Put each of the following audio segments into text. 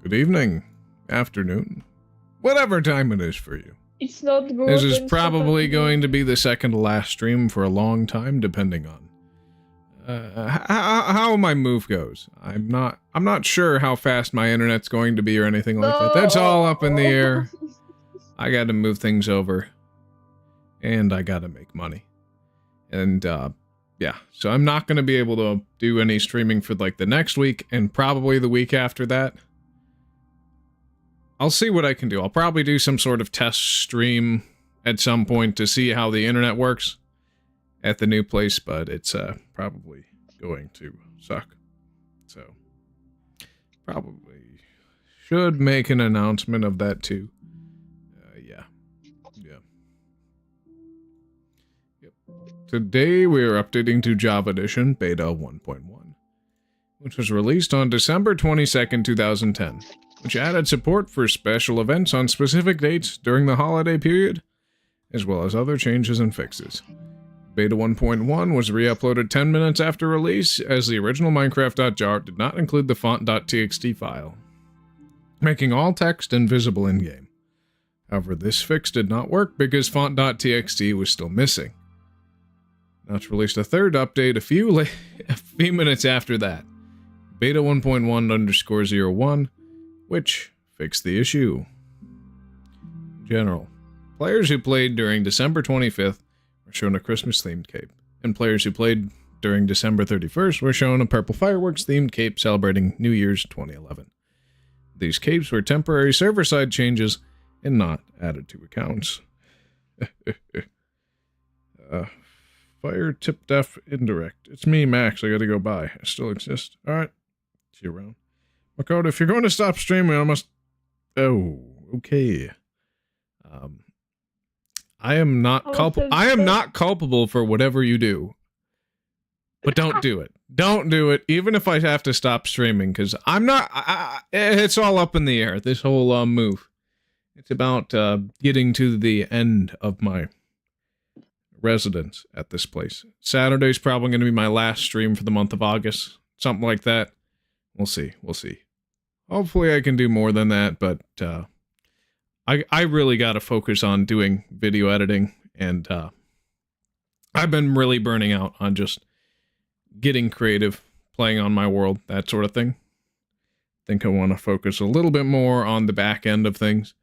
good evening, afternoon, whatever time it is for you. It's not good. This is probably going to be the second to last stream for a long time, depending on how my move goes. I'm not sure how fast my internet's going to be or anything like that. That's all up in the air. I got to move things over, and I got to make money, and yeah. So I'm not going to be able to do any streaming for like the next week, and probably the week after that. I'll see what I can do. I'll probably do some sort of test stream at some point to see how the internet works at the new place, but it's probably going to suck. So, probably should make an announcement of that too. Yeah. Yep. Today we are updating to Java Edition Beta 1.1, which was released on December 22nd, 2010. Which added support for special events on specific dates during the holiday period, as well as other changes and fixes. Beta 1.1 was re-uploaded 10 minutes after release, as the original Minecraft.jar did not include the font.txt file, making all text invisible in-game. However, this fix did not work because font.txt was still missing. Notch released a third update a few minutes after that, Beta 1.1_01, which fixed the issue. General. Players who played during December 25th were shown a Christmas-themed cape, and players who played during December 31st were shown a purple fireworks-themed cape celebrating New Year's 2011. These capes were temporary server-side changes and not added to accounts. Fire tip def indirect. It's me, Max. I gotta go by. I still exist. Alright. See you around. Makoto, if you're going to stop streaming, I must... Oh, okay. I am not culpable for whatever you do. But don't do it. Don't do it, even if I have to stop streaming, because I'm not... it's all up in the air, this whole move. It's about getting to the end of my residence at this place. Saturday's probably going to be my last stream for the month of August. Something like that. We'll see. We'll see. Hopefully I can do more than that, but I really got to focus on doing video editing, and I've been really burning out on just getting creative, playing on my world, that sort of thing. I think I want to focus a little bit more on the back end of things.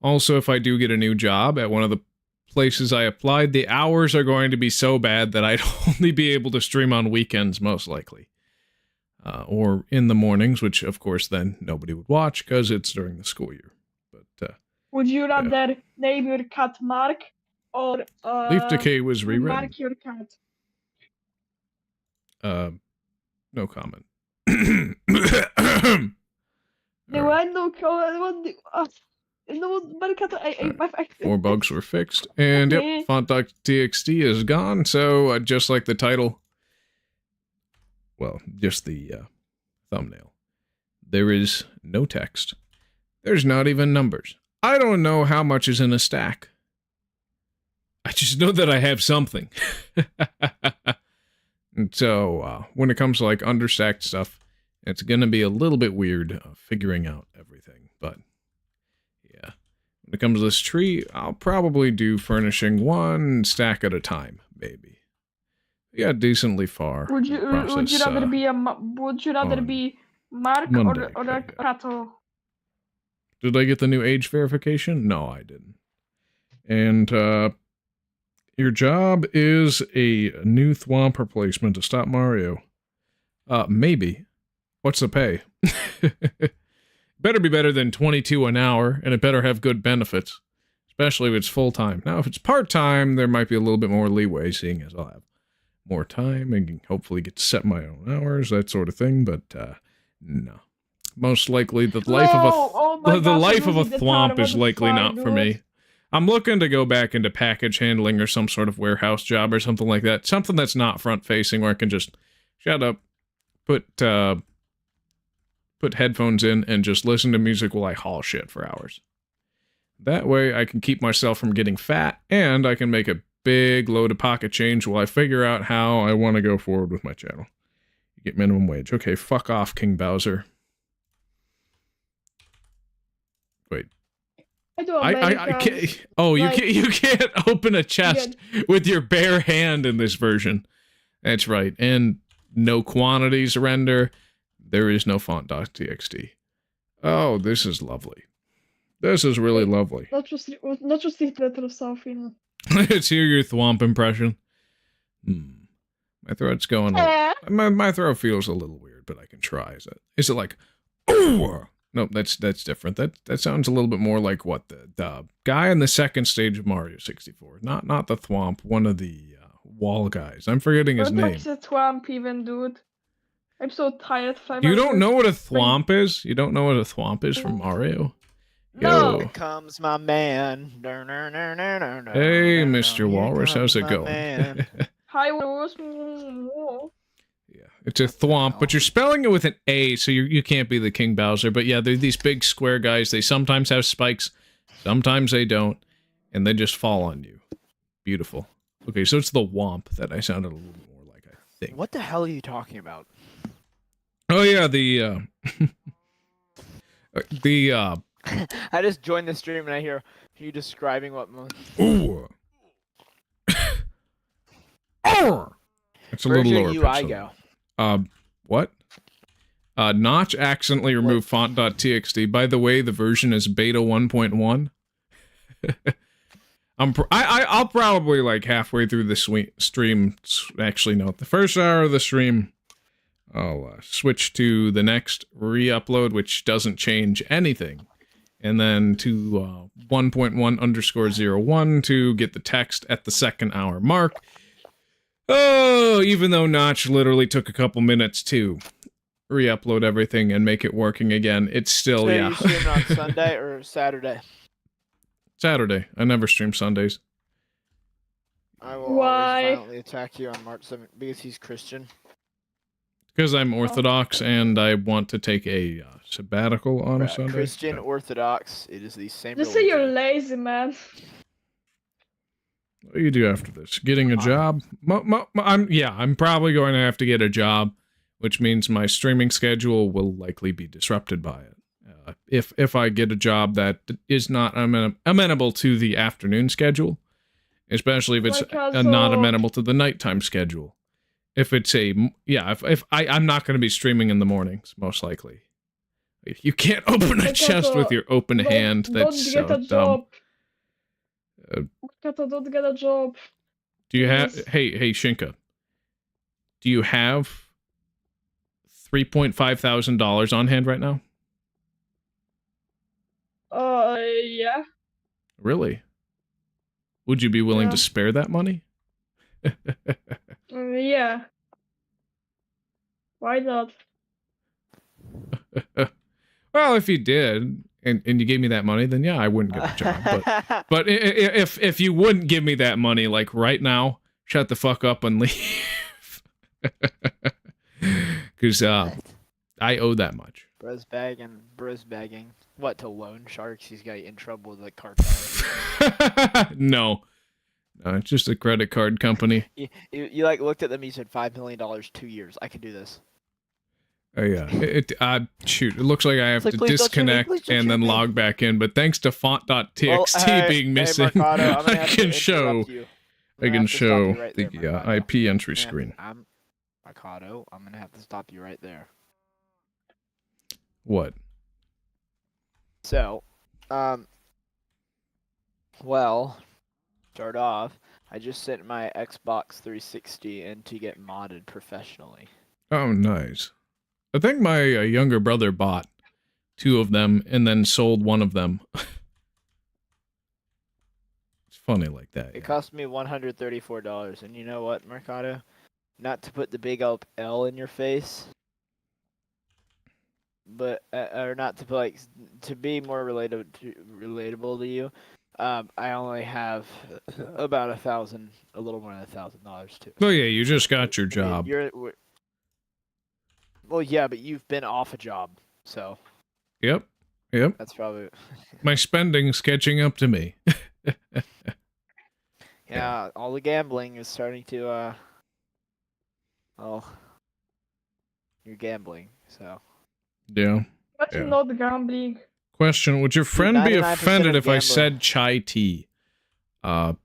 Also, if I do get a new job at one of the places I applied, the hours are going to be so bad that I'd only be able to stream on weekends, most likely. Or in the mornings, which of course then nobody would watch because it's during the school year. But would you rather name your cat Mark or Leaf Decay was rewritten. Mark your cat? No comment. No, I no comment. No, 4 bugs were fixed, and yep, font.txt is gone. So just like the title. Well, just the thumbnail. There is no text. There's not even numbers. I don't know how much is in a stack. I just know that I have something. And so, when it comes to like understacked stuff, it's going to be a little bit weird figuring out everything. But, yeah. When it comes to this tree, I'll probably do furnishing 1 stack at a time, maybe. We got decently far. Would you rather be Mark Monday, or a Kato? Did I get the new age verification? No, I didn't. And your job is a new Thwomp replacement to stop Mario. Maybe. What's the pay? Better be better than 22 an hour, and it better have good benefits, especially if it's full-time. Now, if it's part-time, there might be a little bit more leeway, seeing as I'll have more time and hopefully get to set my own hours, that sort of thing, but no. Most likely the life of a thwomp is likely not for me. I'm looking to go back into package handling or some sort of warehouse job or something like that. Something that's not front facing where I can just shut up, put headphones in and just listen to music while I haul shit for hours. That way I can keep myself from getting fat, and I can make a big load of pocket change while I figure out how I want to go forward with my channel. You get minimum wage. Okay, fuck off, King Bowser. Wait. I do Americans. I can't. Oh, like, you can't open a chest with your bare hand in this version. That's right. And no quantities render. There is no font.txt. Oh, this is lovely. This is really lovely. Not just read letter of something. Let's hear your thwomp impression. My throat's going. My throat feels a little weird, but I can try. Is it like, oh? No, that's different. That sounds a little bit more like what the guy in the second stage of Mario 64. Not the thwomp. One of the wall guys. I'm forgetting his name. What's a thwomp even, dude? I'm so tired. You don't know what a thwomp is? You don't know what a thwomp is from Mario? No. Here comes my man. Hey, Mr. Walrus, how's it going? Hi, Walrus. Yeah, it's a thwomp, but you're spelling it with an A, so you can't be the King Bowser. But yeah, they're these big square guys. They sometimes have spikes, sometimes they don't, and they just fall on you. Beautiful. Okay, so it's the womp that I sounded a little more like, I think. What the hell are you talking about? Oh yeah, I just joined the stream and I hear you describing what. Ooh. It's a Where's little your lower UI pitch. go? What? Notch accidentally removed font.txt. By the way, the version is beta 1.1. I'll probably like halfway through the stream. Actually, no, the first hour of the stream, I'll switch to the next re-upload, which doesn't change anything, and then to 1.1_01 to get the text at the second hour mark. Oh, even though Notch literally took a couple minutes to re-upload everything and make it working again, it's still, So yeah. you streaming on Sunday or Saturday? Saturday. I never stream Sundays. I will Why? always violently attack you on March 7th because he's Christian. Because I'm Orthodox and I want to take a sabbatical on a Sunday. Christian, Orthodox, it is the same Just say religion. you're lazy, man. What do you do after this? Getting a job? I'm probably going to have to get a job, which means my streaming schedule will likely be disrupted by it. If I get a job that is not amenable to the afternoon schedule, especially if it's not amenable to the nighttime schedule. If it's I'm not going to be streaming in the mornings, most likely. You can't open a chest with your open hand. That's so dumb. Don't get a job. Do you have? Hey, Shinka. Do you have $3,500 on hand right now? Yeah. Really? Would you be willing to spare that money? Yeah. Why not? Well, if you did, and you gave me that money, then yeah, I wouldn't get a job. But if you wouldn't give me that money, like right now, shut the fuck up and leave. Because I owe that much. Bros bagging. What, to loan sharks? He's got in trouble with the cartel. No, it's just a credit card company. You like looked at them. You said $5 million, 2 years. I can do this. Oh yeah. Shoot. It looks like I have to disconnect and then log back in. But thanks to font.txt being missing, Mercado, I can show the IP entry screen. Mercado, I'm gonna have to stop you right there. What? So, well, start off. I just sent my Xbox 360 in to get modded professionally. Oh, nice. I think my younger brother bought 2 of them and then sold one of them. It's funny like that. It cost me $134, and you know what, Mercado? Not to put the big old L in your face, but or not to put to be more relatable to you. I only have about a little more than $1,000 too. Oh yeah, you just got your job. Well, yeah, but you've been off a job, so. Yep. That's probably. My spending's catching up to me. Yeah, all the gambling is starting to. Well, you're gambling, so. Yeah. That's not gambling. Question, would your friend be 99% offended of if I gambler- said chai tea? No,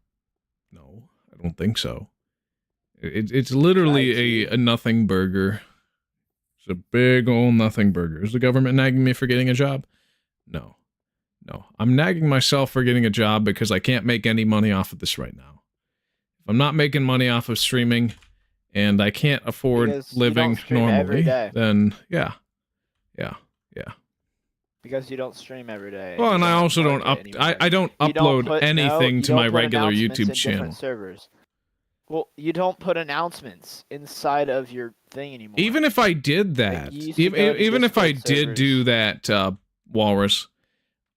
I don't think so. It's literally a nothing burger. It's a big old nothing burger. Is the government nagging me for getting a job? No. No. I'm nagging myself for getting a job because I can't make any money off of this right now. If I'm not making money off of streaming and I can't afford Because you don't living stream every normally, day. then yeah. Because you don't stream every day. Well, and I also don't market I don't You upload put- no, anything you to don't my put regular announcements YouTube in different channel. servers. Well, you don't put announcements inside of your thing anymore. Even if I did that, you used to go to even if I Discord did do that, Walrus,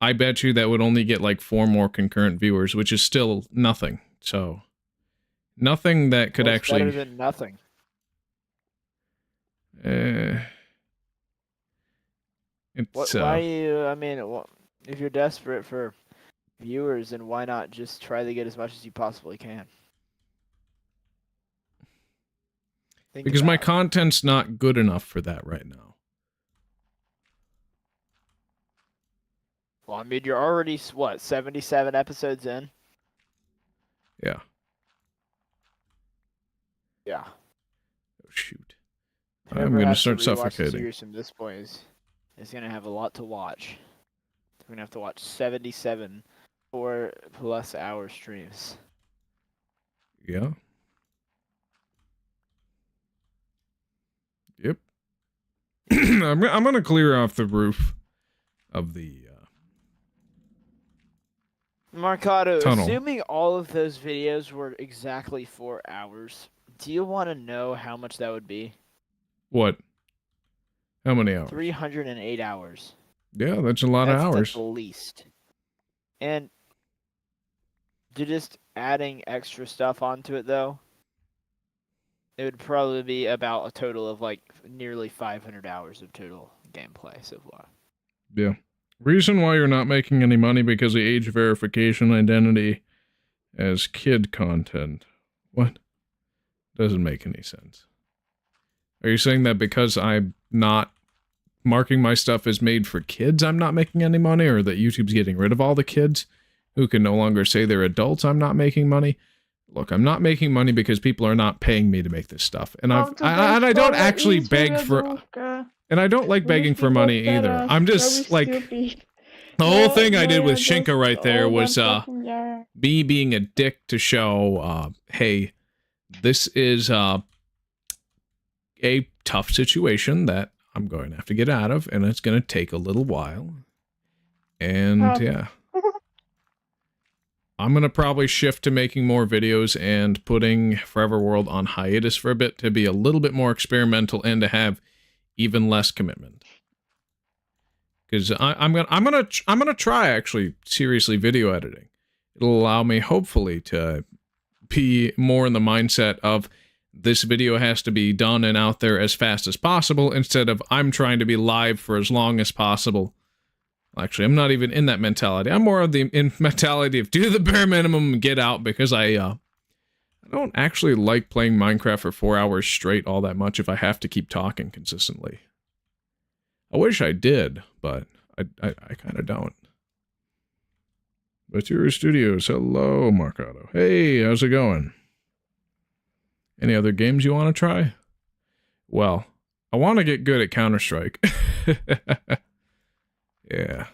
I bet you that would only get like 4 more concurrent viewers, which is still nothing. So, nothing that could Well, it's actually. better than nothing. It's Why you? I mean, if you're desperate for viewers, then why not just try to get as much as you possibly can? Think because my about it. content's not good enough for that right now. Well, I mean, you're already 77 episodes in. Yeah. Yeah. Oh, shoot. Whoever I'm gonna has start rewatch the suffocating. series from this point is gonna have a lot to watch. We're gonna have to watch 77 4+ hour streams. Yeah. Yep. I'm gonna clear off the roof of the Marcado, tunnel. assuming all of those videos were exactly 4 hours, do you want to know how much that would be? What? How many hours? 308 hours. Yeah, that's a lot of That's hours. the least. And you're just adding extra stuff onto it, though. It would probably be about a total of like nearly 500 hours of total gameplay so far. Yeah. Reason why you're not making any money because of age verification identity as kid content. What? Doesn't make any sense. Are you saying that because I'm not marking my stuff as made for kids, I'm not making any money, or that YouTube's getting rid of all the kids who can no longer say they're adults, I'm not making money? Look, I'm not making money because people are not paying me to make this stuff. And I don't actually beg for... And I don't like begging for money either. I'm just like... The whole thing I did with Shinka right there was me being a dick to show, hey, this is a tough situation that I'm going to have to get out of, and it's going to take a little while. And yeah. I'm going to probably shift to making more videos and putting Forever World on hiatus for a bit to be a little bit more experimental and to have even less commitment. Because I'm gonna try actually seriously video editing. It'll allow me hopefully to be more in the mindset of this video has to be done and out there as fast as possible instead of I'm trying to be live for as long as possible. Actually, I'm not even in that mentality. I'm more of the mentality of do the bare minimum and get out, because I don't actually like playing Minecraft for 4 hours straight all that much if I have to keep talking consistently. I wish I did, but I kind of don't. Material Studios, hello, Marcado. Hey, how's it going? Any other games you want to try? Well, I want to get good at Counter-Strike. Yeah.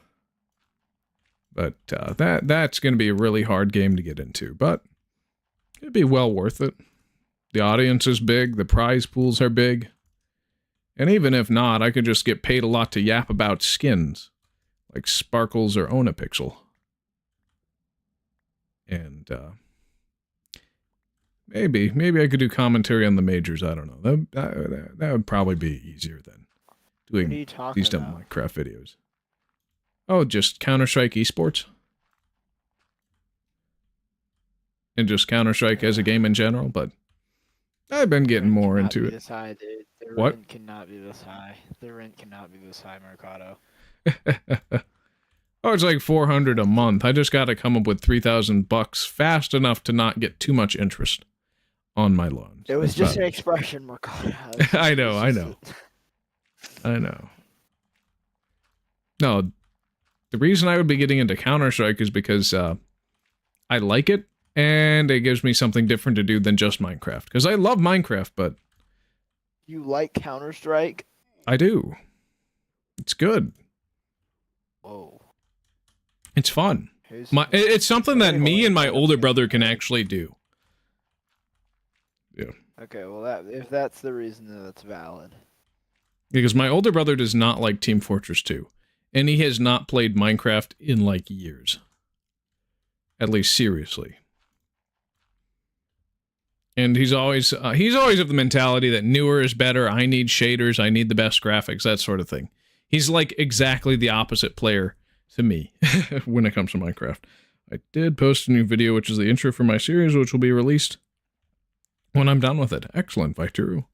But that's going to be a really hard game to get into, but it'd be well worth it. The audience is big, the prize pools are big. And even if not, I could just get paid a lot to yap about skins, like Sparkles or Onapixel. And maybe I could do commentary on the majors. I don't know. That would probably be easier than doing these dumb Minecraft videos. Oh, just Counter-Strike esports? And just Counter-Strike as a game in general, but I've been getting more into it. This high, dude. The What? rent cannot be this high. The rent cannot be this high, Mercado. Oh, it's like $400 a month. I just got to come up with $3,000 fast enough to not get too much interest on my loans. It was just an expression, Mercado. I know. No, the reason I would be getting into Counter-Strike is because I like it, and it gives me something different to do than just Minecraft. Because I love Minecraft, but... You like Counter-Strike? I do. It's good. Whoa. It's fun. It's something that me and my older brother can actually do. Yeah. Okay, well, if that's the reason, then that's valid. Because my older brother does not like Team Fortress 2. And he has not played Minecraft in, like, years. At least seriously. And he's always of the mentality that newer is better, I need shaders, I need the best graphics, that sort of thing. He's, like, exactly the opposite player to me when it comes to Minecraft. I did post a new video, which is the intro for my series, which will be released when I'm done with it. Excellent, Victoru.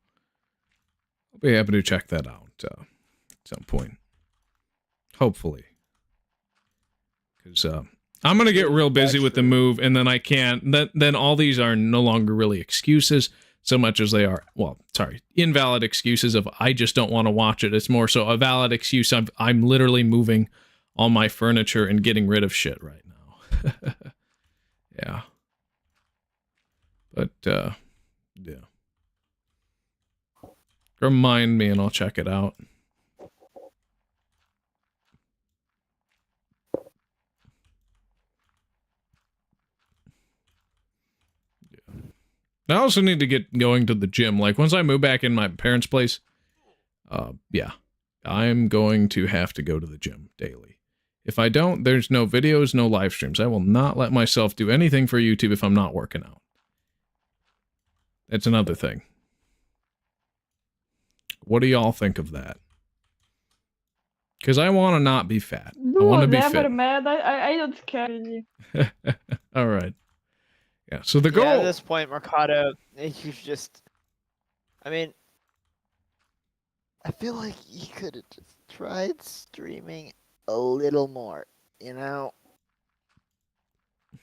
I'll be happy to check that out at some point. Hopefully. Because I'm going to get real busy with the move, and then I can't. Then all these are no longer really excuses, so much as they are, well, sorry, invalid excuses of I just don't want to watch it. It's more so a valid excuse. I'm literally moving all my furniture and getting rid of shit right now. Yeah. But, yeah. Remind me and I'll check it out. Yeah. I also need to get going to the gym. Like, once I move back in my parents' place, yeah, I'm going to have to go to the gym daily. If I don't, there's no videos, no live streams. I will not let myself do anything for YouTube if I'm not working out. That's another thing. What do y'all think of that? Because I want to not be fat. I want to be fit. Mad. I don't care. All right. Yeah, so the goal... Yeah, at this point, Mercado, you just... I mean... I feel like you could have just tried streaming a little more, you know? I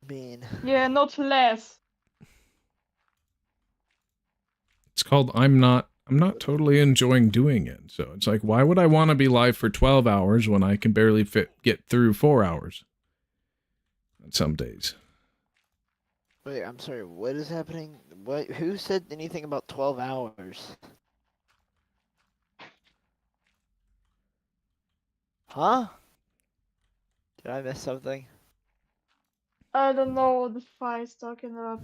mean... Yeah, not less. It's called I'm not totally enjoying doing it. So it's like, why would I want to be live for 12 hours when I can barely get through 4 hours? On some days. Wait, I'm sorry, what is happening? What? Who said anything about 12 hours? Huh? Did I miss something? I don't know what the fire's talking about.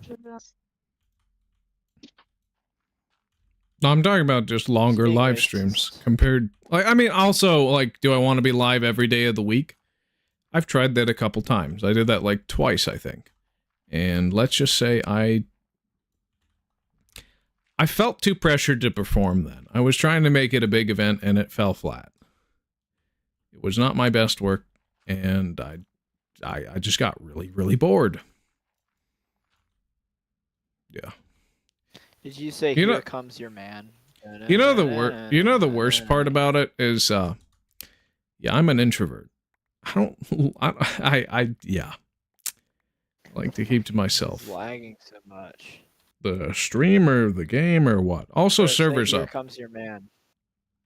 No, I'm talking about just longer live streams compared... Like, I mean, also, like, do I want to be live every day of the week? I've tried that a couple times. I did that, like, twice, I think. And let's just say I felt too pressured to perform then. I was trying to make it a big event, and it fell flat. It was not my best work, and I just got really, really bored. Yeah. Did you say here comes your man? You know the worst part about it is yeah, I'm an introvert. I like to keep to myself. It's lagging so much. The stream or the game or what? Also, servers up. Here comes your man.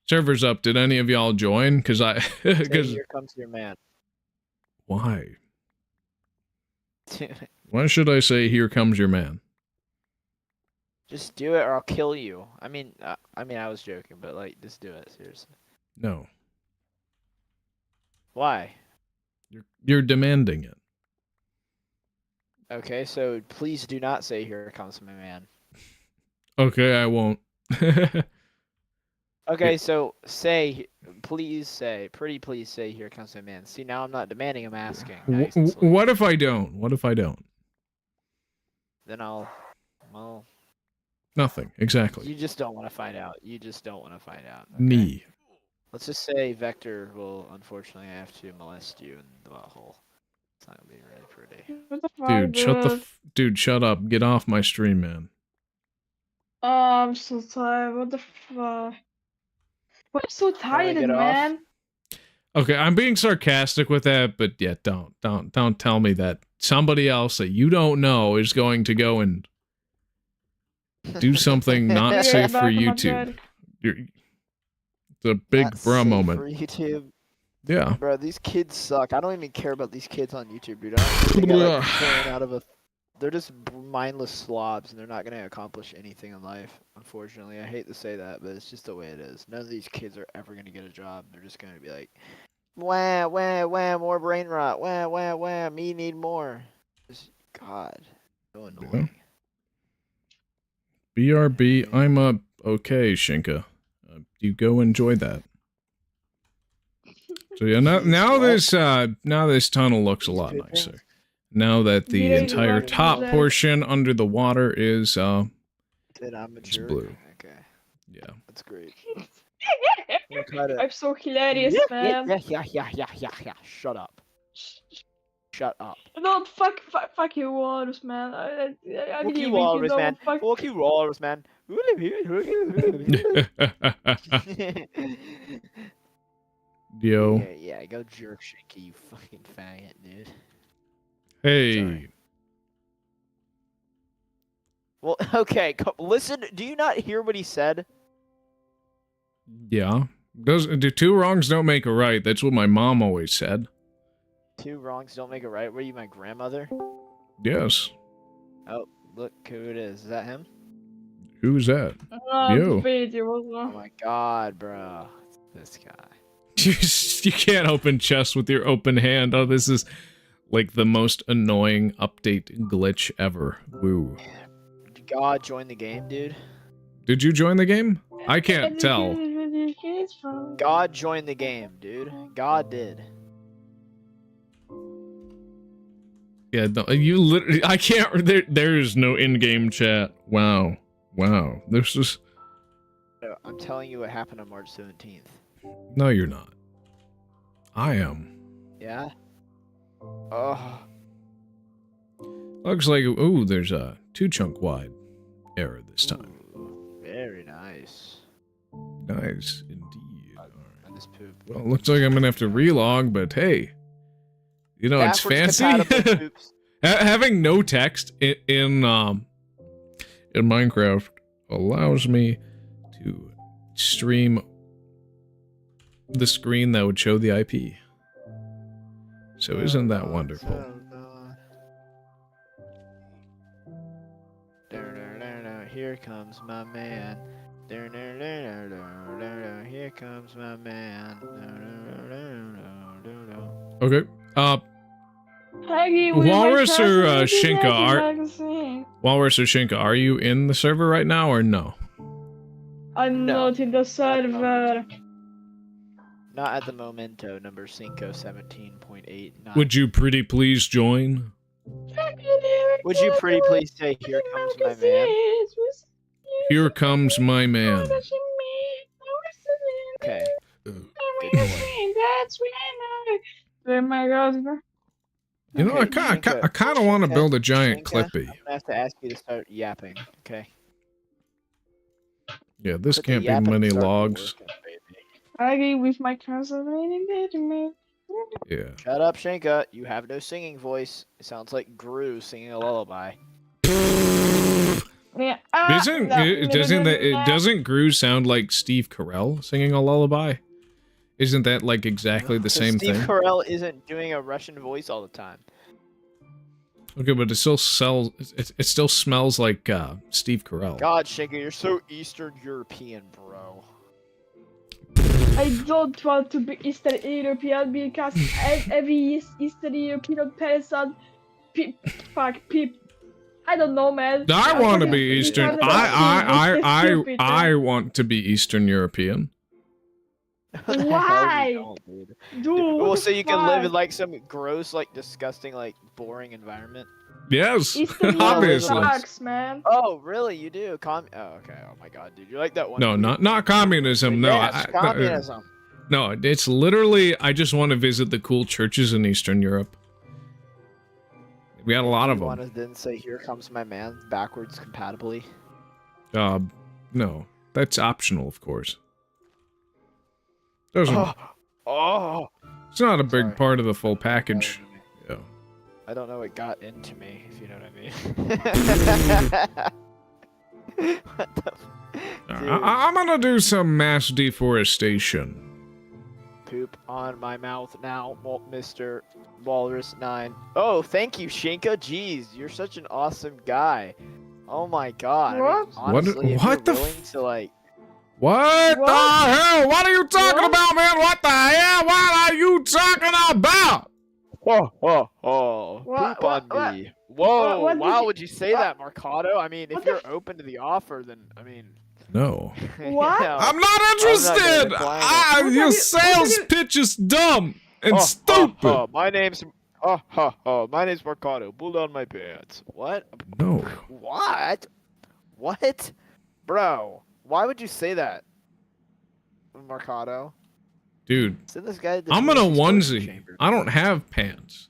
Servers up. Did any of y'all join? Because here comes your man. Why? Why should I say here comes your man? Just do it or I'll kill you. I mean, I was joking, but like, just do it seriously. No. Why? You're demanding it. Okay, so please do not say here comes my man. Okay, I won't. Okay, so please say here comes my man. See, now I'm not demanding, I'm asking. What if I don't? What if I don't? Then well... Nothing, exactly. You just don't want to find out. You just don't want to find out. Okay? Me. Let's just say Vector will unfortunately have to molest you in the butthole. It's not gonna be really pretty. Dude, shut up. Get off my stream, man. Oh, I'm so tired. What the fuck? I'm so tired, man. Okay, I'm being sarcastic with that, but yeah, don't tell me that somebody else that you don't know is going to go and do something not safe for YouTube. It's a big bruh moment. For YouTube. Yeah. Bro, these kids suck. I don't even care about these kids on YouTube, dude. I don't think they get, like, thrown out of a... They're just mindless slobs, and they're not gonna accomplish anything in life. Unfortunately, I hate to say that, but it's just the way it is. None of these kids are ever gonna get a job. They're just gonna be like, wah, wah, wah, more brain rot. Wah, wah, wah, me need more. Just, God, so annoying. BRB, I'm up. Okay, Shinka. You go enjoy that. So yeah, now this tunnel looks a lot nicer. Now that the entire top portion under the water is it's blue. Okay. Yeah. That's great. I'm so hilarious, man. Yeah. Shut up. Shut up. No, fuck you, Walrus, man. I Fuck you, leaving, Walrus, man. Fuck you, Walrus, man. Yo. Yeah, go jerk Shinky, you fucking faggot, dude. Hey. Sorry. Well, okay, listen, do you not hear what he said? Yeah. Do two wrongs don't make a right. That's what my mom always said. Two wrongs don't make a right. Were you my grandmother? Yes. Oh, look who it is. Is that him? Who's that? You. Oh my god, bro. It's this guy. You can't open chests with your open hand. Oh, this is like the most annoying update glitch ever. Woo. Did God join the game, dude? Did you join the game? I can't tell. God joined the game, dude. God did. Yeah, no, you literally. I can't. There is no in-game chat. Wow. This is. I'm telling you what happened on March 17th. No, you're not. I am. Yeah? Oh. Looks like, ooh, there's a 2-chunk wide error this time. Ooh, very nice. Nice, indeed. I just pooped. Well, it looks like I'm gonna have to relog, but hey. You know, it's fancy. Having no text in Minecraft allows me to stream the screen that would show the IP. So isn't that wonderful? Here comes my man. Here comes my man. Okay. Walrus or Shinka are you in the server right now or no? I'm not in the server. Not at the momento, number 517.89. Would you pretty please join? Would you pretty please say, here comes my man? Here comes my man. Okay. You know, I kind of want to build a giant Clippy. I'm gonna have to ask you to start yapping, okay? Yeah, this can't be many logs. I agree with my concentrating engagement. Yeah. Shut up, Shinka. You have no singing voice. It sounds like Gru singing a lullaby. Doesn't Gru sound like Steve Carell singing a lullaby? Isn't that like exactly the same thing? Steve Carell isn't doing a Russian voice all the time. Okay, but it still smells like Steve Carell. God, Shinka, you're so Eastern European, bro. I don't want to be Eastern European because every Eastern European person, I don't know, man. I want to be Eastern. I want to be Eastern European. Why? Dude, well, so you can live in like some gross, like disgusting, like boring environment. Yes, Eastern obviously. Sucks, man. Oh, really? You do? Oh, okay. Oh my God, dude, you're like that one. No, not communism. No, yes, communism. No, it's literally. I just want to visit the cool churches in Eastern Europe. We had a lot of them. You didn't say "Here comes my man" backwards compatibly. No, that's optional, of course. Doesn't. It's not a big part of the full package. Yeah. I don't know what got into me, if you know what I mean. What the I'm gonna do some mass deforestation. poop on my mouth now, Mr. Walrus 9. Oh, thank you, Shinka. Jeez, you're such an awesome guy. Oh my god. I mean, What? honestly, if What you're the willing to like. What the What? hell? What are you talking What? about, man? What the hell? What are you talking about? Poop What- on what- me. Whoa, what did wow, you- would you say that, Mercado? I mean, if What the you're open to the offer, then, I mean. No. What? I'm not interested. decline it. What Your have you- sales pitch is dumb and stupid. My name's Mercado. Pull down my pants. What? No. What? What? Bro, why would you say that, Mercado? Dude, Send this guy to the I'm in a Wiener explosion onesie. chamber. I don't have pants.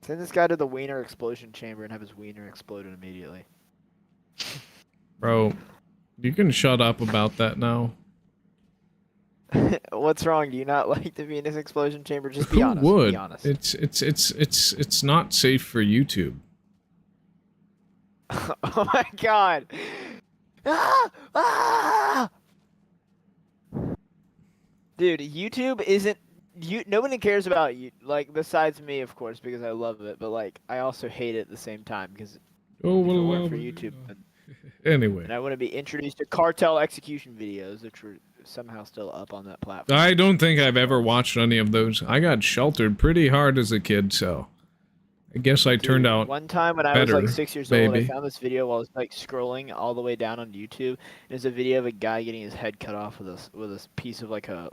Send this guy to the wiener explosion chamber and have his wiener exploded immediately. Bro, you can shut up about that now. What's wrong? Do you not like the Venus explosion chamber? Just be Who honest. would? Be honest. It's not safe for YouTube. Oh my god. Ah! Ah! Dude, YouTube isn't nobody cares about you, like, besides me, of course, because I love it, but like I also hate it at the same time because Oh, if it well, weren't for well, YouTube Anyway, and I want to be introduced to cartel execution videos, which were somehow still up on that platform. I don't think I've ever watched any of those. I got sheltered pretty hard as a kid, so I guess I turned Dude, out one time when I was better, like 6 years old, I baby. found this video while I was like scrolling all the way down on YouTube. It's a video of a guy getting his head cut off with a piece of like a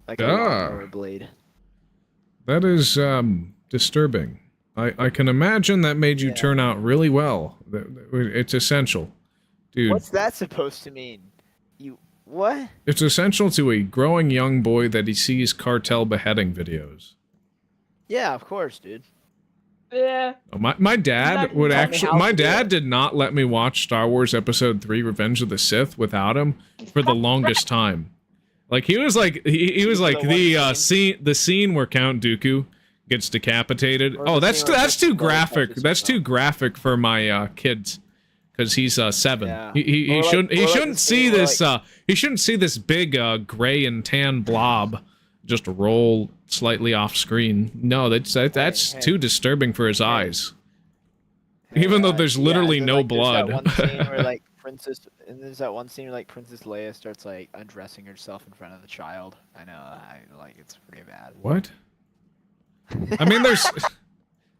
lawnmower blade. That is disturbing. I can imagine that made you turn out really well. It's essential. Dude, What's that supposed to mean? You what? it's essential to a growing young boy that he sees cartel beheading videos. Yeah, of course, dude. Yeah. My dad Exactly. would Tell me actually. how My to do dad it. did not let me watch Star Wars Episode 3: Revenge of the Sith without him for the longest time. Like he was like he was like the scene where Count Dooku gets decapitated. Or Oh, the that's scene where that's too Darth Vader graphic. touches That's his too mouth. graphic for my kids, because he's 7. Yeah. He Or like- shouldn't or like the shouldn't see scene where, this he shouldn't see this big gray and tan blob just roll slightly off screen. No, that's Hey. too disturbing for his eyes. Even though there's literally and then, no like, blood. There's that one scene where like there's that one scene where like Princess Leia starts like undressing herself in front of the child. I know, it's pretty bad. What? I mean, there's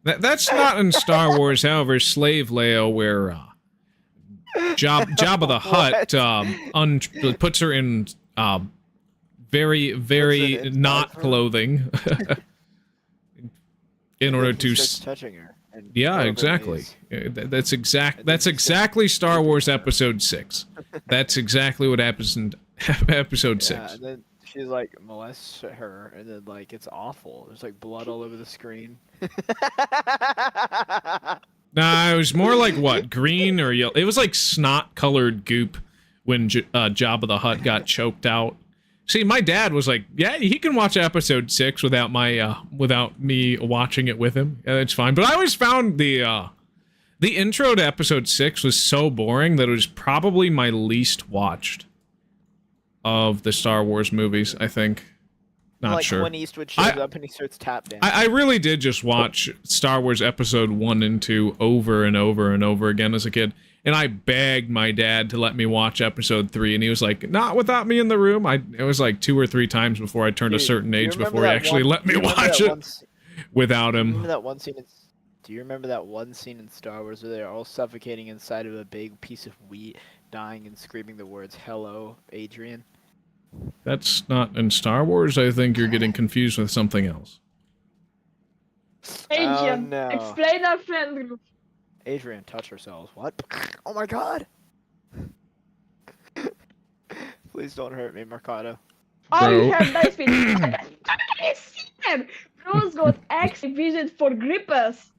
that's not in Star Wars. However, Slave Leia, where Jabba the Hutt puts her in very in not diaper? clothing in order He to. starts touching her. And Yeah, whatever it exactly. is. That's And then he exactly Star Wars Episode 6. That's exactly what happens in Episode Yeah, 6. and then she's like molests her, and then like it's awful. There's like blood all over the screen. Nah, it was more like what, green or yellow? It was like snot-colored goop when Jabba the Hutt got choked out. See, my dad was like, "Yeah, he can watch Episode 6 without without me watching it with him. Yeah, that's fine." But I always found the intro to Episode 6 was so boring that it was probably my least watched of the Star Wars movies. I think. Not like sure. when Eastwood shows up and he starts tap dancing. I really did just watch Star Wars Episode 1 and 2 over and over and over again as a kid. And I begged my dad to let me watch Episode 3, and he was like, "Not without me in the room." It was like 2 or 3 times before I turned a Dude, certain do you age remember before he that actually one- let me do you remember watch that it one without Do you him. remember that one scene? Do you remember that one scene in Star Wars where they're all suffocating inside of a big piece of wheat, dying and screaming the words "Hello, Adrian"? That's not in Star Wars. I think you're getting confused with something else. Adrian, no. explain our friend group. Adrian, touch ourselves. What? Oh my god! Please don't hurt me, Mercado. Oh, you Bro. have nice feet. Bro's got X-Vision for grippers.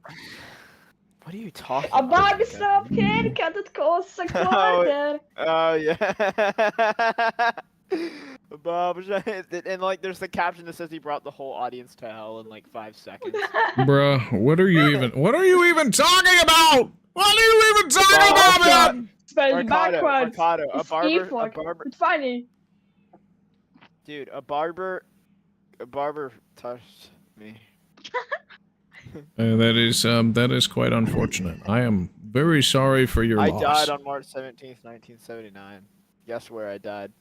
What are you talking A about? Barbie Mercado? strap haircut that costs a quarter. Oh yeah. Bob, and like there's the caption that says he brought the whole audience to hell in like 5 seconds. Bruh, what are you even talking about? What are you even talking Bob, about, man? Spelled Mercado, backwards. Mercado, It's E-fork. It's funny. Dude, a barber touched me. That is quite unfortunate. I am very sorry for your I loss. died on March 17th, 1979. Guess where I died?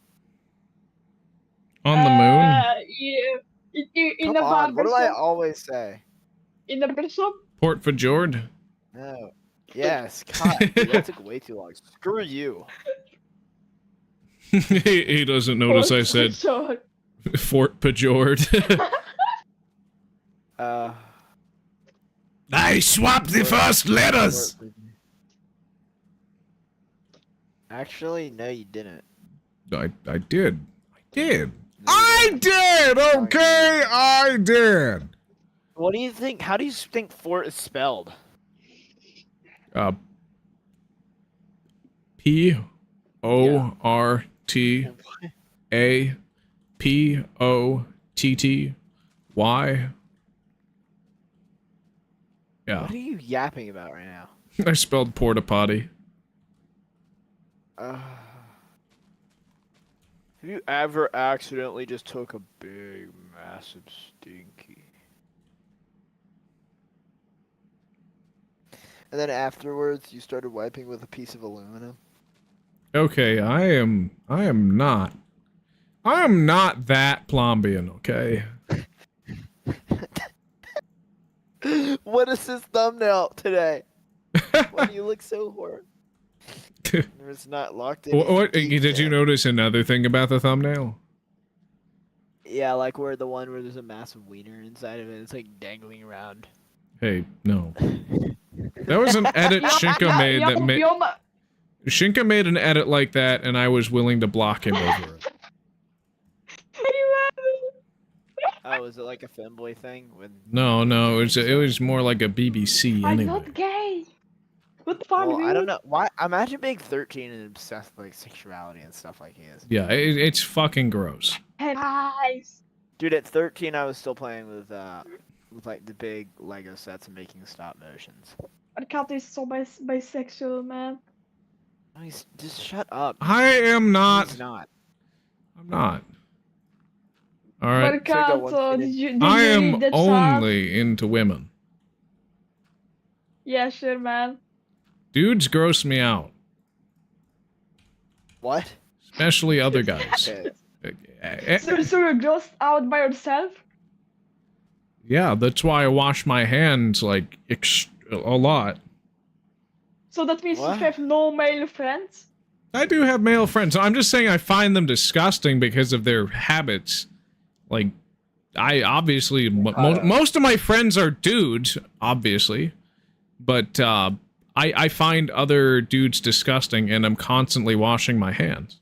On the moon? Yeah, in Come a on, what barber do I shop. always say? In a barber shop. Port Fjord? No. Yes, God, dude, that took way too long. Screw you. He doesn't notice I said Sure. Fort Fjord. I swapped the first letters! Actually, no, you didn't. I did. I did. No, you I didn't. did! Okay, I did! What do you think? How do you think fort is spelled? P-O-R-T-A-P-O-T-T-Y. Yeah. What are you yapping about right now? I spelled porta potty. Have you ever accidentally just took a big, massive stinky? And then afterwards, you started wiping with a piece of aluminum? Okay, I am not that plombian, okay? What is his thumbnail today? Why do you look so horrible? It's not locked in. What did you notice another thing about the thumbnail? Yeah, like where the one where there's a massive wiener inside of it. It's like dangling around. Hey, no. That was an edit Shinka made that made... Shinka made an edit like that, and I was willing to block him over it. Oh, was it like a femboy thing? No, it was more like a BBC anyway. I'm not gay. What the fuck, Well, dude? I don't know. Why? Imagine being 13 and obsessed with like sexuality and stuff like he is. Yeah, it's fucking gross. Guys. Dude, at 13, I was still playing with like the big Lego sets and making stop motions. Markato is so bisexual, man. Oh, just shut up. I am not. He's not. I'm not. All right. Markato, did you I read am the chat? only into women. Yeah, sure, man. Dudes gross me out. What? Especially other guys. So you're grossed out by yourself? Yeah, that's why I wash my hands like a lot. So that means What? you have no male friends? I do have male friends. I'm just saying I find them disgusting because of their habits. Like, I obviously most of my friends are dudes, obviously, but I find other dudes disgusting, and I'm constantly washing my hands.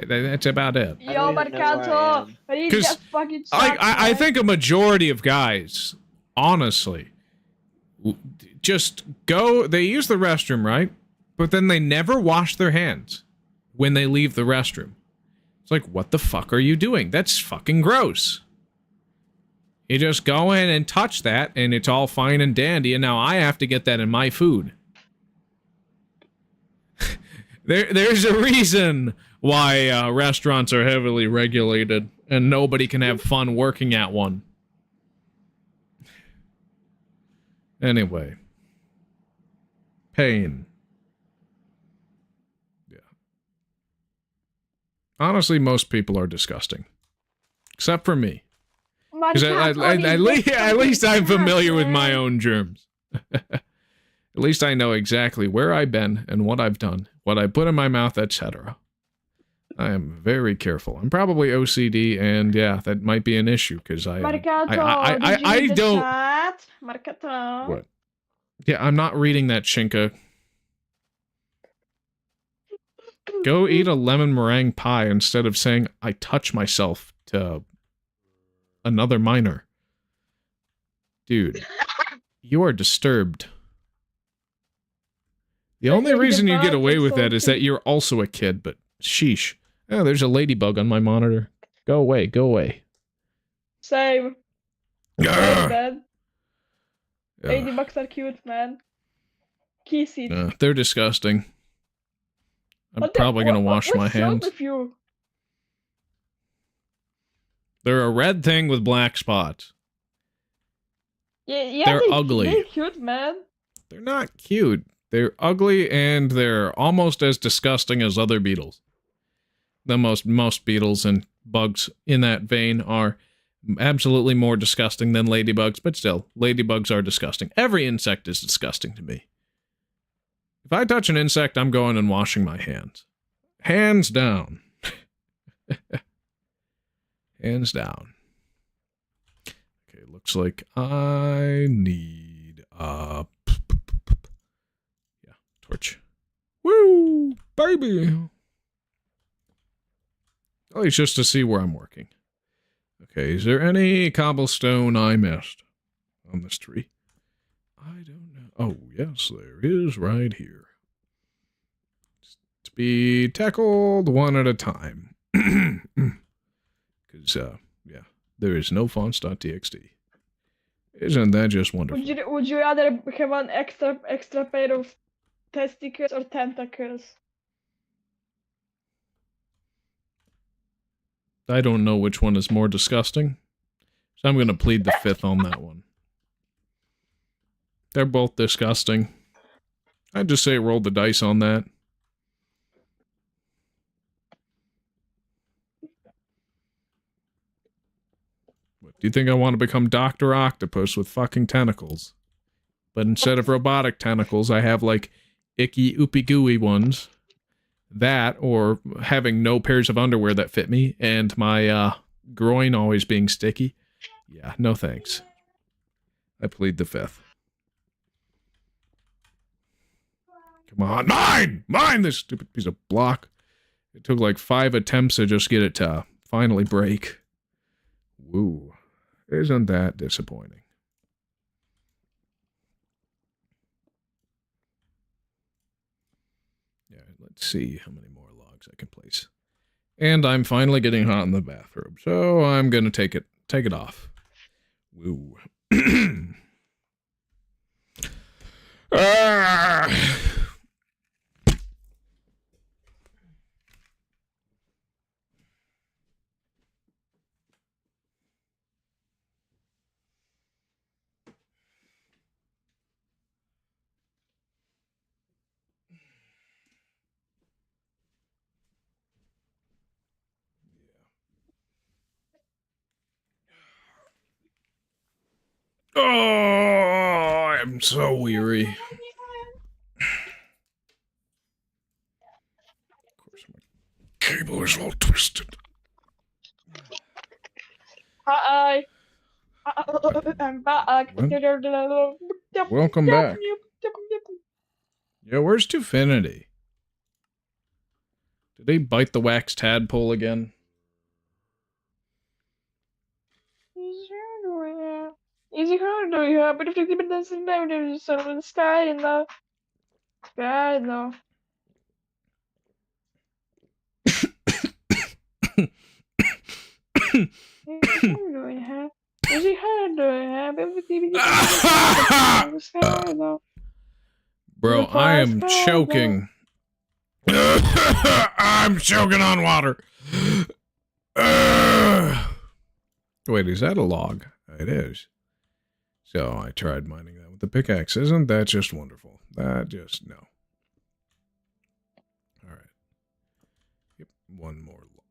That's about it. Yo, Markato, read that fucking chat, I think a majority of guys, honestly, just go. They use the restroom, right? But then they never wash their hands when they leave the restroom. It's like, what the fuck are you doing? That's fucking gross. You just go in and touch that, and it's all fine and dandy, and now I have to get that in my food. There's a reason why restaurants are heavily regulated, and nobody can have fun working at one. Anyway. Pain. Yeah. Honestly, most people are disgusting. Except for me. Because at least I'm familiar with my own germs. At least I know exactly where I've been and what I've done, what I put in my mouth, etc. I am very careful. I'm probably OCD, and yeah, that might be an issue because I don't. Markato. What? Yeah, I'm not reading that, Shinka. Go eat a lemon meringue pie instead of saying I touch myself to another minor. Dude, you are disturbed. The only reason you get away with that is that you're also a kid, but sheesh. Oh, there's a ladybug on my monitor. Go away, go away. Same. Grr. Man. Ladybugs are cute, man. Kiss it. They're disgusting. I'm probably gonna wash my hands. What's wrong with you? They're a red thing with black spots. Yeah, They're ugly. They're cute, man. They're not cute. They're ugly, and they're almost as disgusting as other beetles. Most beetles and bugs in that vein are absolutely more disgusting than ladybugs, but still, ladybugs are disgusting. Every insect is disgusting to me. If I touch an insect, I'm going and washing my hands. Hands down. Hands down. Okay, looks like I need a torch. Woo, baby. At least just to see where I'm working. Okay, is there any cobblestone I missed on this tree? I don't know. Oh, yes, there is right here. To be tackled one at a time. Because, yeah, there is no fonts.txt. Isn't that just wonderful? Would you rather have an extra pair of testicles or tentacles? I don't know which one is more disgusting, so I'm going to plead the fifth on that one. They're both disgusting. I'd just say roll the dice on that. What, do you think I want to become Dr. Octopus with fucking tentacles? But instead of robotic tentacles, I have, like, icky, oopy gooey ones. That, or having no pairs of underwear that fit me, and my groin always being sticky. Yeah, no thanks. I plead the fifth. Come on, mine! Mine, this stupid piece of block. It took like 5 attempts to just get it to finally break. Woo. Isn't that disappointing? Yeah, let's see how many more logs I can place. And I'm finally getting hot in the bathrobe, so I'm gonna take it off. Woo. Ah! Oh, I'm so weary. Of course, my cable is all twisted. Hi. I'm back. Welcome back. Yeah, where's Tufinity? Did he bite the wax tadpole again? Easy hard do you have, but if you keep it dancing down, there's sun in the sky and the sky and the Easy hard do you have, but if you keep it dancing the sky and the Bro, I am choking. I'm choking on water. Wait, is that a log? It is. So I tried mining that with the pickaxe. Isn't that just wonderful? That just, no. Alright. Yep, one more log.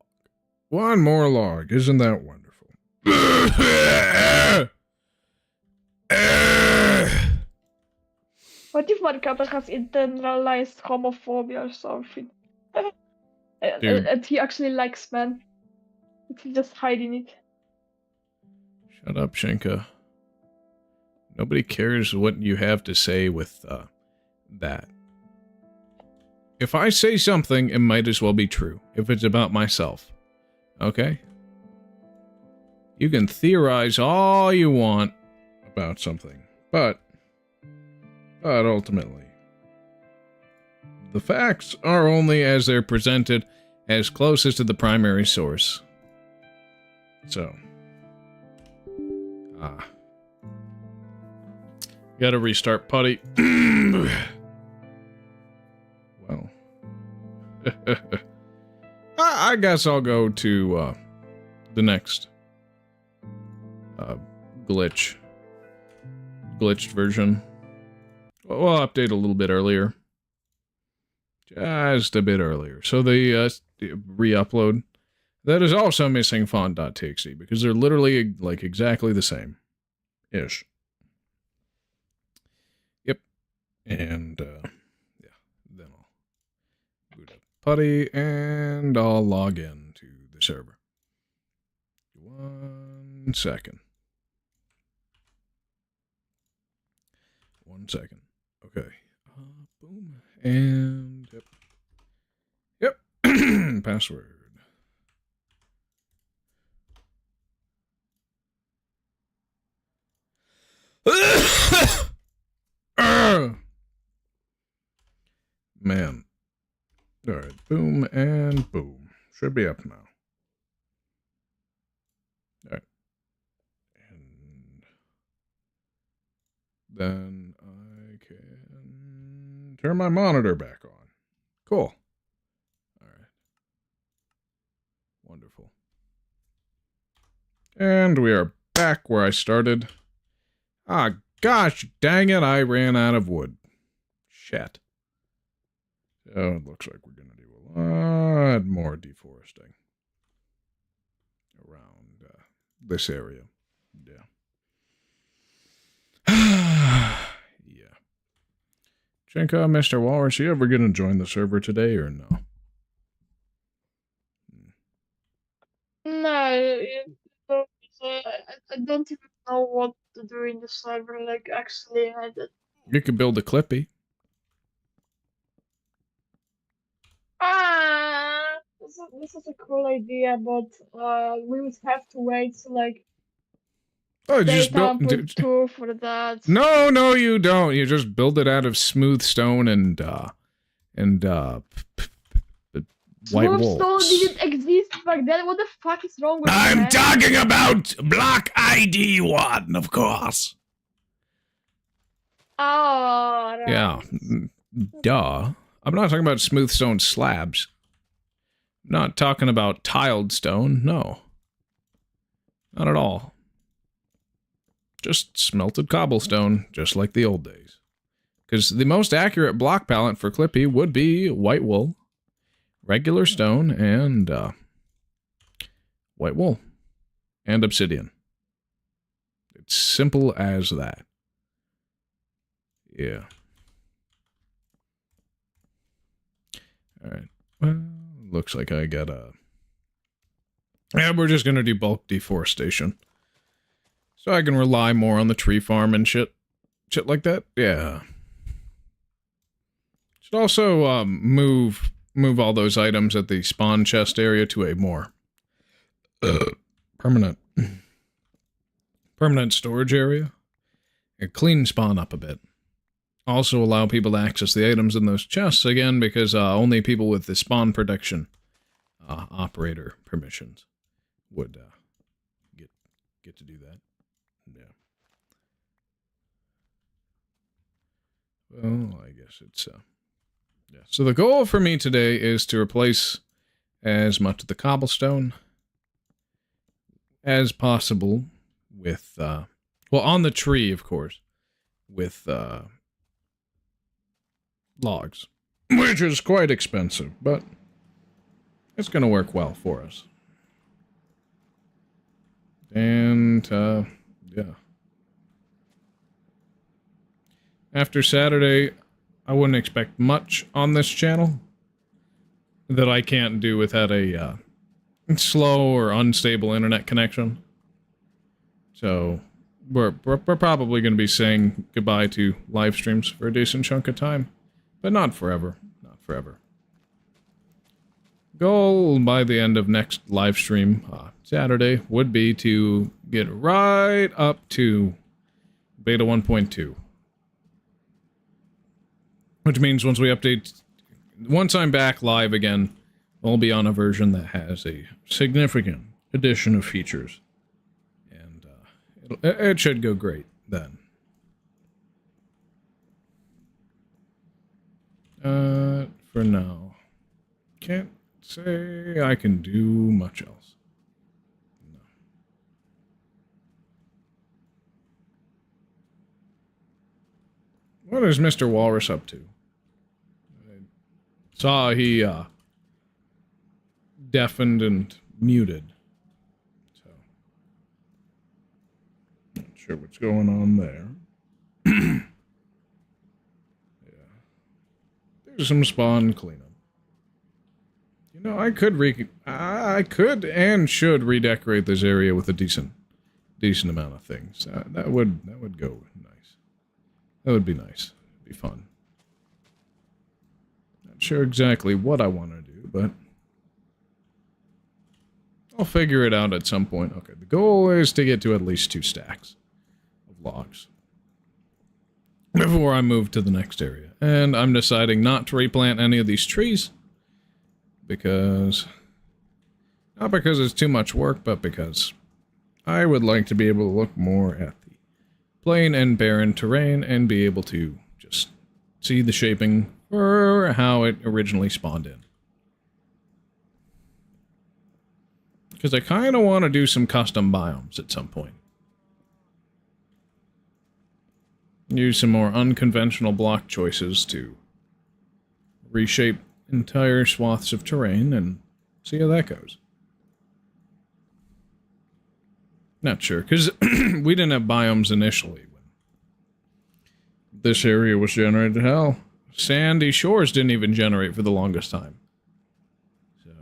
One more log. Isn't that wonderful? What if one character has internalized homophobia or something? And he actually likes men. He's just hiding it. Shut up, Shinka. Nobody cares what you have to say with, that. If I say something, it might as well be true, if it's about myself. Okay? You can theorize all you want about something, but ultimately, the facts are only as they're presented as closest to the primary source. So, gotta restart putty. Well, I guess I'll go to the next glitched version. We'll update a little bit earlier. Just a bit earlier. So the re-upload. That is also missing font.txt because they're literally like exactly the same. Ish. Yep. And yeah, then I'll boot up Putty and I'll log in to the server. 1 second. 1 second. Okay. Boom. And yep. Password. Man. Alright, boom and boom. Should be up now. Alright. And then I can turn my monitor back on. Cool. Alright. Wonderful. And we are back where I started. Ah, gosh dang it, I ran out of wood. Shit. So it looks like we're going to do a lot more deforesting around this area. Yeah. Yeah. Chenka, Mr. Walrus, you ever going to join the server today or no? No, I don't even know what to do in the server. Like, actually, You could build a Clippy. This is a cool idea, but we would have to wait to like Oh, you just build 2 for that. No, you don't. You just build it out of smooth stone and white Smooth wool. stone didn't exist back then. What the fuck is wrong with I'm that? talking about block ID 1, of course. Oh, right. Yeah. Duh. I'm not talking about smooth stone slabs. I'm not talking about tiled stone. No. Not at all. Just smelted cobblestone, just like the old days. Because the most accurate block palette for Clippy would be white wool, regular stone, and white wool. And obsidian. It's simple as that. Yeah. Alright. Well, looks like I got a... Yeah, we're just gonna do bulk deforestation. So I can rely more on the tree farm and shit. Shit like that? Yeah. Should also, move all those items at the spawn chest area to a more... permanent storage area. And clean spawn up a bit. Also allow people to access the items in those chests again, because only people with the spawn protection operator permissions would get to do that. Yeah. Well, I guess it's yeah. So the goal for me today is to replace as much of the cobblestone as possible with well, on the tree, of course, with logs, which is quite expensive, but it's going to work well for us. And, yeah. After Saturday, I wouldn't expect much on this channel that I can't do without a slow or unstable internet connection. So, we're probably going to be saying goodbye to live streams for a decent chunk of time. But not forever. Not forever. Goal by the end of next live stream, Saturday, would be to get right up to beta 1.2. Which means once we update, once I'm back live again, I'll be on a version that has a significant addition of features. And it should go great then. For now, can't say I can do much else. What is Mr. Walrus up to? I saw he, deafened and muted. So, not sure what's going on there. Yeah. There's some spawn cleanup. You know, I could and should redecorate this area with a decent amount of things. That would go nice. That would be nice. It'd be fun. Not sure exactly what I want to do, but I'll figure it out at some point. Okay, the goal is to get to at least 2 stacks of logs before I move to the next area. And I'm deciding not to replant any of these trees because... not because it's too much work, but because I would like to be able to look more at the plain and barren terrain and be able to just see the shaping or how it originally spawned in. Because I kind of want to do some custom biomes at some point. Use some more unconventional block choices to reshape entire swaths of terrain and see how that goes. Not sure, because we didn't have biomes initially when this area was generated. Hell, Sandy Shores didn't even generate for the longest time. So,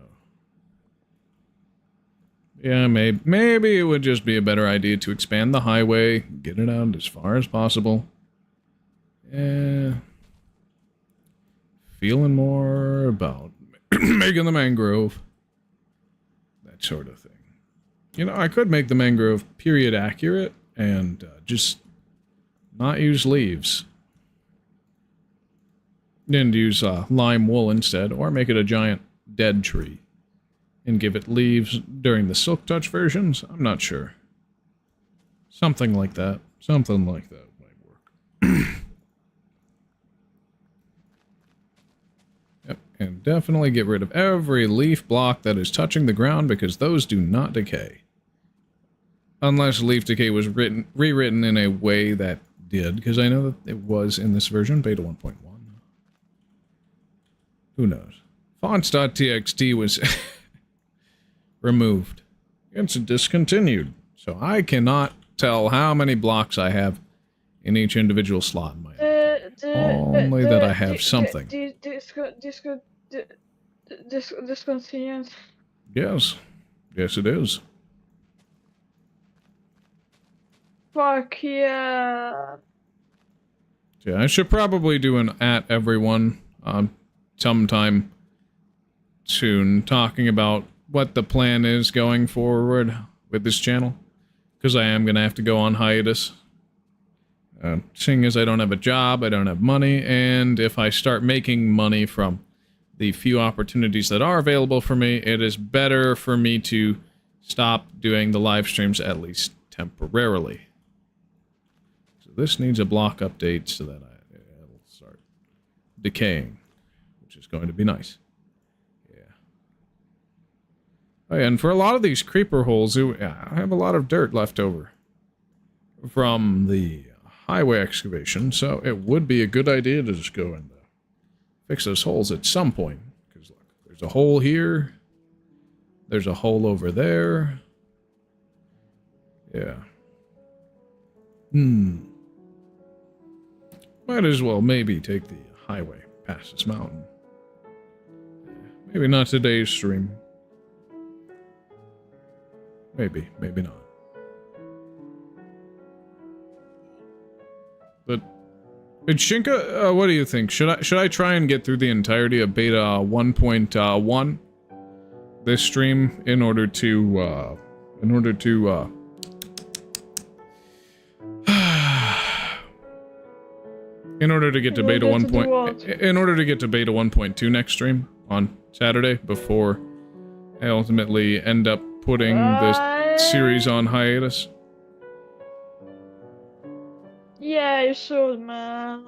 yeah, maybe it would just be a better idea to expand the highway, get it out as far as possible. Yeah. Feeling more about making the mangrove. That sort of thing. You know, I could make the mangrove period accurate and just not use leaves. And use lime wool instead, or make it a giant dead tree and give it leaves during the Silk Touch versions. I'm not sure. Something like that. Something like that might work. Yep, and definitely get rid of every leaf block that is touching the ground because those do not decay. Unless leaf decay was rewritten in a way that did, because I know that it was in this version, beta 1.1. Who knows? Fonts.txt was removed. It's discontinued. So I cannot tell how many blocks I have in each individual slot in my only that I have something. Discontinued. Yes. Yes, it is. Fuck yeah. Yeah, I should probably do an at everyone sometime soon, talking about what the plan is going forward with this channel, because I am going to have to go on hiatus. Seeing as I don't have a job, I don't have money, and if I start making money from the few opportunities that are available for me, it is better for me to stop doing the live streams, at least temporarily. So this needs a block update so that it'll start decaying, which is going to be nice. Yeah. Oh, yeah, and for a lot of these creeper holes, I have a lot of dirt left over from the highway excavation, so it would be a good idea to just go and fix those holes at some point. Because look, there's a hole here, there's a hole over there. Yeah. Might as well maybe take the highway past this mountain. Maybe not today's stream. Maybe, maybe not. But Shinka, what do you think? Should I try and get through the entirety of beta 1.1 this stream in order to get to beta 1.2 next stream on Saturday before I ultimately end up putting this series on hiatus? Yeah, you should, man.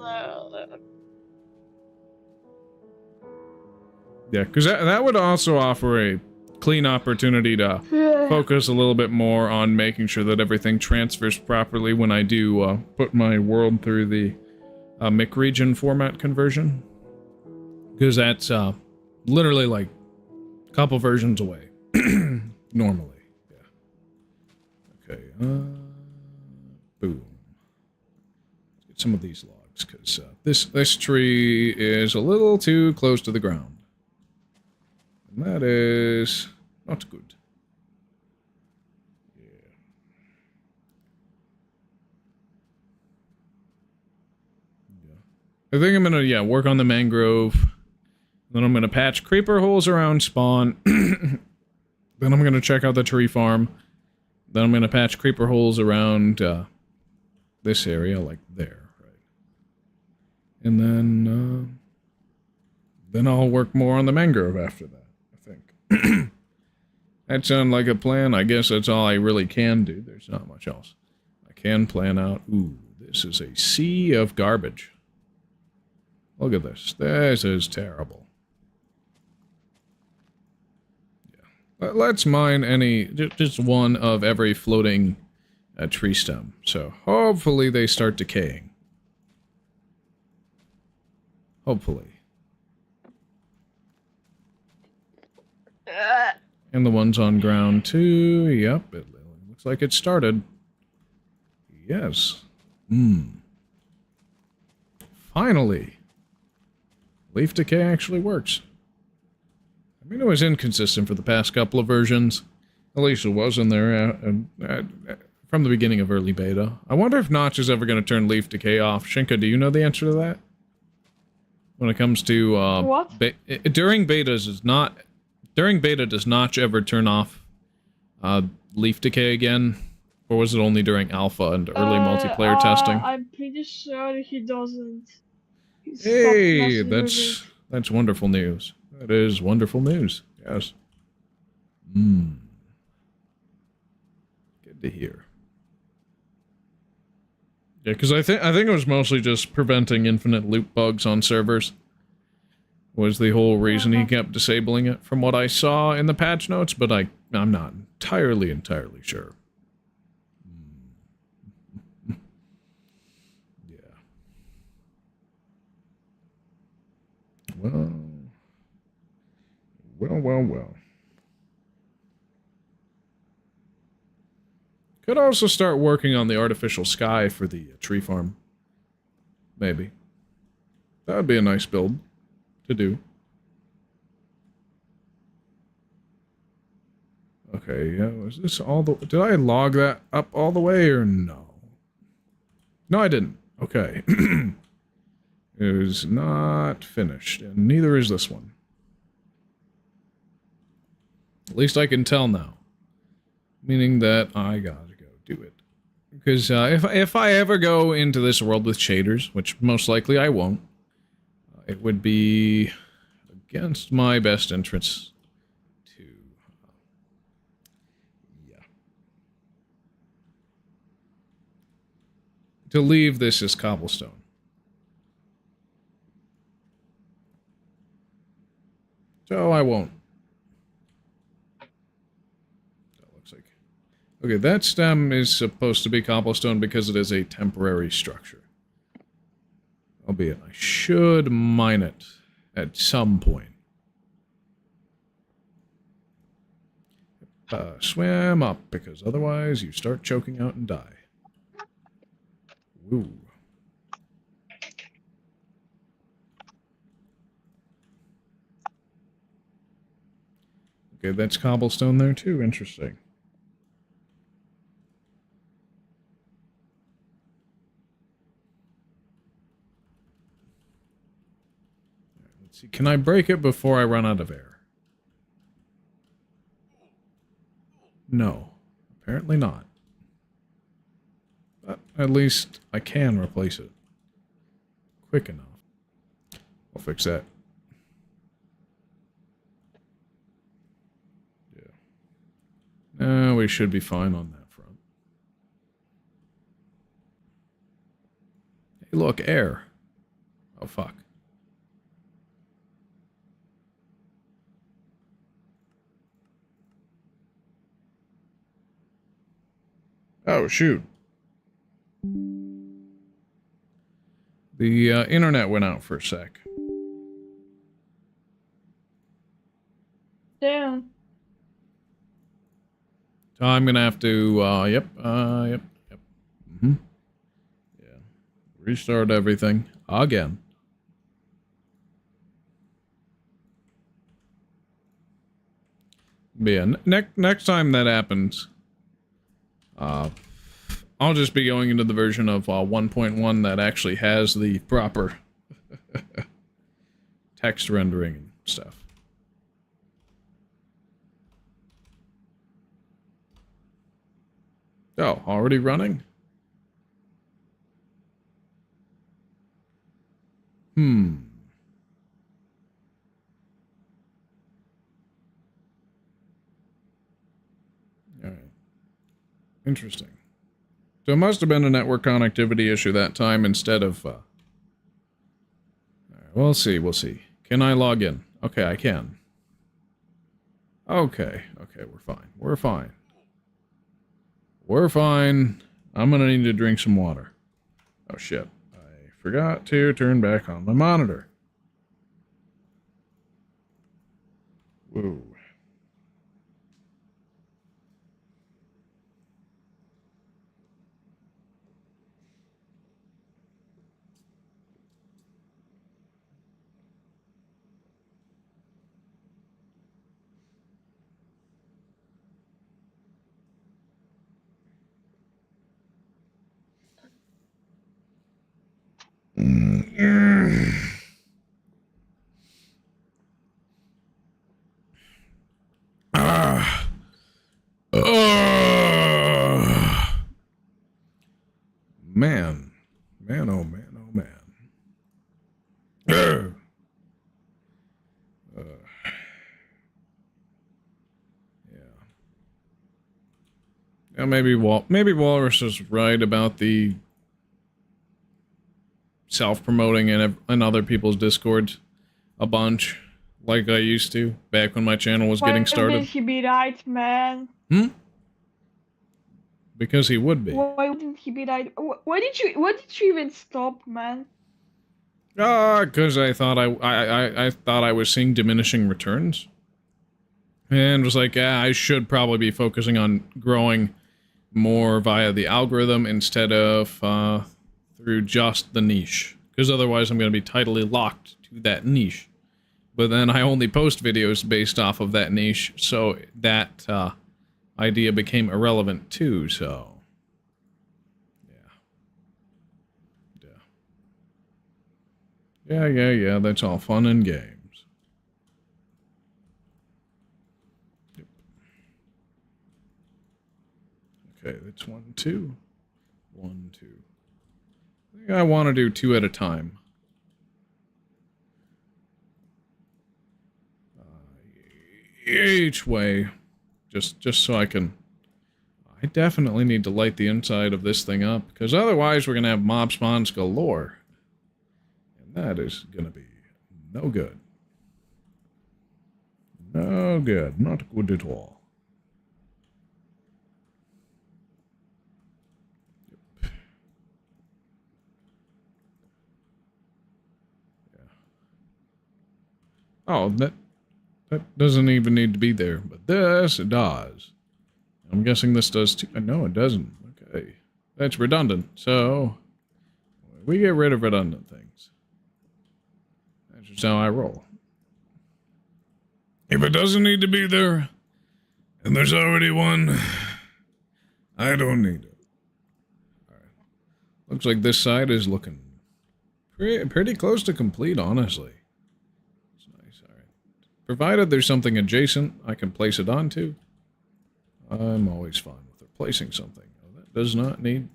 Yeah, because that would also offer a clean opportunity to focus a little bit more on making sure that everything transfers properly when I do put my world through the mic region format conversion. Because that's literally like a couple versions away. Normally. Yeah. Okay. Boom. Let's get some of these logs, because this tree is a little too close to the ground. And that is not good. I think I'm gonna, work on the mangrove. Then I'm gonna patch creeper holes around spawn. Then I'm gonna check out the tree farm. Then I'm gonna patch creeper holes around this area, like there, right? And then I'll work more on the mangrove after that, I think. That sounds like a plan. I guess that's all I really can do. There's not much else. I can plan out. Ooh, this is a sea of garbage. Look at this. This is terrible. Yeah. Let's mine just one of every floating tree stem. So hopefully they start decaying. Hopefully. And the ones on ground too. Yep, it looks like it started. Yes. Finally. Leaf decay actually works. I mean, it was inconsistent for the past couple of versions. At least it was in there from the beginning of early beta. I wonder if Notch is ever going to turn leaf decay off. Shinka, do you know the answer to that? When it comes to what? During beta, does Notch ever turn off leaf decay again? Or was it only during alpha and early multiplayer testing? I'm pretty sure he doesn't. Hey, that's wonderful news. That is wonderful news. Yes. Good to hear. Yeah, because I think it was mostly just preventing infinite loop bugs on servers. Was the whole reason he kept disabling it, from what I saw in the patch notes, but I'm not entirely sure. Well. Could also start working on the artificial sky for the tree farm. Maybe. That would be a nice build to do. Okay, yeah, was this all the... Did I log that up all the way or no? No, I didn't. Okay. It is not finished, and neither is this one. At least I can tell now. Meaning that I gotta go do it. Because if I ever go into this world with shaders, which most likely I won't, it would be against my best interests to... to leave this as cobblestone. So I won't. That looks like... Okay, that stem is supposed to be cobblestone because it is a temporary structure. Albeit, I should mine it at some point. Swim up, because otherwise you start choking out and die. Woo. Okay, that's cobblestone there too. Interesting. Right, let's see. Can I break it before I run out of air? No. Apparently not. But at least I can replace it. Quick enough. I'll fix that. We should be fine on that front. Hey, look, air. Oh, fuck. Oh, shoot. The internet went out for a sec. Damn. So I'm gonna have to, yep. Mm-hmm. Yeah. Restart everything again. But yeah, next time that happens, I'll just be going into the version of 1.1 that actually has the proper text rendering and stuff. Oh, already running? Alright. Interesting. So it must have been a network connectivity issue that time instead of, Alright, we'll see, we'll see. Can I log in? Okay, I can. Okay, we're fine. We're fine. We're fine. I'm gonna need to drink some water. Oh shit. I forgot to turn back on my monitor. Whoa. Man. Man, oh man, oh man. Yeah, maybe Walrus is right about the self-promoting in other people's Discords a bunch, like I used to, back when my channel was getting started. Why would he be right, man? Because he would be. Why wouldn't he be right? Why did you even stop, man? Because I thought I thought I was seeing diminishing returns. And was like, I should probably be focusing on growing more via the algorithm instead of through just the niche. Because otherwise I'm going to be tightly locked to that niche. But then I only post videos based off of that niche, so that idea became irrelevant too, so... Yeah, that's all fun and games. Yep. Okay, that's 1, 2. 1, 2. I think I want to do 2 at a time. Each way. Just so I can... I definitely need to light the inside of this thing up, because otherwise we're going to have mob spawns galore. That is gonna be no good. No good. Not good at all. Yep. Yeah. Oh, that doesn't even need to be there, but this does. I'm guessing this does too. No, it doesn't. Okay. That's redundant, so we get rid of redundant things. That's just how I roll. If it doesn't need to be there, and there's already one, I don't need it. Alright. Looks like this side is looking pretty close to complete, honestly. It's nice, alright. Provided there's something adjacent I can place it onto, I'm always fine with replacing something. Oh, that does not need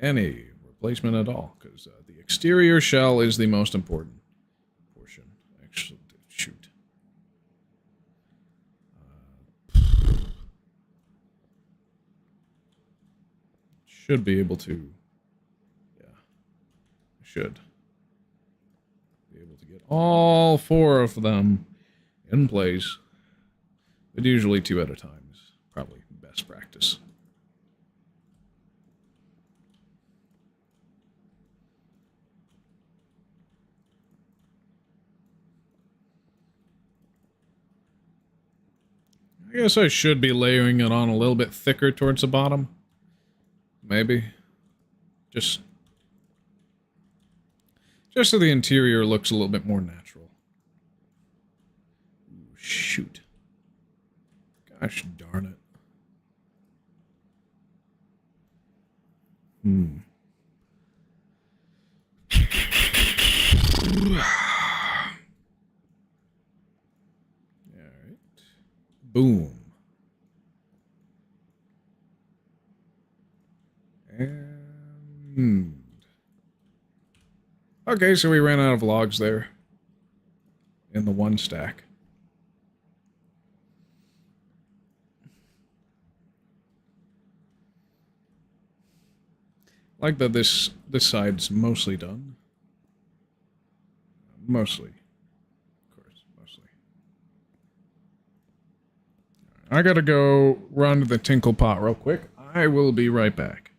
any replacement at all, because the exterior shell is the most important portion. Actually, shoot. Should be able to, yeah, should be able to get all 4 of them in place, but usually 2 at a time is probably best practice. I guess I should be layering it on a little bit thicker towards the bottom. Maybe. Just so the interior looks a little bit more natural. Ooh, shoot. Gosh darn it. Alright. Boom. And... Okay, so we ran out of logs there. In the one stack. Like that this side's mostly done. Mostly. Of course, mostly. I gotta go run to the tinkle pot real quick. I will be right back.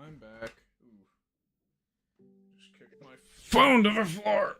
I'm back. Ooh. Just kicked my phone to the floor.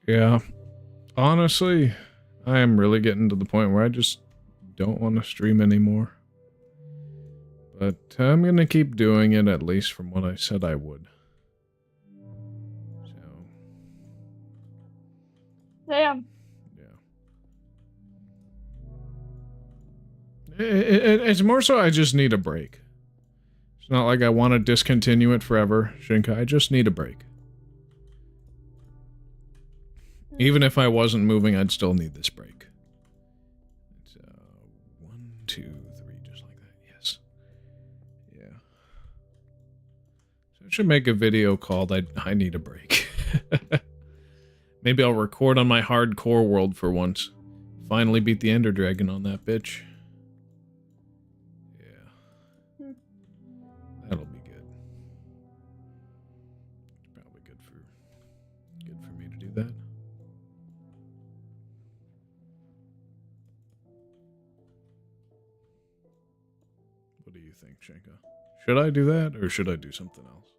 Yeah, honestly, I am really getting to the point where I just don't want to stream anymore. But I'm gonna keep doing it, at least from what I said I would. So. Damn. Yeah. It's more so I just need a break. It's not like I want to discontinue it forever, Shinka. I just need a break. Even if I wasn't moving, I'd still need this break. It's 1, 2, 3, just like that. Yes. Yeah. So I should make a video called I Need a Break. Maybe I'll record on my hardcore world for once. Finally beat the Ender Dragon on that bitch. Yeah. That'll be good. Probably good for me to do that. What do you think, Shenka? Should I do that, or should I do something else?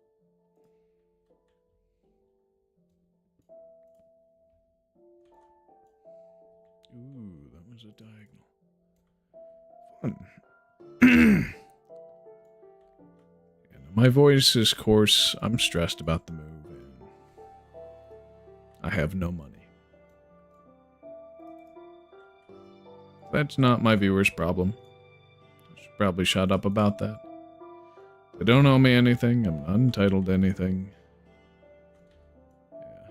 Ooh, that was a diagonal. Fun. My voice is coarse. I'm stressed about the move, and I have no money. That's not my viewers' problem. Probably shut up about that. They don't owe me anything. I'm not entitled to anything. Yeah.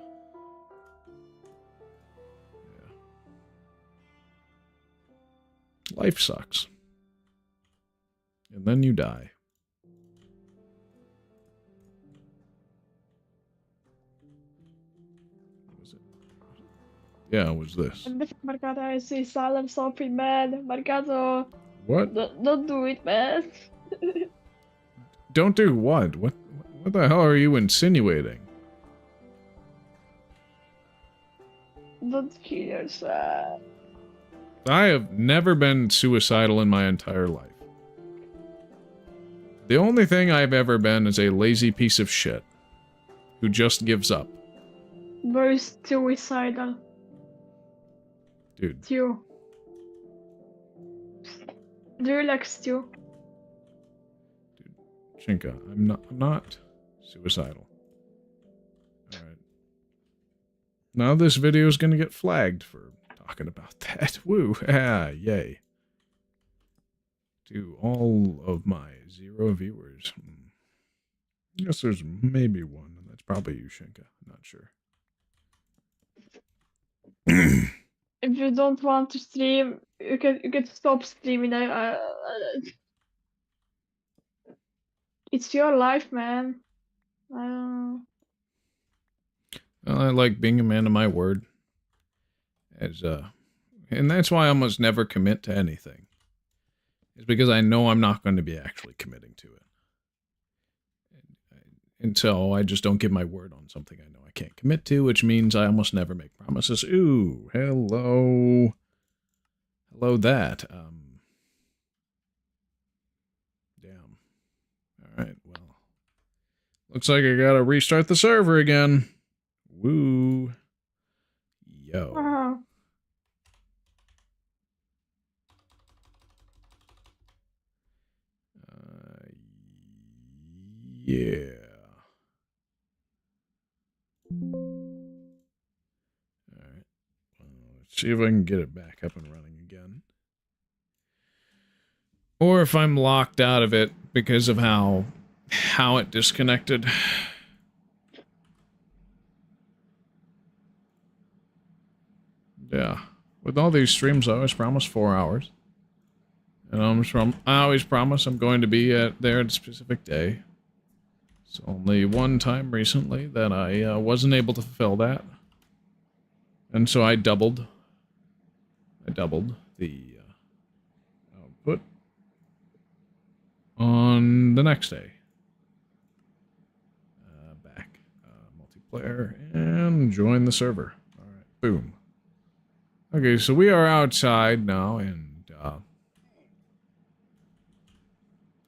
Life sucks. And then you die. What was it? Yeah, it was this. Marcato, I see silent something, man. Marcato. What? Don't do it, man. Don't do what? What the hell are you insinuating? Don't kill yourself. I have never been suicidal in my entire life. The only thing I've ever been is a lazy piece of shit who just gives up. Very suicidal. Dude. Stew. Do you like stew? Dude, Shinka, I'm not suicidal. Alright. Now this video is gonna get flagged for talking about that. Woo! Ah, yay. To all of my 0 viewers. I guess there's maybe one, and that's probably you, Shinka. I'm not sure. If you don't want to stream, you can stop streaming. It's your life, man. I don't know. Well, I like being a man of my word. And that's why I almost never commit to anything. It's because I know I'm not going to be actually committing to it. And so I just don't give my word on something I know I can't commit to, which means I almost never make promises. Ooh, hello. Hello that. Damn. Alright, well. Looks like I gotta restart the server again. Woo. Yo. Yeah. Alright. Let's see if I can get it back up and running again. Or if I'm locked out of it because of how it disconnected. Yeah. With all these streams, I always promise 4 hours. And I always promise I'm going to be there at a specific day. It's only one time recently that I wasn't able to fulfill that. And so I doubled the output on the next day. Back. Multiplayer and join the server. Alright, boom. Okay, so we are outside now and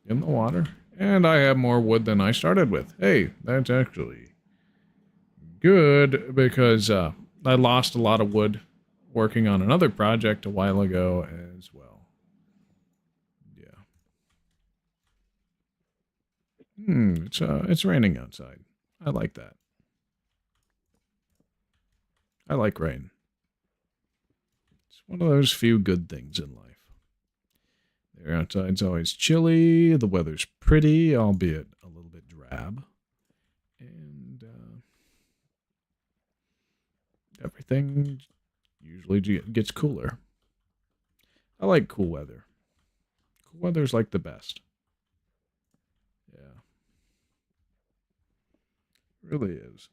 in the water. And I have more wood than I started with. Hey, that's actually good because I lost a lot of wood working on another project a while ago as well. Yeah. It's raining outside. I like that. I like rain. It's one of those few good things in life. The air outside's always chilly, the weather's pretty, albeit a little bit drab. And everything usually gets cooler. I like cool weather. Cool weather's like the best. Yeah. It really is.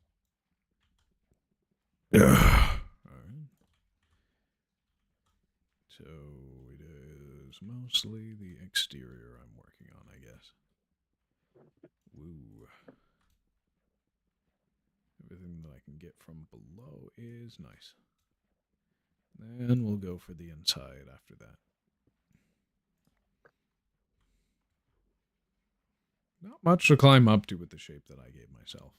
Yeah. Alright. So it is mostly the exterior I'm working on, I guess. Woo. Everything that I can get from below is nice. Then we'll go for the inside after that. Not much to climb up to with the shape that I gave myself.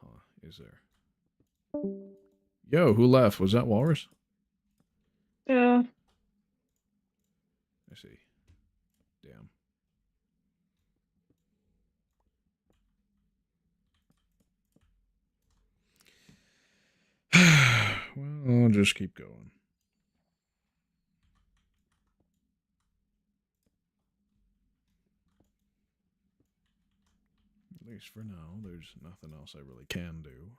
Huh, is there? Yo, who left? Was that Walrus? Yeah. I see. Damn. Well, I'll just keep going. At least for now, there's nothing else I really can do.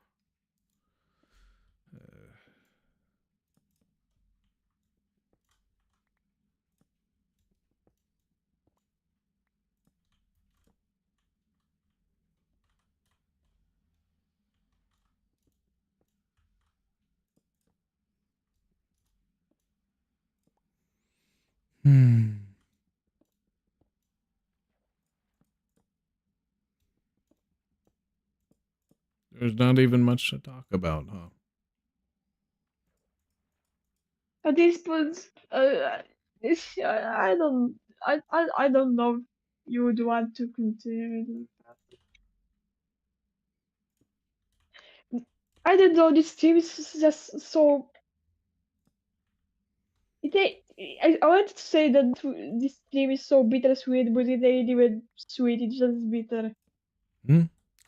There's not even much to talk about, huh? At this point, I don't know if you would want to continue. I don't know. This team is just so. I wanted to say that this team is so bittersweet, but it ain't even sweet. It's just bitter.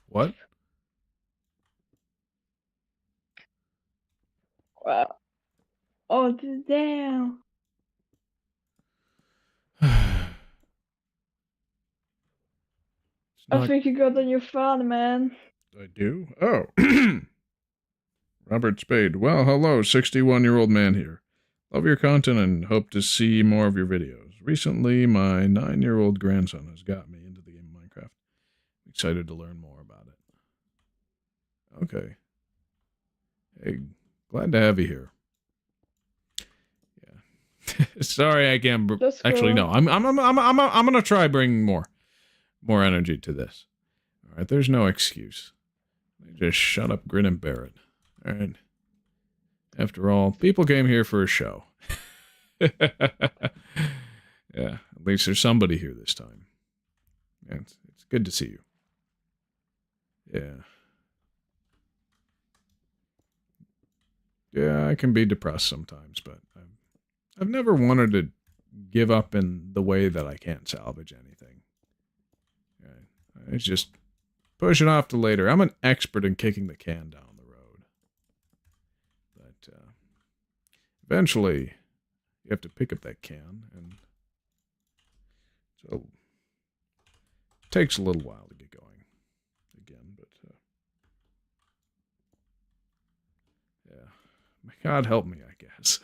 What? Oh damn! I think you got on your phone, man. I do? Oh. Robert Spade. Well, hello, 61-year-old man here. Love your content and hope to see more of your videos. Recently, my 9-year-old grandson has got me into the game of Minecraft. Excited to learn more about it. Okay. Hey, glad to have you here. Yeah. Sorry, I can't. Actually, no. I'm gonna try bringing more energy to this. All right. There's no excuse. Just shut up, grin, and bear it. All right. After all, people came here for a show. Yeah, at least there's somebody here this time. Yeah, it's good to see you. Yeah. Yeah, I can be depressed sometimes, but I've never wanted to give up in the way that I can't salvage anything. Right. It's just push it off to later. I'm an expert in kicking the can down the road. But eventually, you have to pick up that can, and so it takes a little while to get going again. But yeah, God help me, I guess.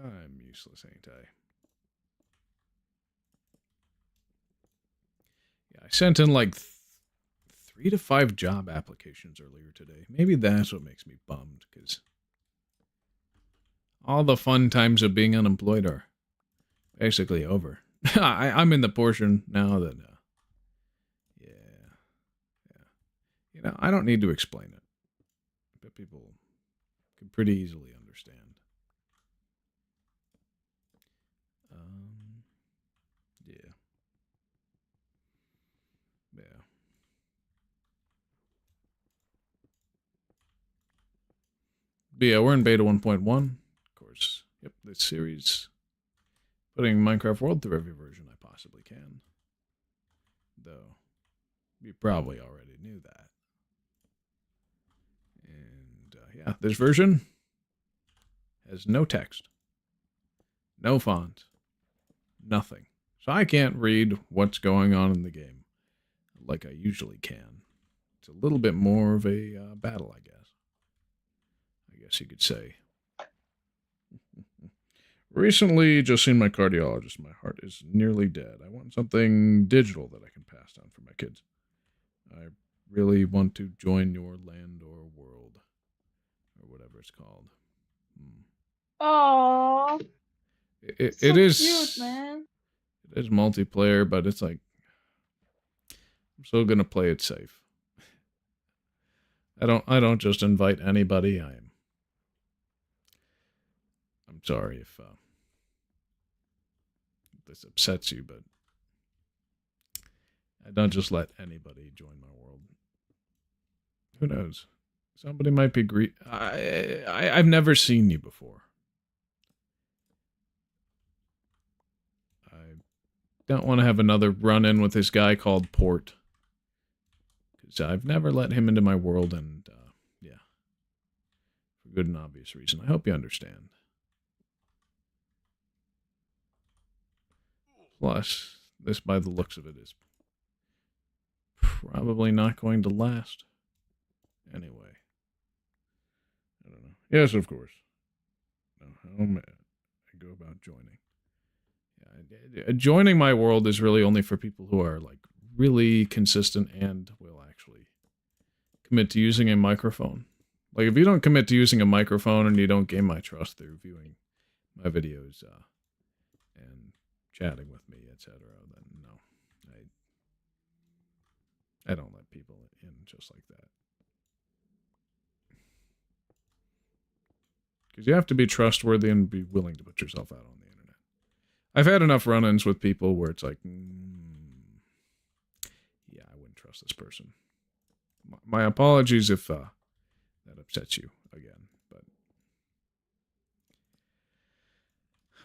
I'm useless, ain't I? Yeah, I sent in like 3 to 5 job applications earlier today. Maybe that's what makes me bummed, because all the fun times of being unemployed are basically over. I'm in the portion now that, yeah. You know, I don't need to explain it, but people can pretty easily understand. Yeah. But yeah, we're in beta 1.1. Of course, yep, this series, putting Minecraft World through every version I possibly can. Though, you probably already knew that. And yeah, this version has no text, no font, nothing. So I can't read what's going on in the game like I usually can. It's a little bit more of a battle, I guess. I guess you could say. Recently, just seen my cardiologist. My heart is nearly dead. I want something digital that I can pass down for my kids. I really want to join your land or world, or whatever it's called. Aww. It So is cute, man. It is multiplayer, but it's like I'm still gonna play it safe. I don't just invite anybody. I'm sorry if this upsets you, but I don't just let anybody join my world. Who knows? Somebody might be I've never seen you before. I don't want to have another run-in with this guy called Port, because I've never let him into my world, and yeah, for good and obvious reason. I hope you understand. Plus, this, by the looks of it, is probably not going to last. Anyway. I don't know. Yes, of course. Now, how may I go about joining? Yeah, joining my world is really only for people who are, like, really consistent and will actually commit to using a microphone. Like, if you don't commit to using a microphone and you don't gain my trust through viewing my videos, and chatting with me, etc., then no, I don't let people in just like that. Because you have to be trustworthy and be willing to put yourself out on the internet. I've had enough run-ins with people where it's like, yeah, I wouldn't trust this person. My apologies if that upsets you again, but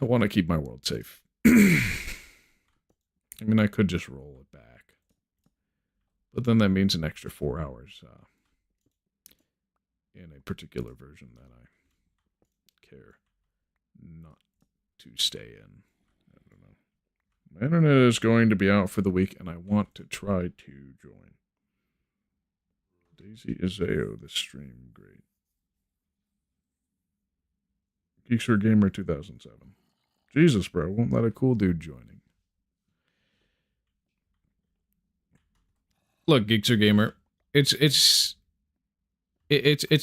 I want to keep my world safe. I mean, I could just roll it back, but then that means an extra 4 hours in a particular version that I care not to stay in. I don't know. My internet is going to be out for the week, and I want to try to join. Daisy Izeo, the stream, great. Geeksher Gamer 2007. Jesus, bro, won't let a cool dude joining. Look, Geeksher Gamer, it's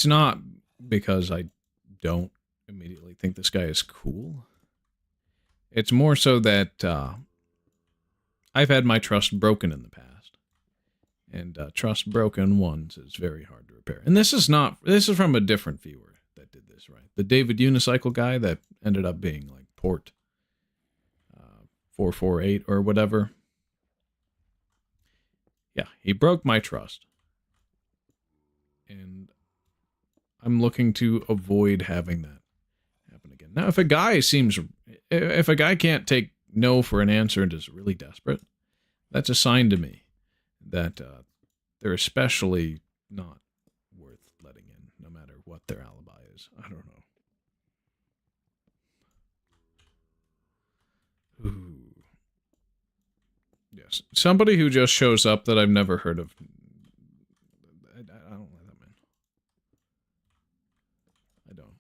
not because I don't immediately think this guy is cool. It's more so that I've had my trust broken in the past. And trust broken once is very hard to repair. And this is from a different viewer that did this, right? The David Unicycle guy that ended up being like Port 448 or whatever. Yeah, he broke my trust. And I'm looking to avoid having that happen again. Now, if a guy can't take no for an answer and is really desperate, that's a sign to me that they're especially not worth letting in, no matter what their alibi is. I don't know. Ooh. Yes. Somebody who just shows up that I've never heard of. I don't let them in. I don't.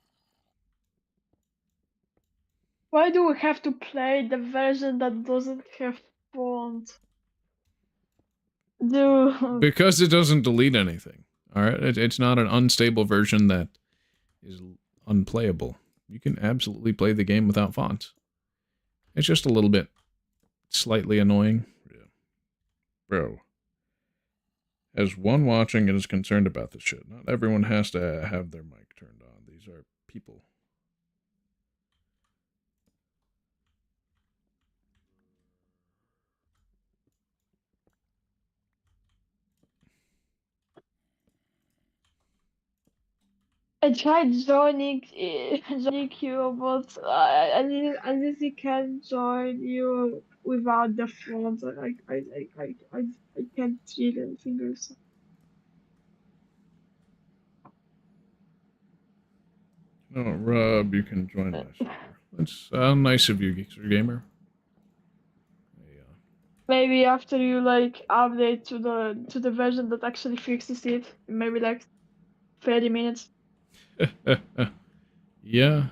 Why do we have to play the version that doesn't have font? Dude. Because it doesn't delete anything. Alright? It's not an unstable version that is unplayable. You can absolutely play the game without fonts. It's just a little bit slightly annoying. Yeah. Bro. As one watching and is concerned about this shit, not everyone has to have their mic turned on. These are people. I tried joining you, but I literally can't join you without the font. I can't read anything else. No, Rob, you can join my server. That's nice of you, Geekster Gamer. Maybe after you like update to the version that actually fixes it, maybe like 30 minutes. Yeah.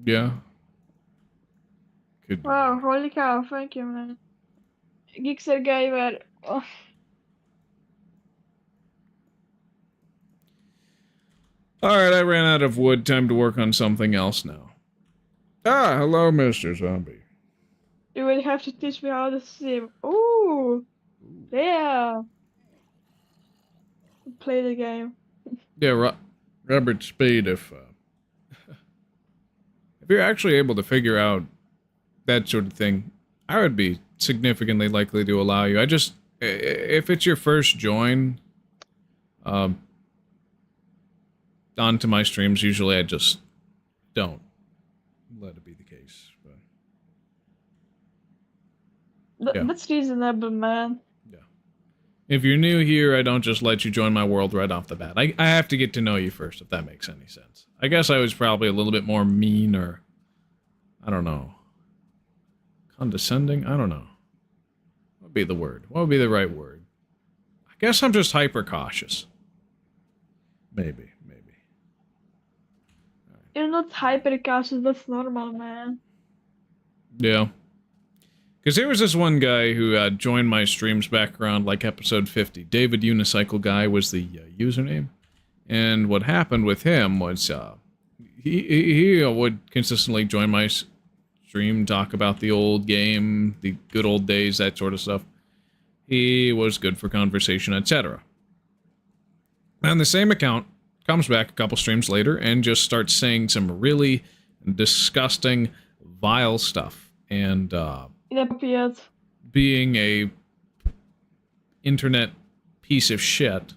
Yeah. Could be. Wow, holy cow, thank you, man. Geekster Gamer. Oh. Alright, I ran out of wood. Time to work on something else now. Ah, hello, Mr. Zombie. You will have to teach me how to swim. Ooh, yeah. Play the game. Yeah, Robert Spade, if you're actually able to figure out that sort of thing, I would be significantly likely to allow you. If it's your first join, onto my streams, usually I just don't let it be the case. But, yeah. That's reasonable, man. Yeah. If you're new here, I don't just let you join my world right off the bat. I have to get to know you first, if that makes any sense. I guess I was probably a little bit more mean or, I don't know, condescending? I don't know. What would be the word? What would be the right word? I guess I'm just hyper cautious. Maybe. You're not hyper cautious, that's normal, man. Yeah. Because there was this one guy who joined my streams back around like episode 50. David Unicycle Guy was the username. And what happened with him was he would consistently join my stream, talk about the old game, the good old days, that sort of stuff. He was good for conversation, etc. And the same account comes back a couple streams later and just starts saying some really disgusting, vile stuff. And being a internet piece of shit.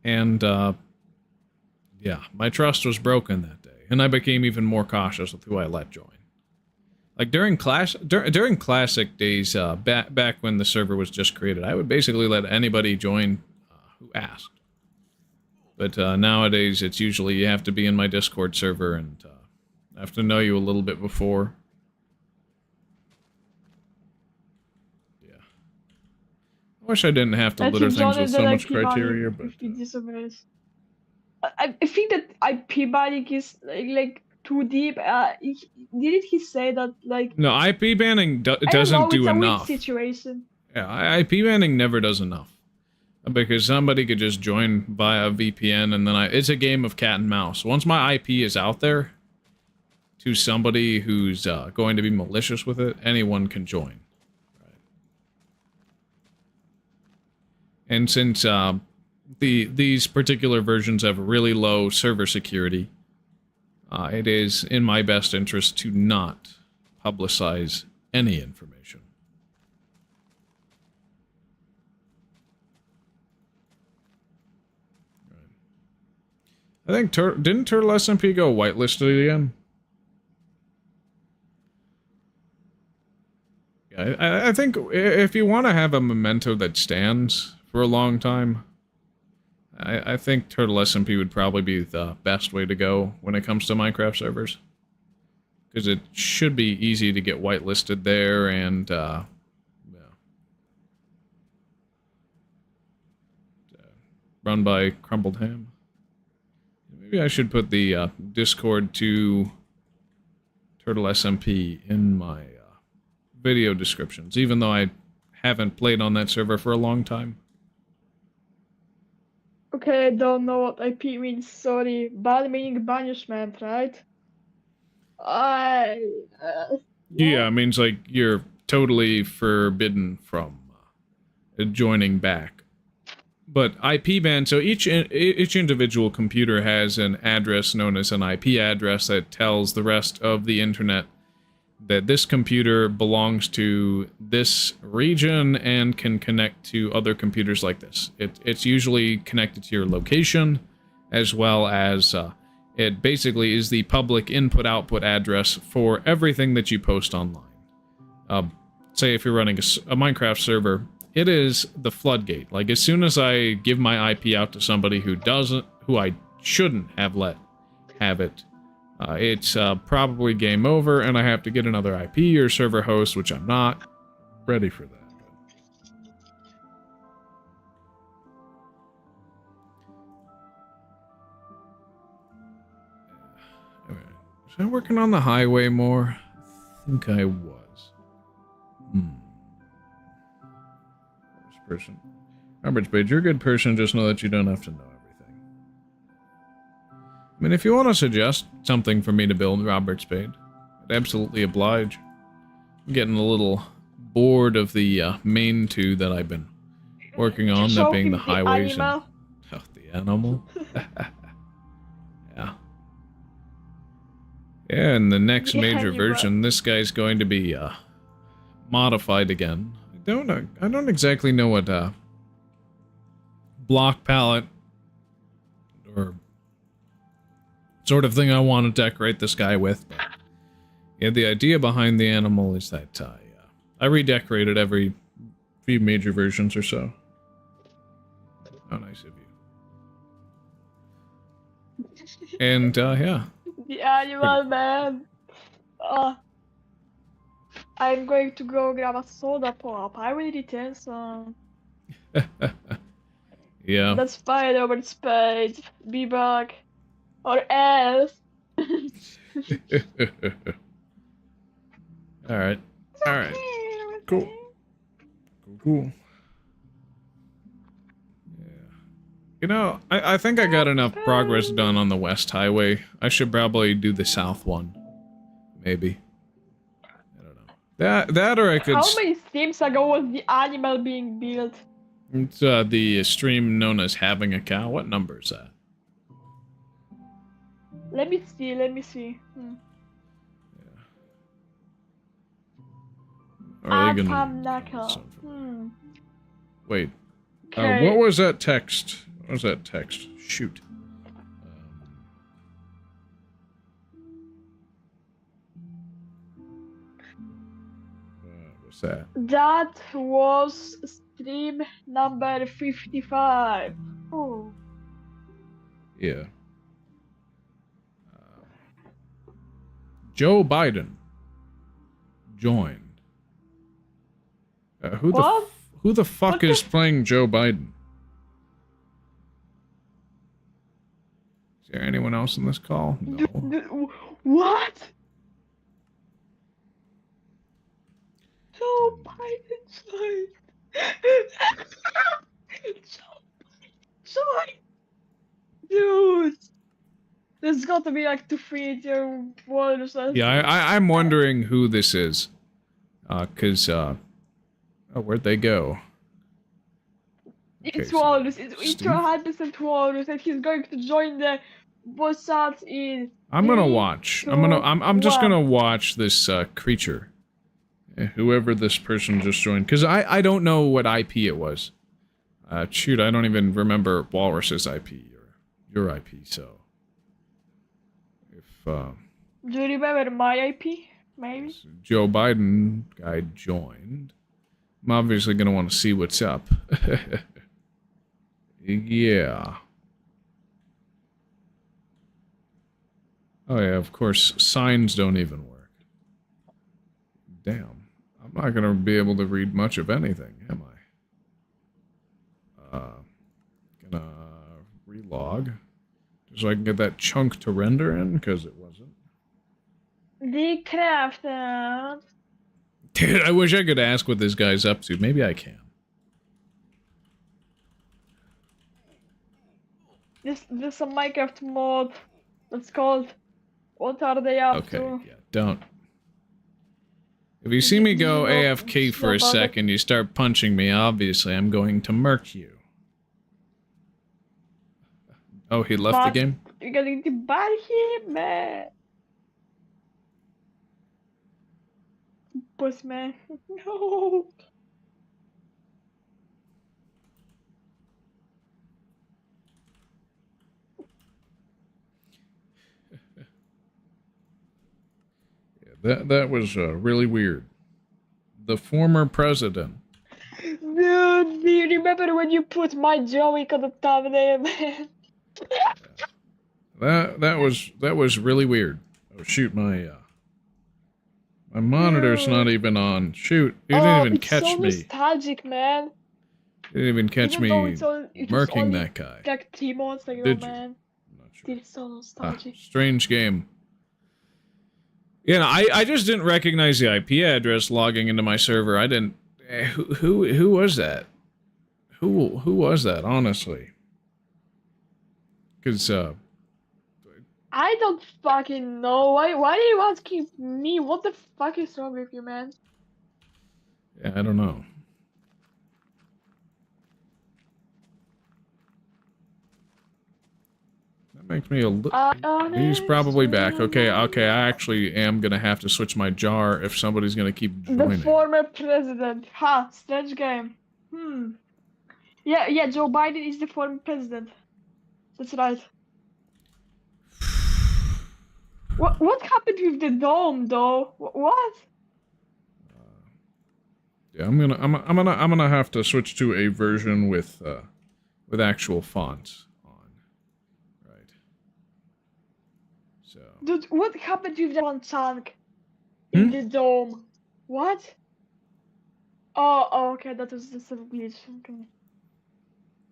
And yeah, my trust was broken that day, and I became even more cautious with who I let join. Like during classic days, back when the server was just created, I would basically let anybody join who asked. But nowadays, it's usually you have to be in my Discord server, and I have to know you a little bit before. Yeah. I wish I didn't have to litter things with so much criteria, but... I think that IP banning is like too deep. Didn't he say that like? No, IP banning doesn't do enough. It's a weird situation. Yeah, IP banning never does enough. Because somebody could just join via VPN, and then it's a game of cat and mouse. Once my IP is out there to somebody who's going to be malicious with it, anyone can join. Right. And since these particular versions have really low server security, it is in my best interest to not publicize any information. I think didn't Turtle SMP go whitelisted again? Yeah, I think if you want to have a memento that stands for a long time, I think Turtle SMP would probably be the best way to go when it comes to Minecraft servers. Because it should be easy to get whitelisted there, and, run by Crumbled Ham. Maybe I should put the Discord to Turtle SMP in my video descriptions, even though I haven't played on that server for a long time. Okay, I don't know what IP means, sorry. Ban meaning banishment, right? Yeah, it means like you're totally forbidden from joining back. But IP ban, so each individual computer has an address known as an IP address that tells the rest of the internet that this computer belongs to this region and can connect to other computers like this. It's usually connected to your location, as well as it basically is the public input-output address for everything that you post online. Say if you're running a Minecraft server, it is the floodgate. Like, as soon as I give my IP out to somebody who I shouldn't have let have it, it's probably game over, and I have to get another IP or server host, which I'm not ready for that. Okay. Was I working on the highway more? I think I was. Person. Robert Spade, you're a good person, just know that you don't have to know everything. I mean, if you want to suggest something for me to build, Robert Spade, I'd absolutely oblige. I'm getting a little bored of the main two that I've been working on, that being the highways and... Oh, the animal? Yeah. Yeah, in the next major version, this guy's going to be modified again. I don't exactly know what block palette or sort of thing I want to decorate this guy with, but yeah, the idea behind the animal is that I redecorate it every few major versions or so. How nice of you. And yeah. The animal man. I'm going to go grab a soda pop. I will return some. Yeah. That's fine, Robert Spade. Be back. Or else. Alright. Alright. Cool. Cool. Yeah. You know, I think I got enough progress done on the West Highway. I should probably do the South one. Maybe. That or I could... How many streams ago was the animal being built? It's the stream known as Having a Cow. What number is that? Let me see. Wait. What was that text? What was that text? Shoot. That? That was stream number 55. Oh. Yeah. Joe Biden joined. Who the fuck is playing Joe Biden? Is there anyone else in this call? No. What? Joe Biden's like... Dude! There's got to be like 2-3 walrus. Yeah, I'm wondering who this is. Cause, oh, where'd they go? It's walrus, it's 100% walrus, and he's going to join the Bossat in... I'm gonna watch. I'm just gonna watch this, creature. Whoever this person just joined, because I don't know what IP it was. Shoot, I don't even remember Walrus's IP or your IP, so uh, Do you remember my IP? Maybe. Joe Biden guy joined, I'm obviously gonna want to see what's up. Yeah. Oh yeah, of course, signs don't even work. Damn. I'm not gonna be able to read much of anything, am I? Gonna relog. Just so I can get that chunk to render in, because it wasn't. Decrafted. Dude, I wish I could ask what this guy's up to. Maybe I can. This a Minecraft mod. That's called. What are they up Okay, to? yeah, don't. If you see me go AFK for a second, you start punching me, obviously I'm going to murk you. Oh, he left the game? You're going to buy him, man. Puss, man. No. Yeah, that was really weird. The former president. Dude, do you remember when you put my Joey on the thumbnail, man? That was really weird. Oh shoot, my monitor's not even on. Shoot, you didn't even catch it's so me. Nostalgic, man. You didn't even catch Even me murking that guy. Like 3 months ago, Did man. I'm not sure. It's so nostalgic. Strange game. Yeah, I just didn't recognize the IP address logging into my server. I didn't. Who was that? Who was that? Honestly, because I don't fucking know. Why are you asking me? What the fuck is wrong with you, man? yeah, I don't know. That makes me a little. He's probably back. Okay, I actually am gonna have to switch my jar if somebody's gonna keep joining. The former president. Ha, strange game. Yeah, Joe Biden is the former president. That's right. What happened with the dome, though? What? Yeah, I'm gonna have to switch to a version with actual fonts on. Right. So. Dude, what happened with the one chunk in the dome? What? Oh, okay, that was just a glitch. Okay.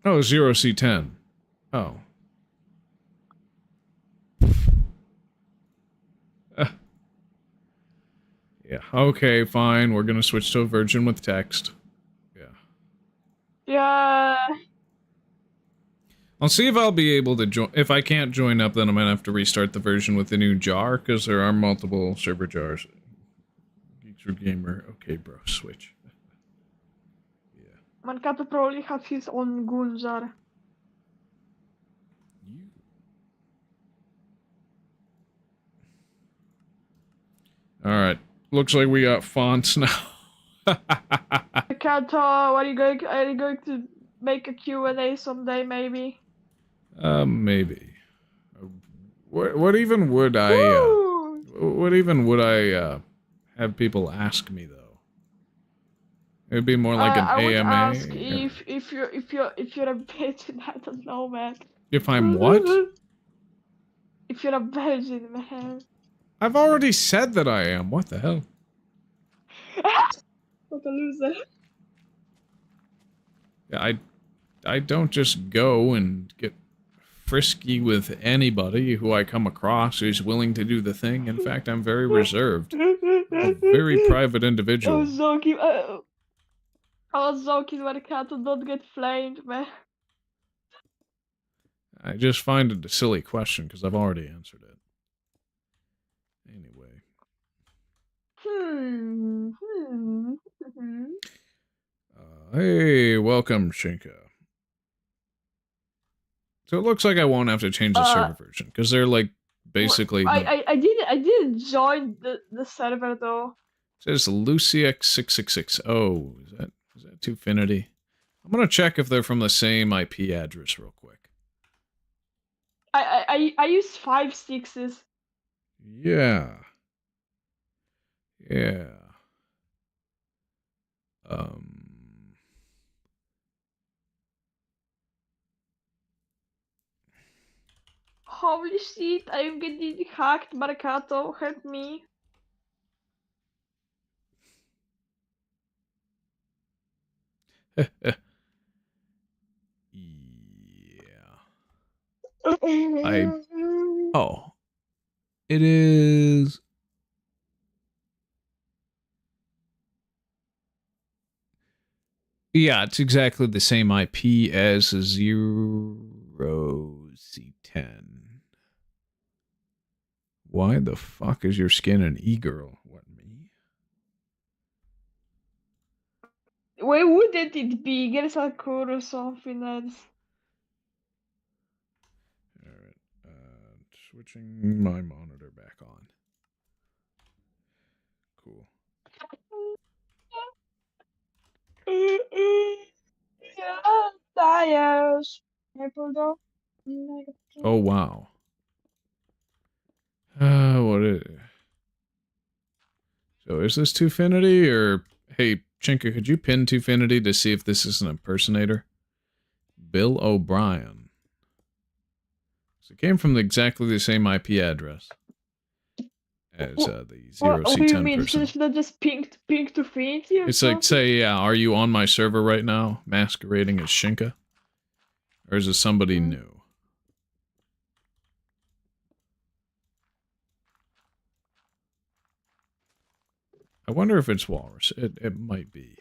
Oh, 0C10. Oh. Yeah, okay, fine. We're gonna switch to a version with text. Yeah. Yeah. I'll see if I'll be able to join. If I can't join up, then I'm gonna have to restart the version with the new jar, because there are multiple server jars. Geeks or Gamer. Okay, bro, switch. Yeah. Mankato probably has his own goon jar. Alright. Looks like we got fonts now. Mankato, are you going to make a Q&A someday, maybe? Maybe. What even would I, what even would I, have people ask me, though? It'd be more like an I would AMA? ask if you're a virgin. I don't know, man. If I'm what? If you're a virgin, man. I've already said that I am. What the hell? What a loser. Yeah, I don't just go and get frisky with anybody who I come across who's willing to do the thing. In fact, I'm very reserved. A very private individual. I was joking when Kato don't get flamed, man. I just find it a silly question because I've already answered it. Anyway. Hey, welcome, Shinka. So it looks like I won't have to change the server version because they're like basically. I did join the server though. It says LucyX6660. Is that Twofinity? I'm gonna check if they're from the same IP address real quick. I use 5 6s. Yeah. Yeah. Holy shit, I'm getting hacked, Marcato, help me. Yeah. Oh. It is... Yeah, it's exactly the same IP as a 0C10. Why the fuck is your skin an e-girl? What, me? Why wouldn't it be? Get a code or something else. Alright, switching my monitor back on. Cool. Yeah, tires. Oh, wow. What is it? So is this Twofinity or... Hey, Chinka, could you pin Twofinity to see if this is an impersonator? Bill O'Brien. So it came from exactly the same IP address as the 0C10 what do you mean? person. Should I just ping to Finity or It's something? like, say, yeah, are you on my server right now, masquerading as Shinka? Or is it somebody new? I wonder if it's Walrus. It might be.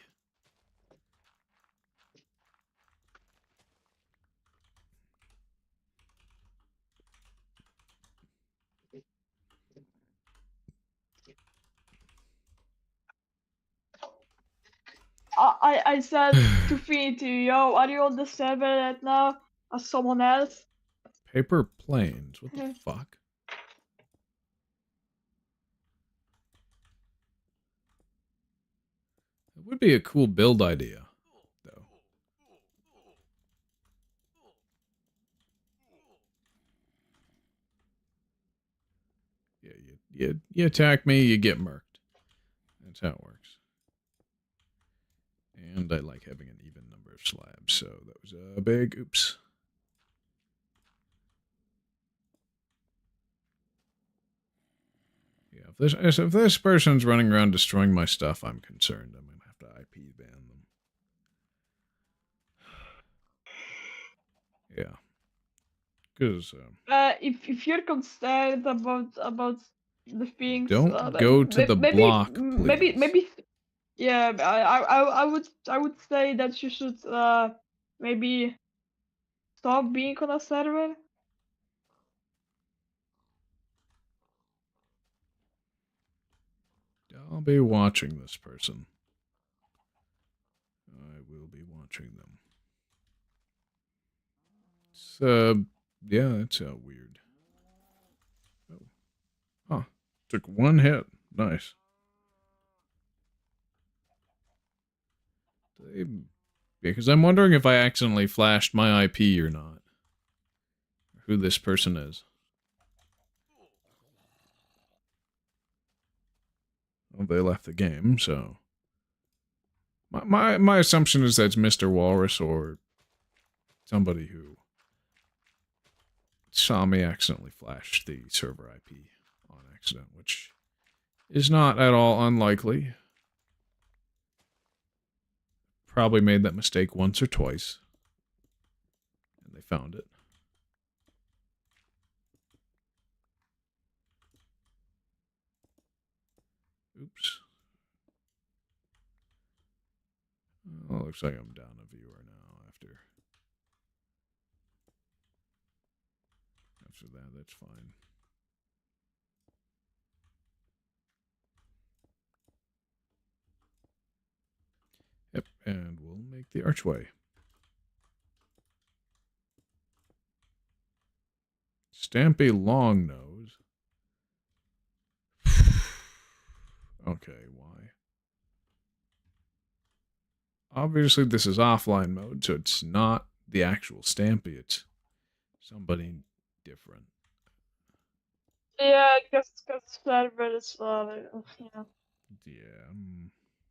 I said to Finity, yo, are you on the server right now as someone else? Paper planes. What the fuck? It would be a cool build idea, though. Yeah, you attack me, you get murked. That's how it works. And I like having an even number of slabs, so that was a big oops. Yeah, if this person's running around destroying my stuff, I'm concerned. I'm gonna have to IP ban them. Yeah. Because if you're concerned about the things, don't go to the block, please. maybe, yeah, I would say that you should maybe stop being on a server. I'll be watching this person. I will be watching them. It's, yeah, that's weird. Oh. Huh. Took one hit. Nice. Because I'm wondering if I accidentally flashed my IP or not. Or who this person is. Well, they left the game, so... My assumption is that's Mr. Walrus or somebody who saw me accidentally flash the server IP on accident, which is not at all unlikely. Probably made that mistake once or twice. And they found it. Oops. Well, looks like I'm down a viewer now after that, that's fine. Yep, and we'll make the archway. Stampy Longnose. Okay, why? Obviously, this is offline mode, so it's not the actual Stampy. It's somebody different. Yeah, because servers are, yeah. Yeah.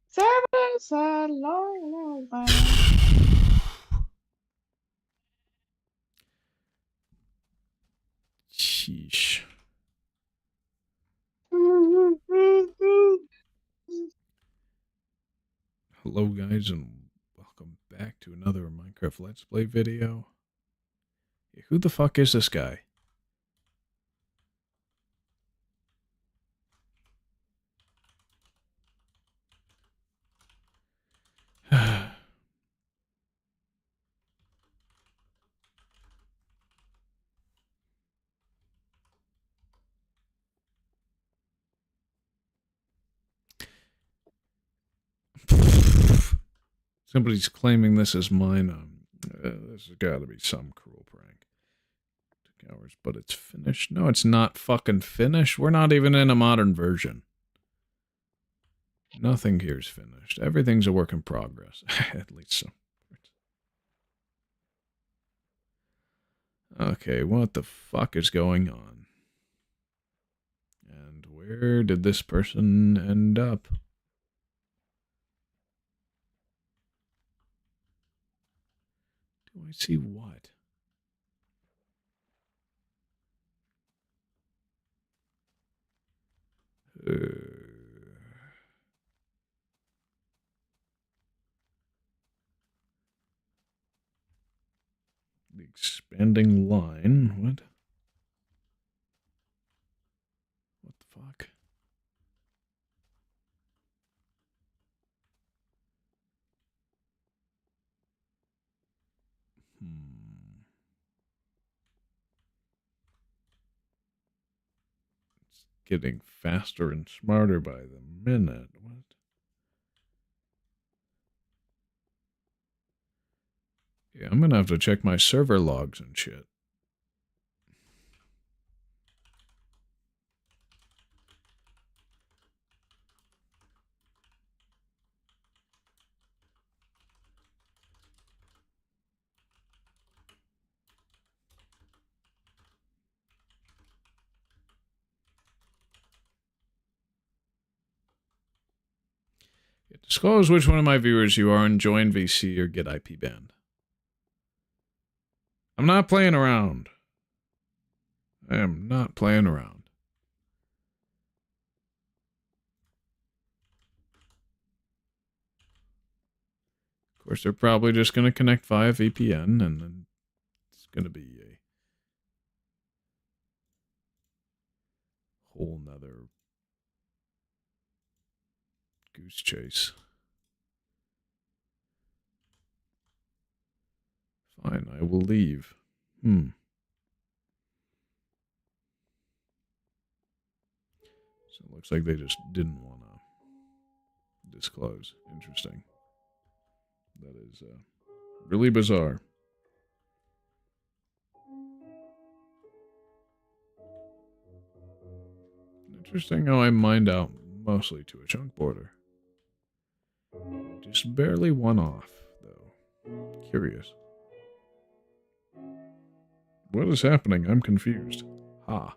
Servers are long, long. Sheesh. Hello guys and welcome back to another Minecraft Let's Play video. Who the fuck is this guy? Somebody's claiming this is mine. This has got to be some cruel prank. Took hours, but it's finished. No, it's not fucking finished. We're not even in a modern version. Nothing here's finished. Everything's a work in progress. At least so. Okay, what the fuck is going on? And where did this person end up? Do I see what? The expanding line. What? What the fuck? It's getting faster and smarter by the minute. What? Yeah, I'm gonna have to check my server logs and shit. Disclose which one of my viewers you are and join VC or get IP banned. I'm not playing around. I am not playing around. Of course, they're probably just going to connect via VPN, and then it's going to be a whole nother goose chase. Fine, I will leave. So it looks like they just didn't want to disclose. Interesting. That is really bizarre. Interesting how I mined out mostly to a chunk border. Just barely one off, though. Curious. What is happening? I'm confused. Ha.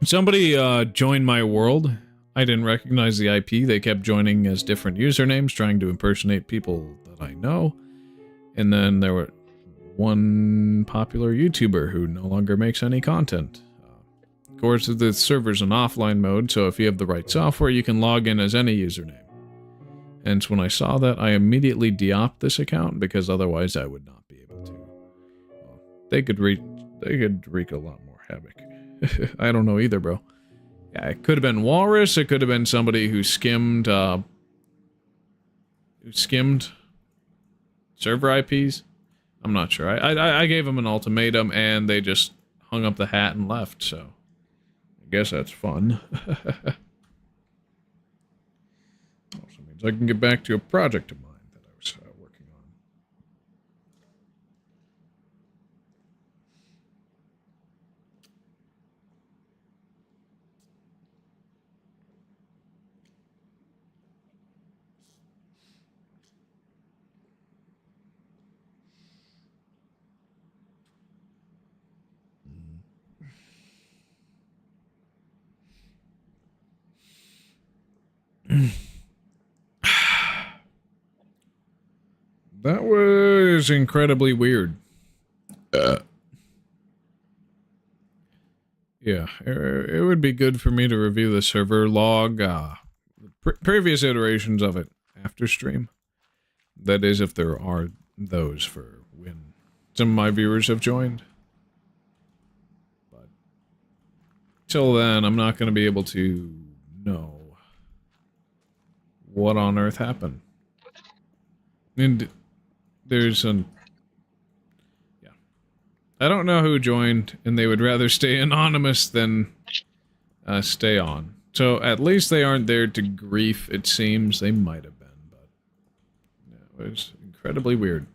Somebody joined my world. I didn't recognize the IP. They kept joining as different usernames, trying to impersonate people that I know. And then there were one popular YouTuber who no longer makes any content. Of course, the server's in offline mode, so if you have the right software, you can log in as any username. And when I saw that, I immediately de-opt this account, because otherwise I would not be able to. Well, they could wreak a lot more havoc. I don't know either, bro. Yeah, it could have been Walrus, it could have been somebody who skimmed server IPs. I'm not sure. I gave them an ultimatum, and they just hung up the hat and left, so I guess that's fun. Also means I can get back to a project of mine that I was working on. That was incredibly weird. Yeah, it would be good for me to review the server log, previous iterations of it after stream. That is, if there are those for when some of my viewers have joined. But till then, I'm not going to be able to know what on earth happened. And there's an... Yeah. I don't know who joined, and they would rather stay anonymous than stay on. So at least they aren't there to grief, it seems. They might have been, but... Yeah, it was incredibly weird.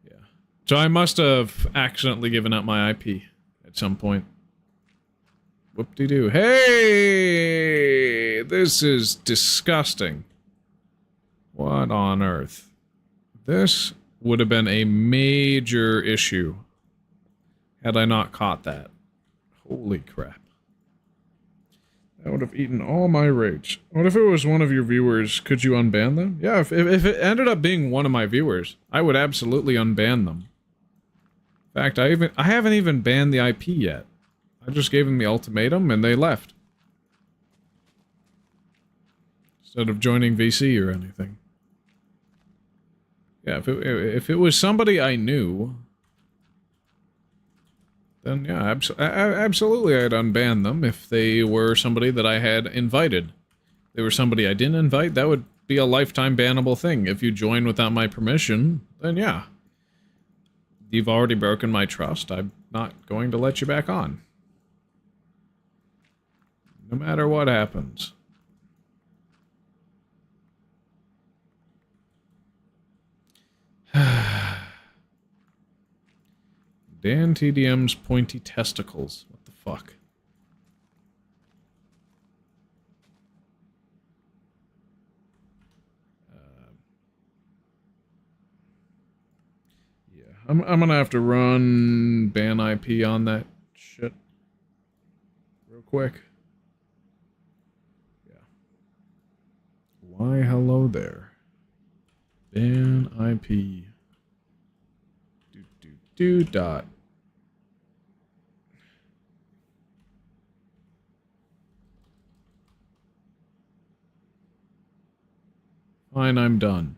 Yeah. So I must have accidentally given up my IP at some point. Whoop-de-doo. Hey! This is disgusting. What on earth? This would have been a major issue had I not caught that. Holy crap. That would have eaten all my rage. What if it was one of your viewers? Could you unban them? Yeah, if it ended up being one of my viewers, I would absolutely unban them. In fact, I haven't even banned the IP yet. I just gave them the ultimatum and they left. Instead of joining VC or anything. Yeah, if it was somebody I knew, then yeah, absolutely I'd unban them. If they were somebody that I had invited. If they were somebody I didn't invite, that would be a lifetime bannable thing. If you join without my permission, then yeah. You've already broken my trust. I'm not going to let you back on. No matter what happens. Dan TDM's pointy testicles. What the fuck? Yeah, I'm gonna have to run ban IP on that shit real quick. Why, hello there. Ban IP. Dot. Fine, I'm done.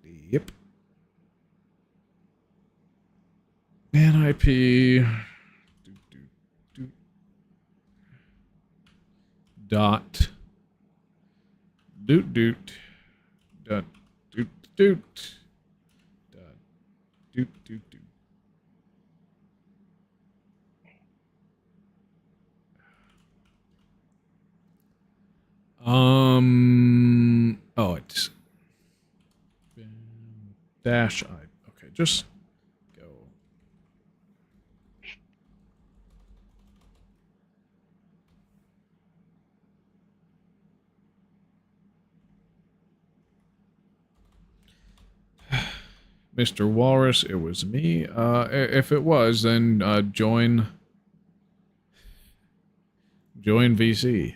Yep. Ban IP. Dot doot dot doot dot doot doot. Oh, it's dash I. Okay, just go. Mr. Walrus, it was me. If it was, then join VC.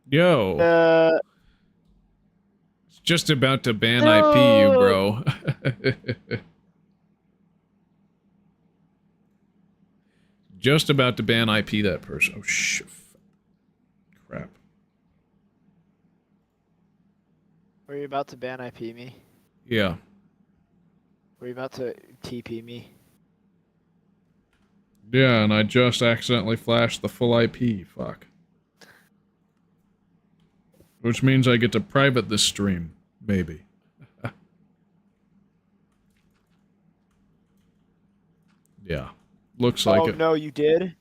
Yo. It's just about to ban IP you, bro. Just about to ban IP that person. Oh, shit. Crap. Were you about to ban IP me? Yeah. Were you about to TP me? Yeah, and I just accidentally flashed the full IP. Fuck. Which means I get to private this stream. Maybe. Yeah. Looks like it. Oh, no, you did?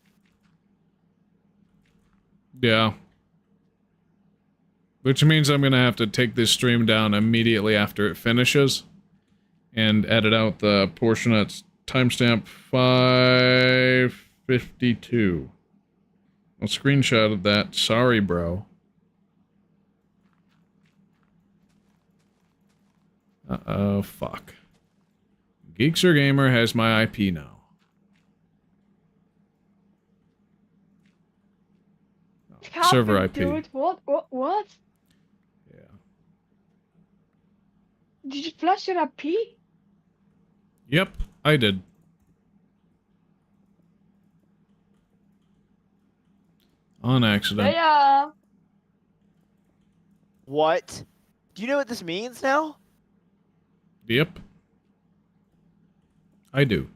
Yeah. Which means I'm gonna have to take this stream down immediately after it finishes. And edit out the portion that's timestamp 5:52. I'll screenshot of that. Sorry, bro. Uh-oh, fuck. Geekser Gamer has my IP now. Server IP. Dude, what? Yeah. Did you flash your IP? Yep, I did. On accident. Yeah. What? Do you know what this means now? Yep. I do.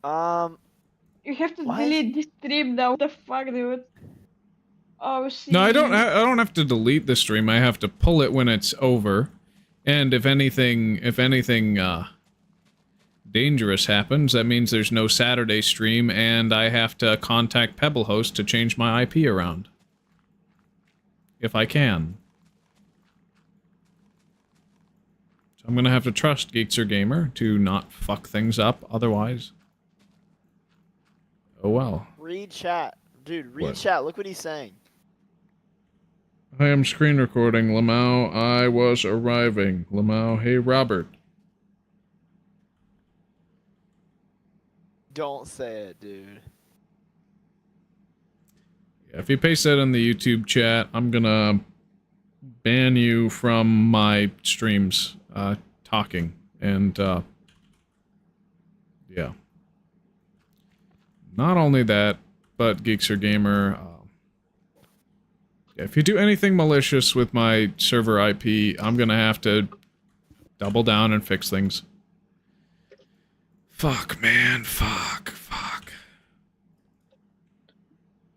You have to What? delete this stream now. What the fuck, dude? Oh shit. No, I don't have to delete the stream. I have to pull it when it's over. And if anything dangerous happens, that means there's no Saturday stream and I have to contact Pebblehost to change my IP around. If I can. So I'm gonna have to trust Geekser Gamer to not fuck things up otherwise. Oh well. Read chat. Dude, read What? chat. Look what he's saying. I am screen recording, Lamau. I was arriving. Lamau, hey Robert. Don't say it, dude. Yeah, if you paste that in the YouTube chat, I'm gonna ban you from my streams, talking, and, yeah. Not only that, but Geekser Gamer, if you do anything malicious with my server IP, I'm gonna have to double down and fix things. Fuck, man. Fuck.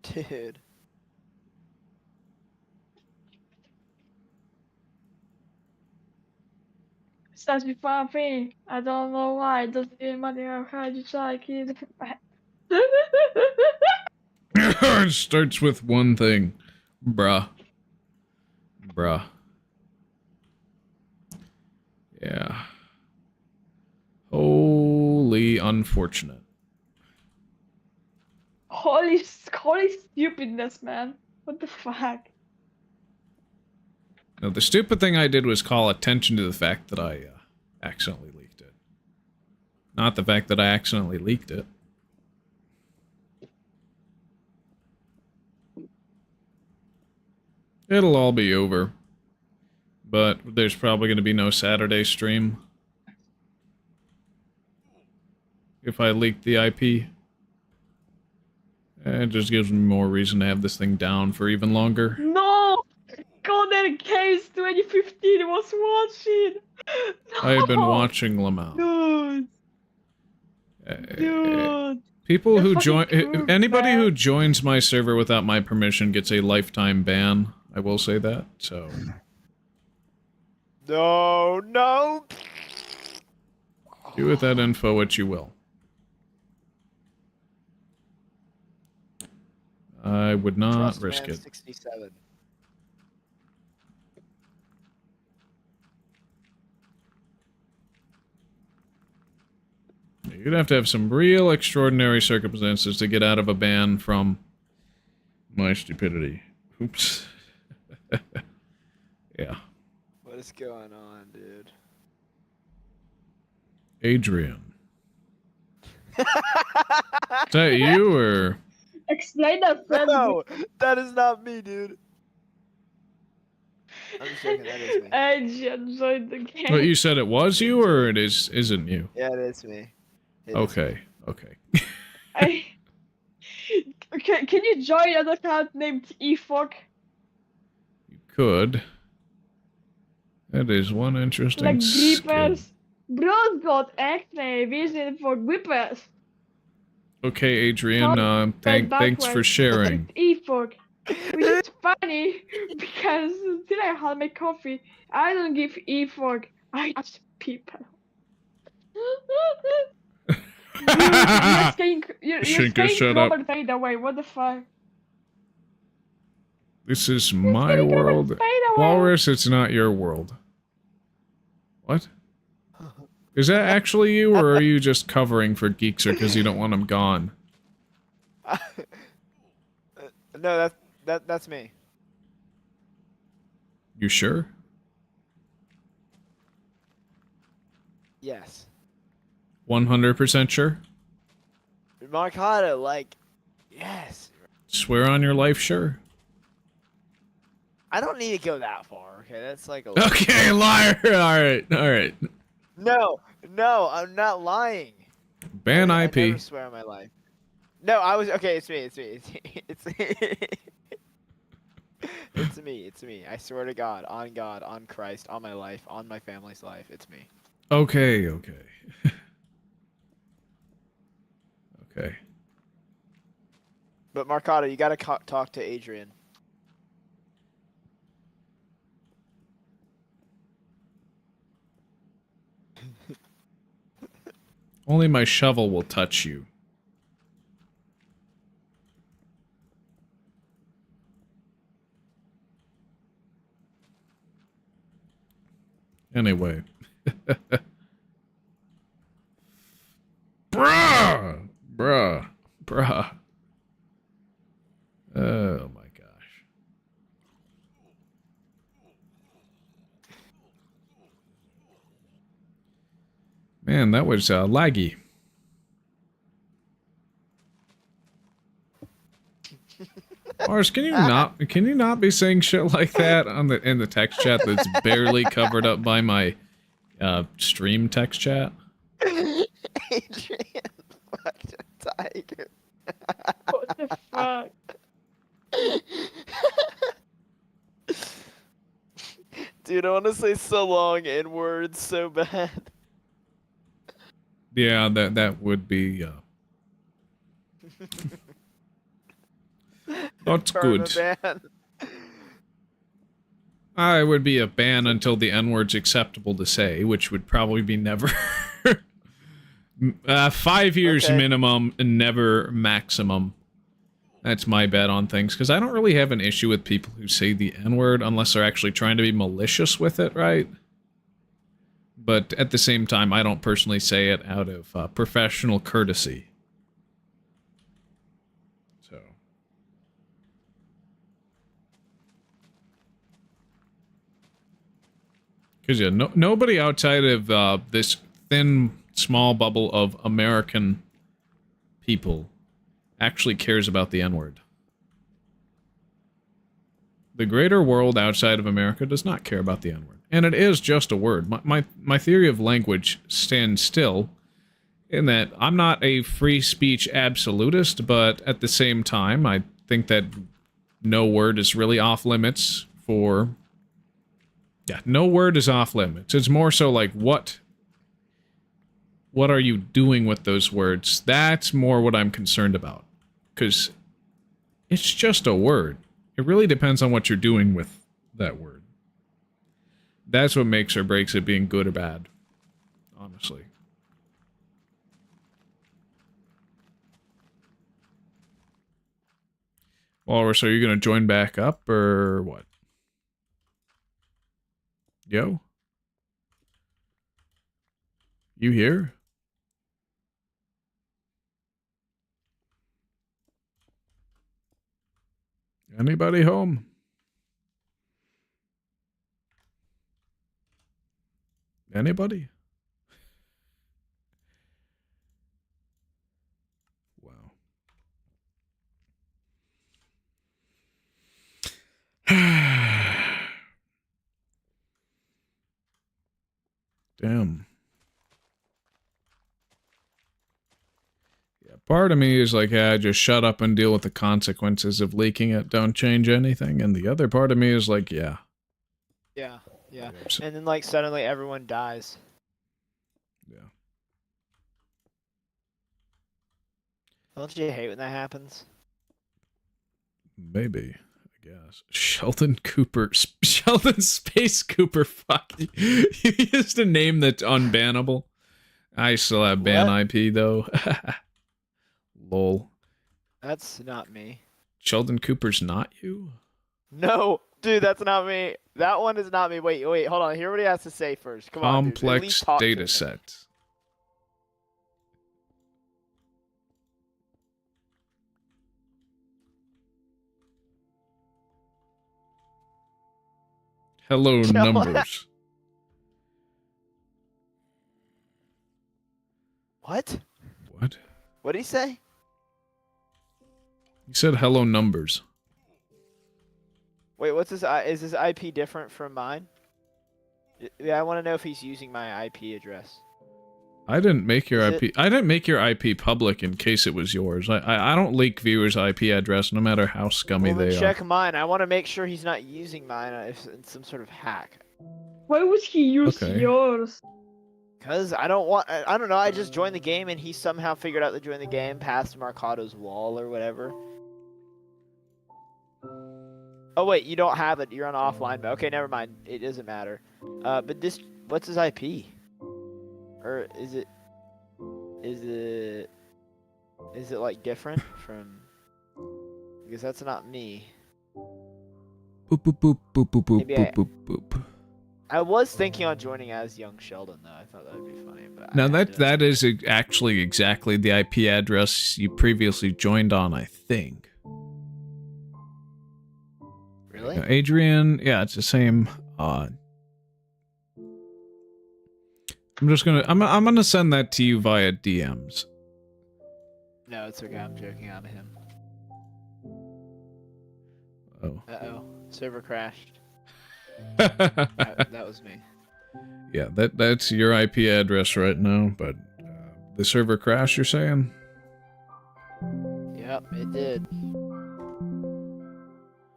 Dude. Starts with one thing. I don't know why. It doesn't even matter how hard you try, kid. It starts with one thing. Bruh. Yeah. Holy unfortunate. Holy stupidness, man. What the fuck? No, the stupid thing I did was call attention to the fact that I accidentally leaked it. Not the fact that I accidentally leaked it. It'll all be over. But there's probably going to be no Saturday stream. If I leak the IP. It just gives me more reason to have this thing down for even longer. No! Golden Case 2015 was watching! No! I have been watching Lamau. Dude! People You're who fucking join... crude, Anybody who man. joins my server without my permission gets a lifetime ban. I will say that, so... No. Do with that info what you will. I would not Trust risk man it. 67. You'd have to have some real extraordinary circumstances to get out of a ban from my stupidity. Oops. Yeah. What is going on, dude? Adrian. Is that you, or...? Explain that, friend. No, that is not me, dude. I'm just joking, that is me. Adrian joined the game. Well, you said it was you, or it isn't you? Yeah, it is me. It is Okay, okay. Can you join an account named eFog? You could. That is one interesting Like skill. Grippers? Bros got acne, vision for Grippers. Okay, Adrian, thanks for sharing. It's eFog. Which is funny, because today I had my coffee. I don't give eFog, I judge people. Dude, you're Shinka, saying shut up. Robert fade away, what the fuck? This is my world. Walrus, it's not your world. What? Is that actually you, or are you just covering for Geekser because you don't want him gone? No, that's me. You sure? Yes. 100% sure? Marcado, like, yes. Swear on your life, sure. I don't need to go that far. Okay, that's like a. Okay, liar. All right, all right. No, I'm not lying. Ban I IP. never swear on my life. No, I was okay. It's me. It's it's me. I swear to God, on Christ, on my life, on my family's life. It's me. Okay. Okay. But Marcado, you gotta talk to Adrian. Only my shovel will touch you. Anyway. Bruh! Oh my gosh. Man, that was laggy. Mars, can you not be saying shit like that in the text chat that's barely covered up by my stream text chat? Adrian fucked a tiger. What the fuck? Dude, I want to say so long in words so bad. Yeah, that would be not good. Ban. It would be a ban until the N-word's acceptable to say, which would probably be never. 5 years Okay. minimum and never maximum. That's my bet on things, because I don't really have an issue with people who say the N-word unless they're actually trying to be malicious with it, right? But at the same time, I don't personally say it out of professional courtesy. So. Because, yeah, nobody outside of this thin, small bubble of American people actually cares about the N-word. The greater world outside of America does not care about the N-word. And it is just a word. My theory of language stands still in that I'm not a free speech absolutist, but at the same time, I think that no word is really off limits for... Yeah, no word is off limits. It's more so like, what are you doing with those words? That's more what I'm concerned about. Because it's just a word. It really depends on what you're doing with that word. That's what makes or breaks it being good or bad. Honestly. Walrus, are you going to join back up, or what? Yo? You here? Anybody home? Anybody? Wow. Damn. Yeah, part of me is like, yeah, just shut up and deal with the consequences of leaking it. Don't change anything. And the other part of me is like, yeah. Yeah. And then, like, suddenly everyone dies. Yeah. Don't you hate when that happens? Maybe. I guess. Sheldon Space Cooper, fuck. You used a name that's unbannable. I still have ban IP, though. Lol. That's not me. Sheldon Cooper's not you? No, dude, that's not me. That one is not me. Wait, hold on. Hear what he has to say first. Come on, dude. At Complex least talk to data me. set. Hello, numbers. What? What? What'd he say? He said hello numbers. Wait, what's his? Is his IP different from mine? Yeah, I want to know if he's using my IP address. I didn't make your IP. I didn't make your IP public in case it was yours. I don't leak viewers' IP address, no matter how scummy they are. Check mine. I want to make sure he's not using mine. If it's some sort of hack. Why would he use yours? Cause I don't want. I don't know. I just joined the game and he somehow figured out to join the game past Marcado's wall or whatever. Oh wait, you don't have it. You're on offline. But okay, never mind. It doesn't matter. But this, what's his IP? Or is it like different from? Because that's not me. Boop boop boop boop boop boop boop boop boop. I was thinking on joining as young Sheldon though. I thought that would be funny. But now that is actually exactly the IP address you previously joined on, I think. Really? Adrian, yeah, it's the same. I'm gonna send that to you via DMs. No, it's okay. I'm joking on him. Oh. Uh-oh. Server crashed. that was me. Yeah, that's your IP address right now, but the server crashed, you're saying? Yep, it did.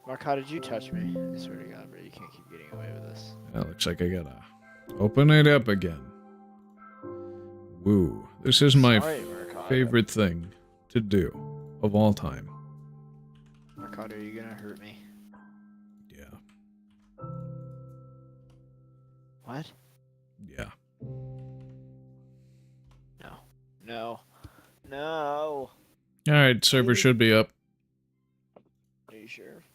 Mark, how did you touch me? I swear to God, bro, you can't keep getting away with this. Yeah, looks like I gotta open it up again. Woo. This is my favorite thing to do of all time. Marcado, are you gonna hurt me? Yeah. What? Yeah. No. No. No. Alright, server should be up. Are you sure?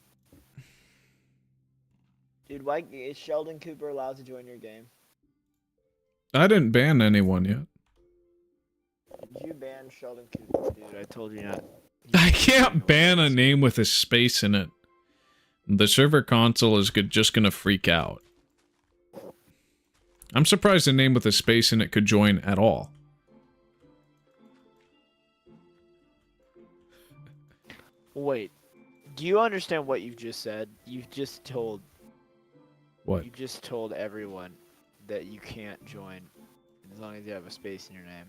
Dude, why is Sheldon Cooper allowed to join your game? I didn't ban anyone yet. Did you ban Sheldon Cooper, dude? I told you not. I can't ban a name with a space in it. The server console is just gonna freak out. I'm surprised a name with a space in it could join at all. Wait, do you understand what you've just said? You've just told... What? You just told everyone that you can't join as long as you have a space in your name.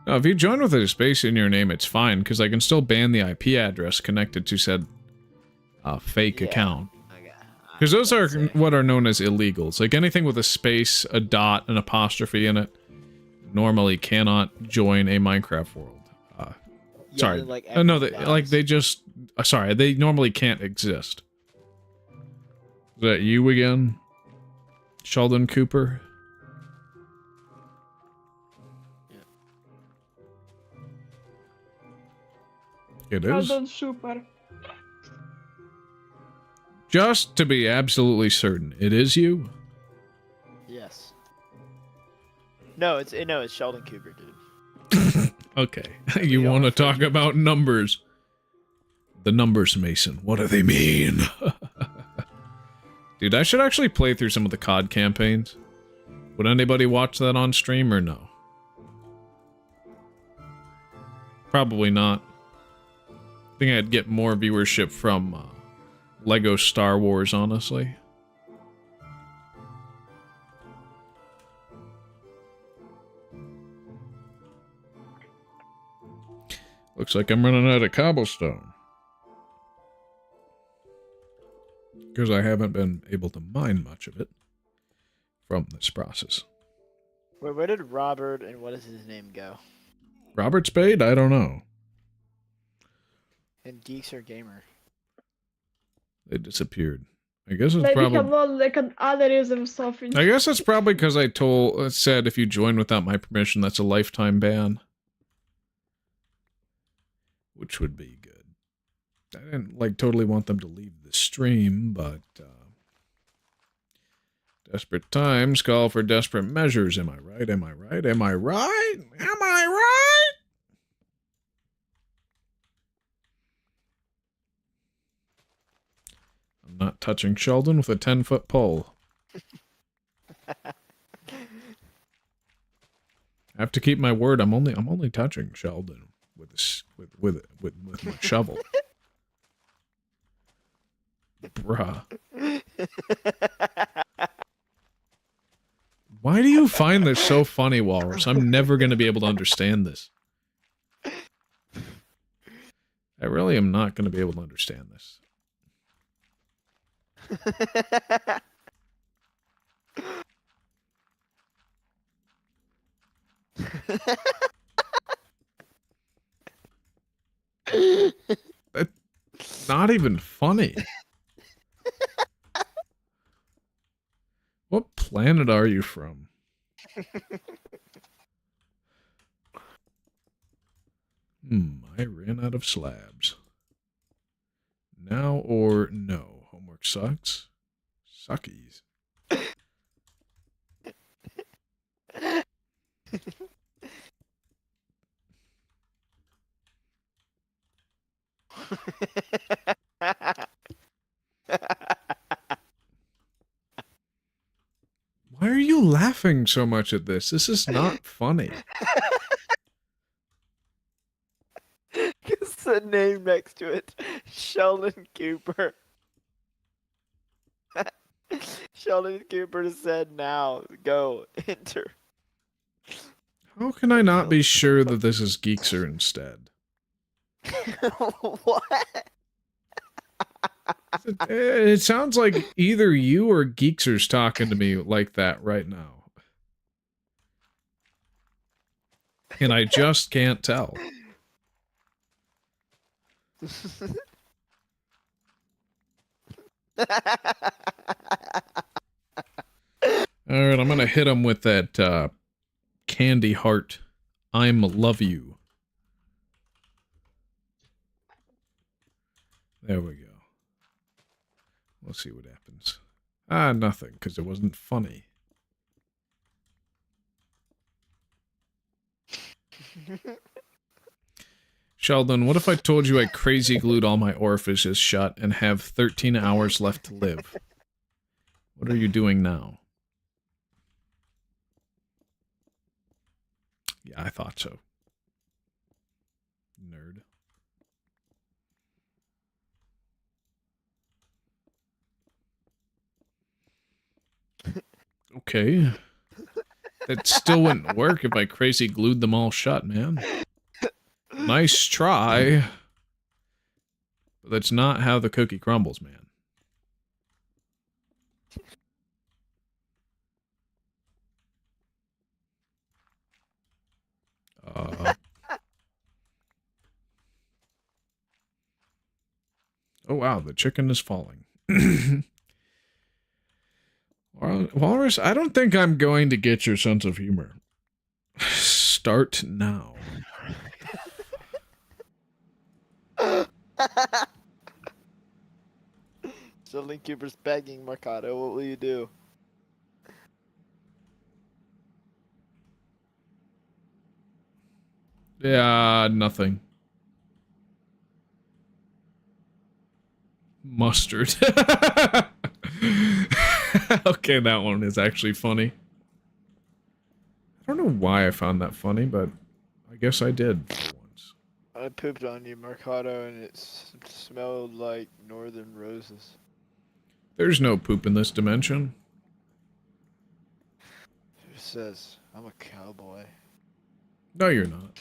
No, if you join with a space in your name, it's fine, because I can still ban the IP address connected to said fake account. Because those are what are known as illegals. Like anything with a space, a dot, an apostrophe in it, normally cannot join a Minecraft world. Sorry. No, they just... sorry, they normally can't exist. Is that you again? Sheldon Cooper? Yeah. It is? Sheldon Super. Just to be absolutely certain, it is you? Yes. No, it's Sheldon Cooper, dude. Okay. You want to talk about numbers? The numbers, Mason. What do they mean? Dude, I should actually play through some of the COD campaigns. Would anybody watch that on stream or no? Probably not. I think I'd get more viewership from Lego Star Wars, honestly. Looks like I'm running out of cobblestone. Because I haven't been able to mine much of it from this process. Wait, where did Robert and what is his name go? Robert Spade? I don't know. And Geekser Gamer. They disappeared. I guess it's Maybe probably... have not like an aneurysm or something. I guess it's probably because I said if you join without my permission, that's a lifetime ban. Which would be good. I didn't, like, totally want them to leave the stream, but, desperate times call for desperate measures. Am I right? Am I right? Am I right? Am I right? I'm not touching Sheldon with a 10-foot pole. I have to keep my word. I'm only touching Sheldon with this with my shovel. Bruh. Why do you find this so funny, Walrus? I'm never going to be able to understand this. I really am not going to be able to understand this. That's not even funny. What planet are you from? I ran out of slabs. Now or no? Homework sucks? Suckies. Why are you laughing so much at this? This is not funny. Because the name next to it, Sheldon Cooper. Sheldon Cooper said now, go, enter. How can I not be sure that this is Geekser instead? What? It sounds like either you or Geekser's talking to me like that right now. And I just can't tell. Alright, I'm gonna hit him with that candy heart. I'm love you. There we go. We'll see what happens. Ah, nothing, because it wasn't funny. Sheldon, what if I told you I crazy glued all my orifices shut and have 13 hours left to live? What are you doing now? Yeah, I thought so. Nerd. Okay. That still wouldn't work if I crazy glued them all shut, man. Nice try. But that's not how the cookie crumbles, man. Oh wow, the chicken is falling. Walrus, I don't think I'm going to get your sense of humor. Start now. Sheldon Cooper's begging Mercado, what will you do? Yeah, nothing. Mustard. Okay, that one is actually funny. I don't know why I found that funny, but I guess I did for once. I pooped on you, Mercado, and it smelled like northern roses. There's no poop in this dimension. It says, I'm a cowboy. No, you're not.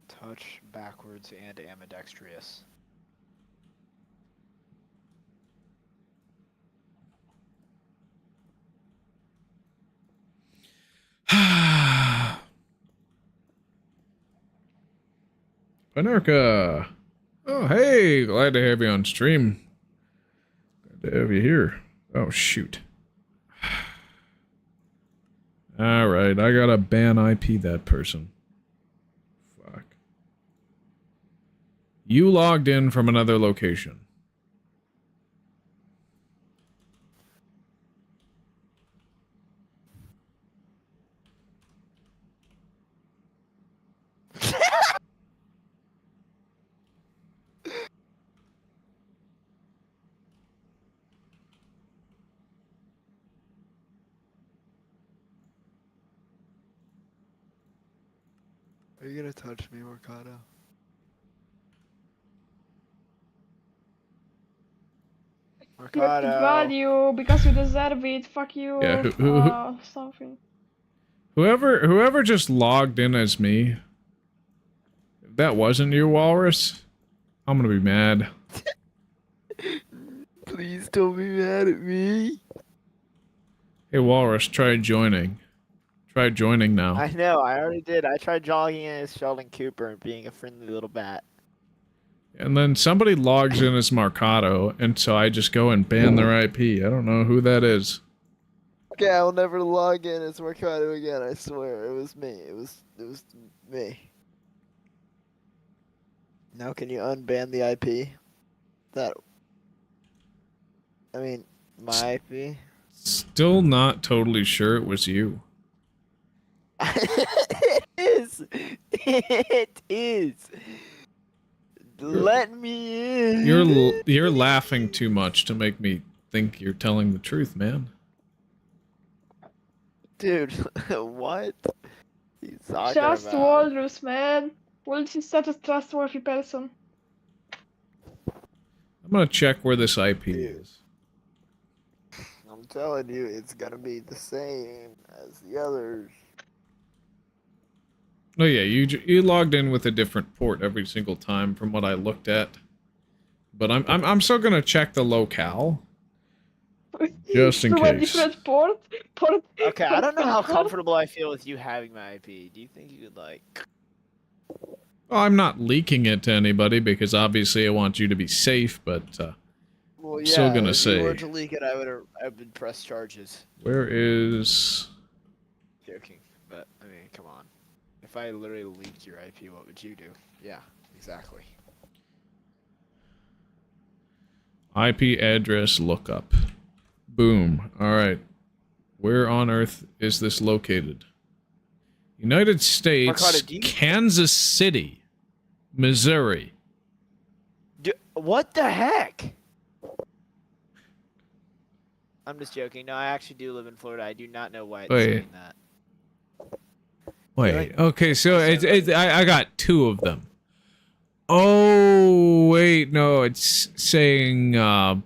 Touch backwards and ambidextrous. Panarka! Oh, hey! Glad to have you on stream. Glad to have you here. Oh, shoot. Alright, I gotta ban IP that person. Fuck. You logged in from another location. Are you gonna touch me, Mercado? You have to value because you deserve it. Fuck you. Yeah, Something. whoever just logged in as me, if that wasn't you, Walrus, I'm gonna be mad. Please don't be mad at me. Hey, Walrus, try joining. Try joining now. I know, I already did. I tried jogging in as Sheldon Cooper and being a friendly little bat. And then somebody logs in as Marcado, and so I just go and ban their IP. I don't know who that is. Okay, I will never log in as Mercado again, I swear. It was me. It was me. Now can you unban the IP? My IP? Still not totally sure it was you. It is! It is! Let me in! You're laughing too much to make me think you're telling the truth, man. Dude, what? He's talking Just about? Walrus, man. Walrus is such a trustworthy person. I'm gonna check where this IP is. I'm telling you, it's gonna be the same as the others. Oh yeah, you logged in with a different port every single time from what I looked at. But I'm still gonna check the locale. Just in From a case. different port. Okay, I don't know how comfortable I feel with you having my IP. Do you think you could, like... Well, I'm not leaking it to anybody because obviously I want you to be safe, but Well, I'm still gonna say... if you were to leak it, I would press charges. Where is... Joking, but, I mean, come on. If I literally leaked your IP, what would you do? Yeah, exactly. IP address lookup. Boom. Alright. Where on earth is this located? United States, Mercado, Kansas City, Missouri. What the heck? I'm just joking. No, I actually do live in Florida. I do not know why it's saying that. Wait, okay, so I got two of them. Oh, wait, no, it's saying, I'm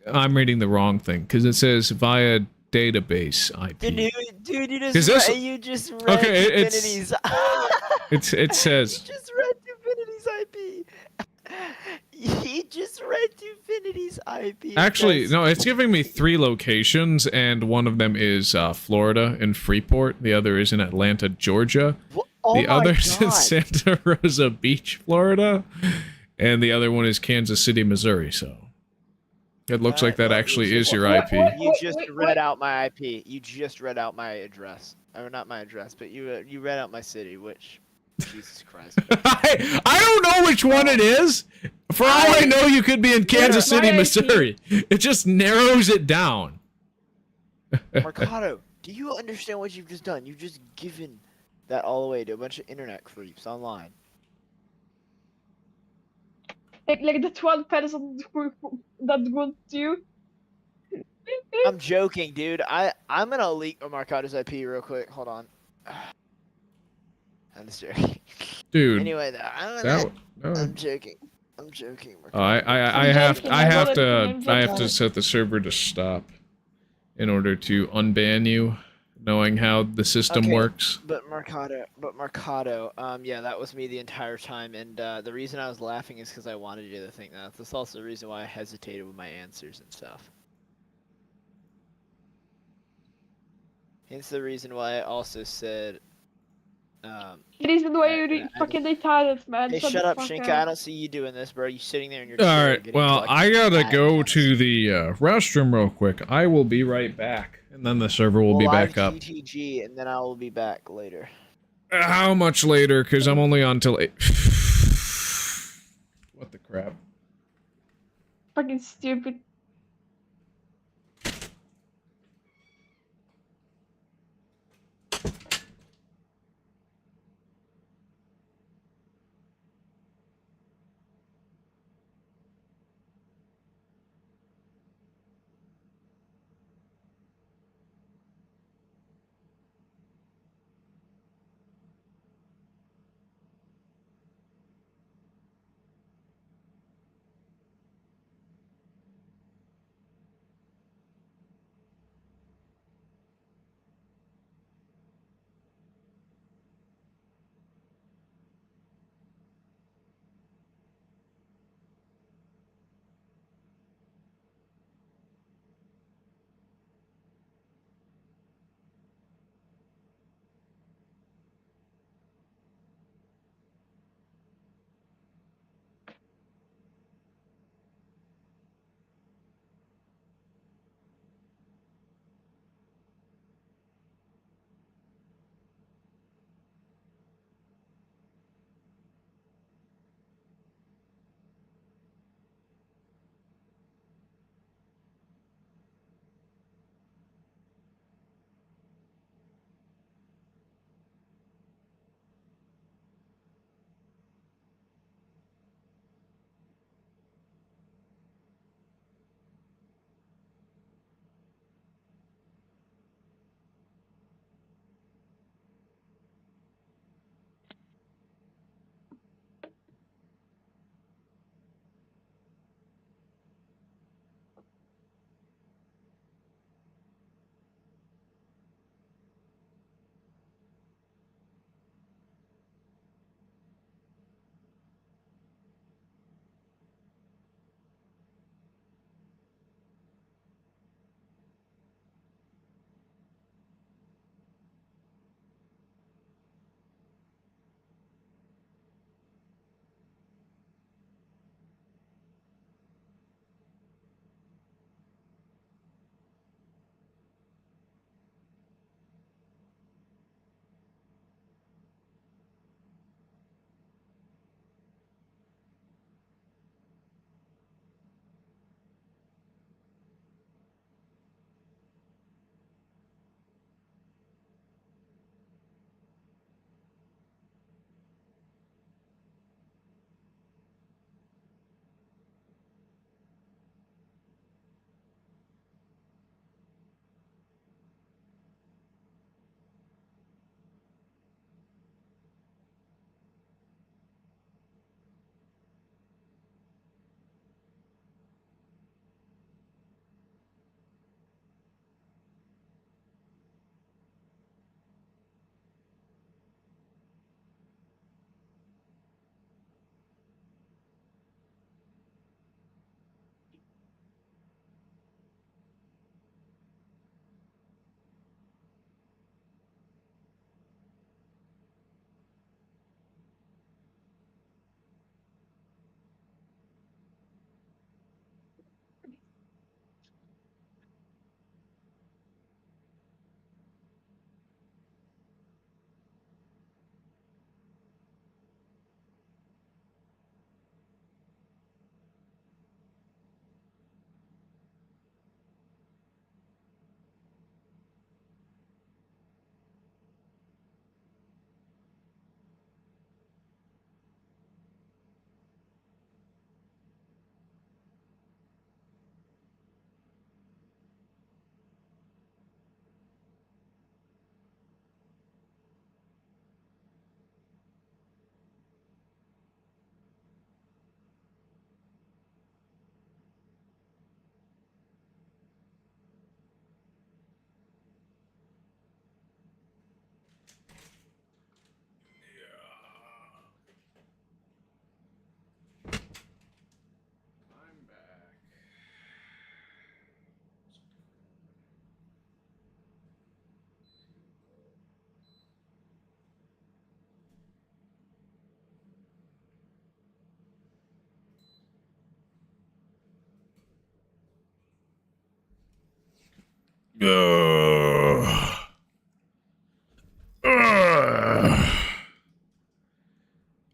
reading the wrong thing, because it says via database IP. Dude, you just read okay, Infinity's... it says... You just read Infinity's IP. He just read Infinity's IP. Actually, no, it's giving me 3 locations, and one of them is Florida in Freeport. The other is in Atlanta, Georgia. The other's in Santa Rosa Beach, Florida. And the other one is Kansas City, Missouri, so... It looks like that actually is your IP. You just read out my IP. You just read out my address. Or not my address, but you read out my city, which... Jesus Christ. I don't know which one it is. For all I know, you could be in Kansas City, Missouri. It just narrows it down. Mercado, do you understand what you've just done? You've just given that all away to a bunch of internet creeps online. Like the 12 person that good to you. I'm joking, dude. I'm gonna leak Mercado's IP real quick. Hold on. I'm just joking. Dude. Anyway, I'm joking. I'm joking. I have to set the server to stop in order to unban you, knowing how the system works. But Mercado, yeah, that was me the entire time, and the reason I was laughing is because I wanted you to think that. That's also the reason why I hesitated with my answers and stuff. Hence the reason why I also said. It is the way you fucking retarded, man. Hey, shut up, Shinka. I don't see you doing this, bro. You sitting there in your chair. Alright, well, I gotta go to the restroom real quick. I will be right back, and then the server will be back up. GTG, and then I will be back later. How much later? Because I'm only on till 8. What the crap? Fucking stupid.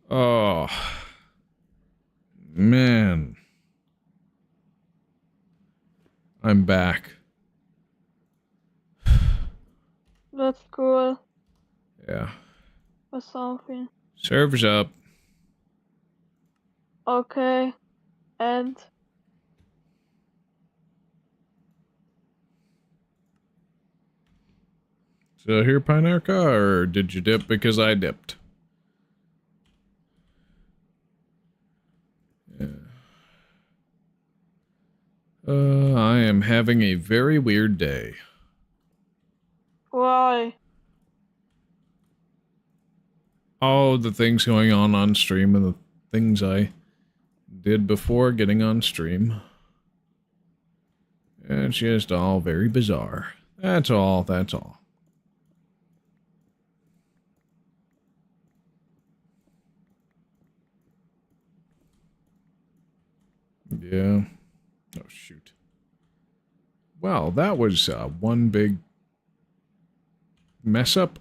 Oh, man. I'm back. That's cool. Yeah. Or something. Server's up. Okay. And So here, Pinerka, or did you dip because I dipped? Yeah. I am having a very weird day. why? All the things going on stream and the things I did before getting on stream. It's just all very bizarre. That's all, that's all. Yeah. Oh, shoot. Well, that was one big mess up.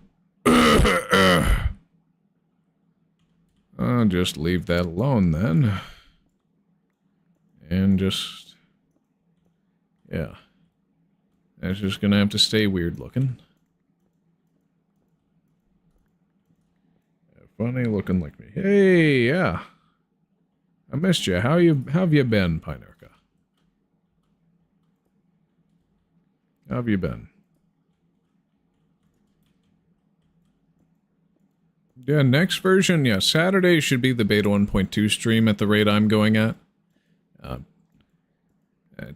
I'll just leave that alone then. And just... yeah. That's just gonna have to stay weird looking. Funny looking like me. Hey, yeah. I missed you. How have you been, Pinerka? How have you been? Yeah, next version, yeah, Saturday should be the beta 1.2 stream at the rate I'm going at.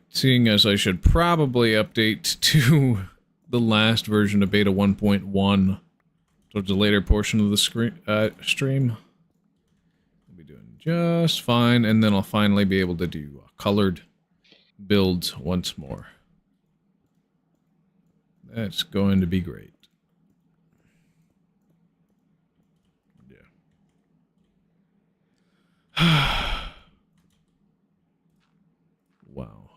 Seeing as I should probably update to the last version of beta 1.1 towards the later portion of the stream. I'll be doing just fine, and then I'll finally be able to do colored builds once more. That's going to be great. Yeah. Wow.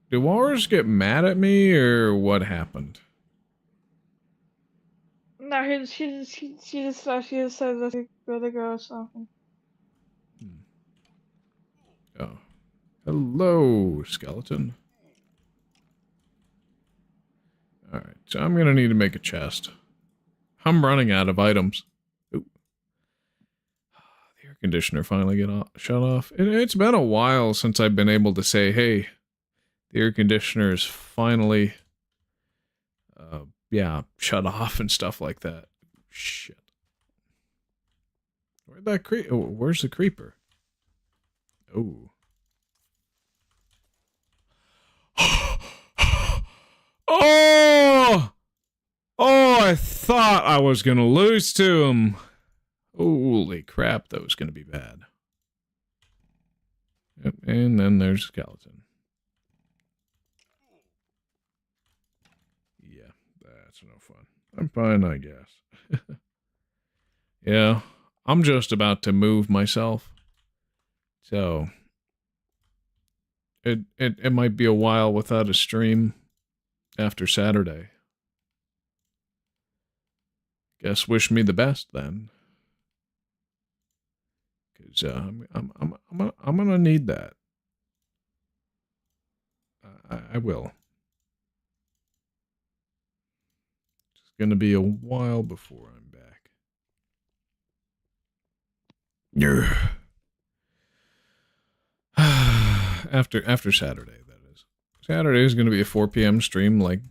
Do Walrus get mad at me, or what happened? No, she just said that she gotta go or something. Oh. Hello, skeleton. Alright, so I'm gonna need to make a chest. I'm running out of items. Ooh. The air conditioner finally shut off. It's been a while since I've been able to say, hey, the air conditioner is finally, yeah, shut off and stuff like that. Shit. Where'd that oh, where's the creeper? Oh. Oh! Oh, I thought I was gonna lose to him. Holy crap, that was gonna be bad. Yep, and then there's skeleton. Yeah, that's no fun. I'm fine, I guess. Yeah, I'm just about to move myself. So, it might be a while without a stream after Saturday. Guess wish me the best then. Cause I'm gonna need that. I will. It's gonna be a while before I'm back. After Saturday, that is. Saturday is gonna be a 4 p.m. stream like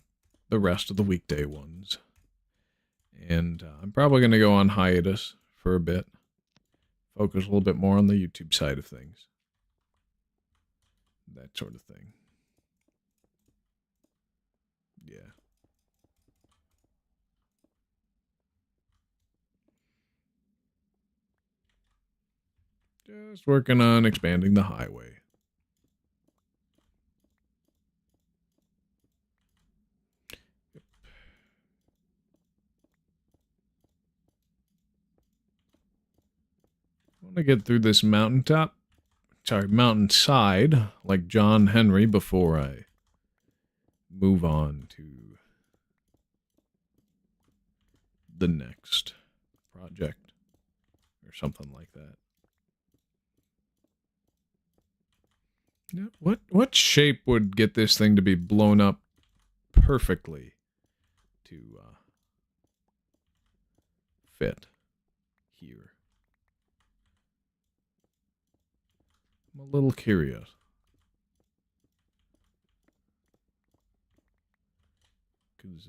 the rest of the weekday ones. And I'm probably gonna go on hiatus for a bit. Focus a little bit more on the YouTube side of things. That sort of thing. Yeah. Just working on expanding the highway. Yep. I want to get through this mountaintop mountainside, like John Henry, before I move on to the next project or something like that. Yeah, what shape would get this thing to be blown up perfectly to fit here? I'm a little curious. Because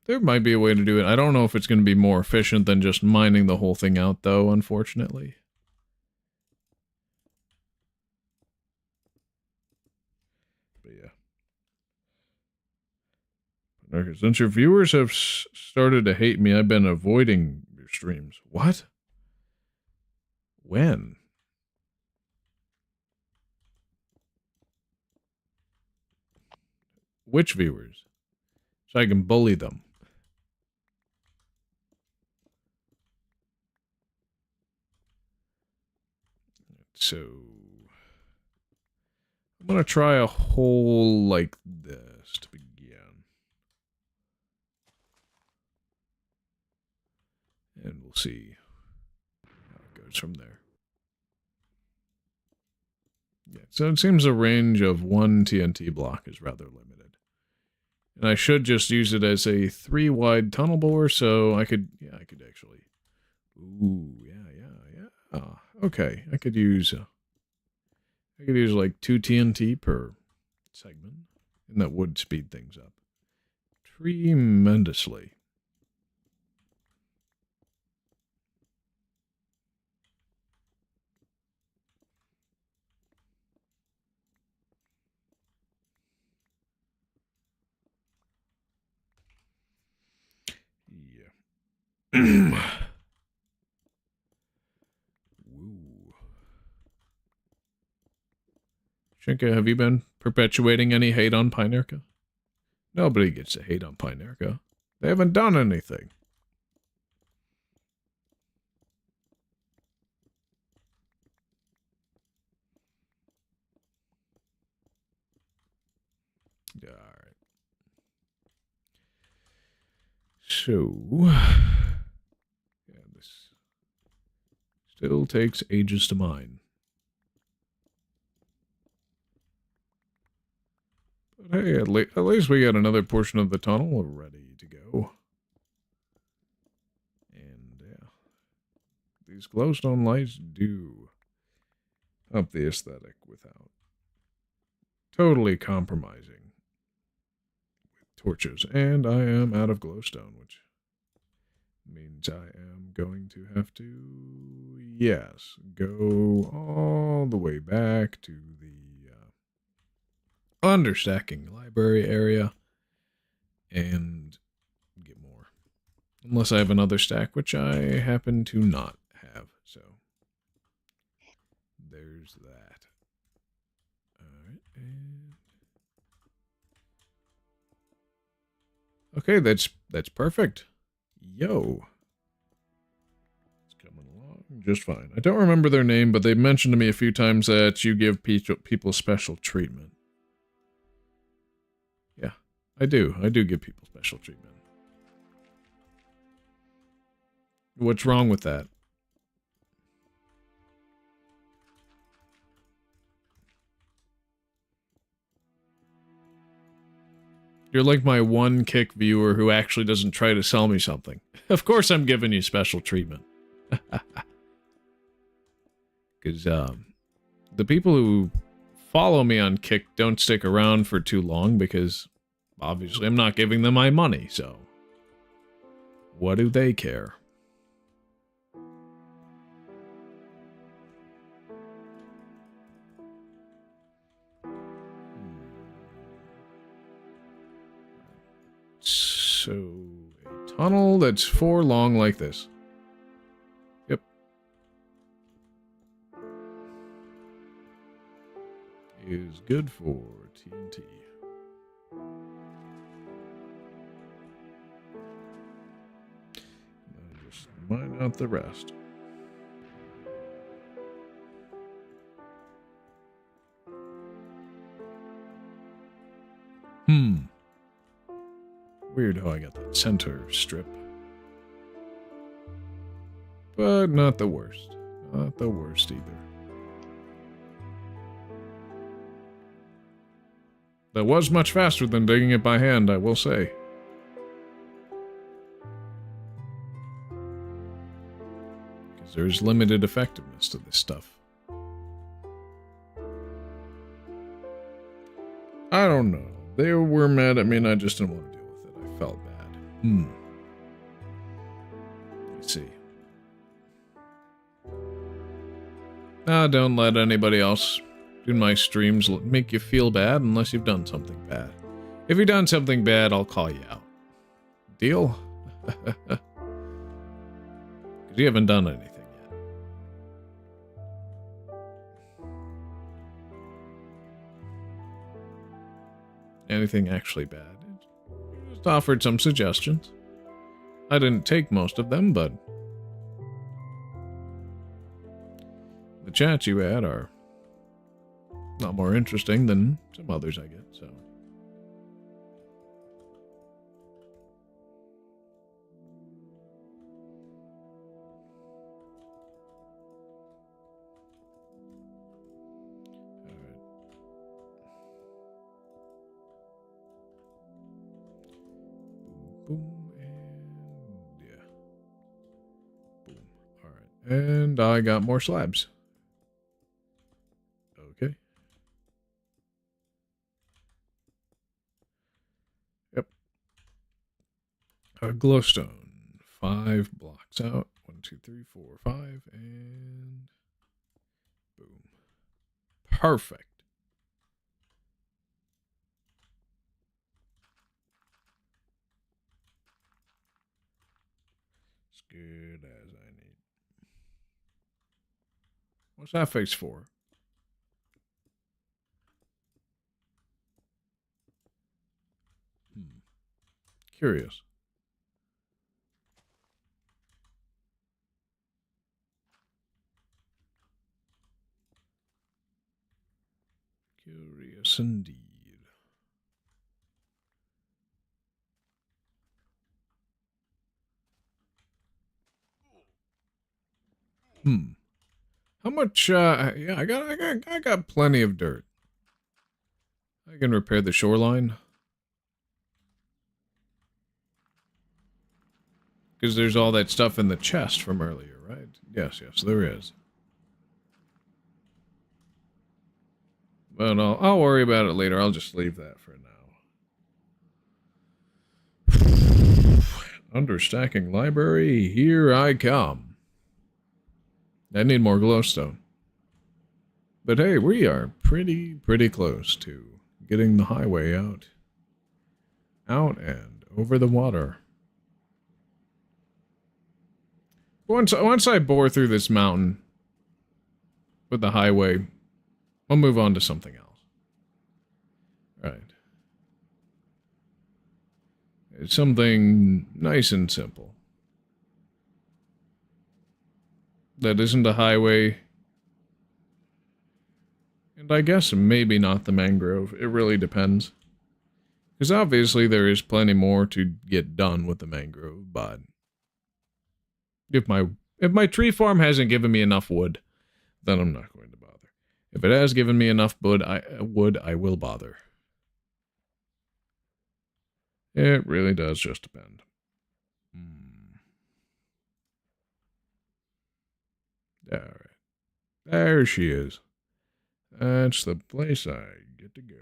there might be a way to do it. I don't know if it's going to be more efficient than just mining the whole thing out, though, unfortunately. But yeah. Since your viewers have started to hate me, I've been avoiding your streams. What? When? Which viewers? So I can bully them. So I'm going to try a hole like this to begin. And we'll see how it goes from there. Yeah, so it seems the range of one TNT block is rather limited. And I should just use it as a 3-wide tunnel bore, so I could actually... Ooh, yeah. Okay, I could use like 2 TNT per segment, and that would speed things up tremendously. Yeah. Shinka, have you been perpetuating any hate on Pinerka? Nobody gets to hate on Pinerka. They haven't done anything. Alright. So... yeah, this still takes ages to mine. But hey, at least we got another portion of the tunnel ready to go. And yeah, these glowstone lights do up the aesthetic without totally compromising with torches. And I am out of glowstone, which means I am going to have to, yes, go all the way back to the understacking library area and get more. Unless I have another stack, which I happen to not have, so there's that. Alright, and... okay, that's perfect. Yo. It's coming along just fine. I don't remember their name, but they mentioned to me a few times that you give people special treatment. Yeah, I do. I do give people special treatment. What's wrong with that? You're like my one kick viewer who actually doesn't try to sell me something. Of course I'm giving you special treatment. Because the people who follow me on Kick don't stick around for too long because obviously I'm not giving them my money, so what do they care? So, a tunnel that's 4 long like this. Yep. Is good for TNT. Now just mine out the rest. weird how I got that center strip. But not the worst. Not the worst either. That was much faster than digging it by hand, I will say. Because there's limited effectiveness to this stuff. I don't know. They were mad at me and I just didn't want to deal with it. I felt bad. Let's see. Don't let anybody else in my streams make you feel bad unless you've done something bad. If you've done something bad, I'll call you out. Deal? Because you haven't done anything yet. Anything actually bad. Just offered some suggestions. I didn't take most of them, but the chats you had are not more interesting than some others I get, so. Alright. Boom, and yeah. Boom. Alright. And I got more slabs. Okay. Yep. A glowstone. 5 blocks out. 1, 2, 3, 4, 5, and boom. Perfect. As good as I need. What's that face for? Curious. Curious indeed. How much, yeah, I got plenty of dirt. I can repair the shoreline. Because there's all that stuff in the chest from earlier, right? Yes, there is. But I'll worry about it later. I'll just leave that for now. Understacking library, here I come. I need more glowstone. But hey, we are pretty close to getting the highway out. Out and over the water. Once I bore through this mountain with the highway, I'll move on to something else. Right. It's something nice and simple. That isn't a highway. And I guess maybe not the mangrove. It really depends. Because obviously there is plenty more to get done with the mangrove, but if my tree farm hasn't given me enough wood, then I'm not going to bother. If it has given me enough wood, I will bother. It really does just depend. Alright. There she is. That's the place I get to go.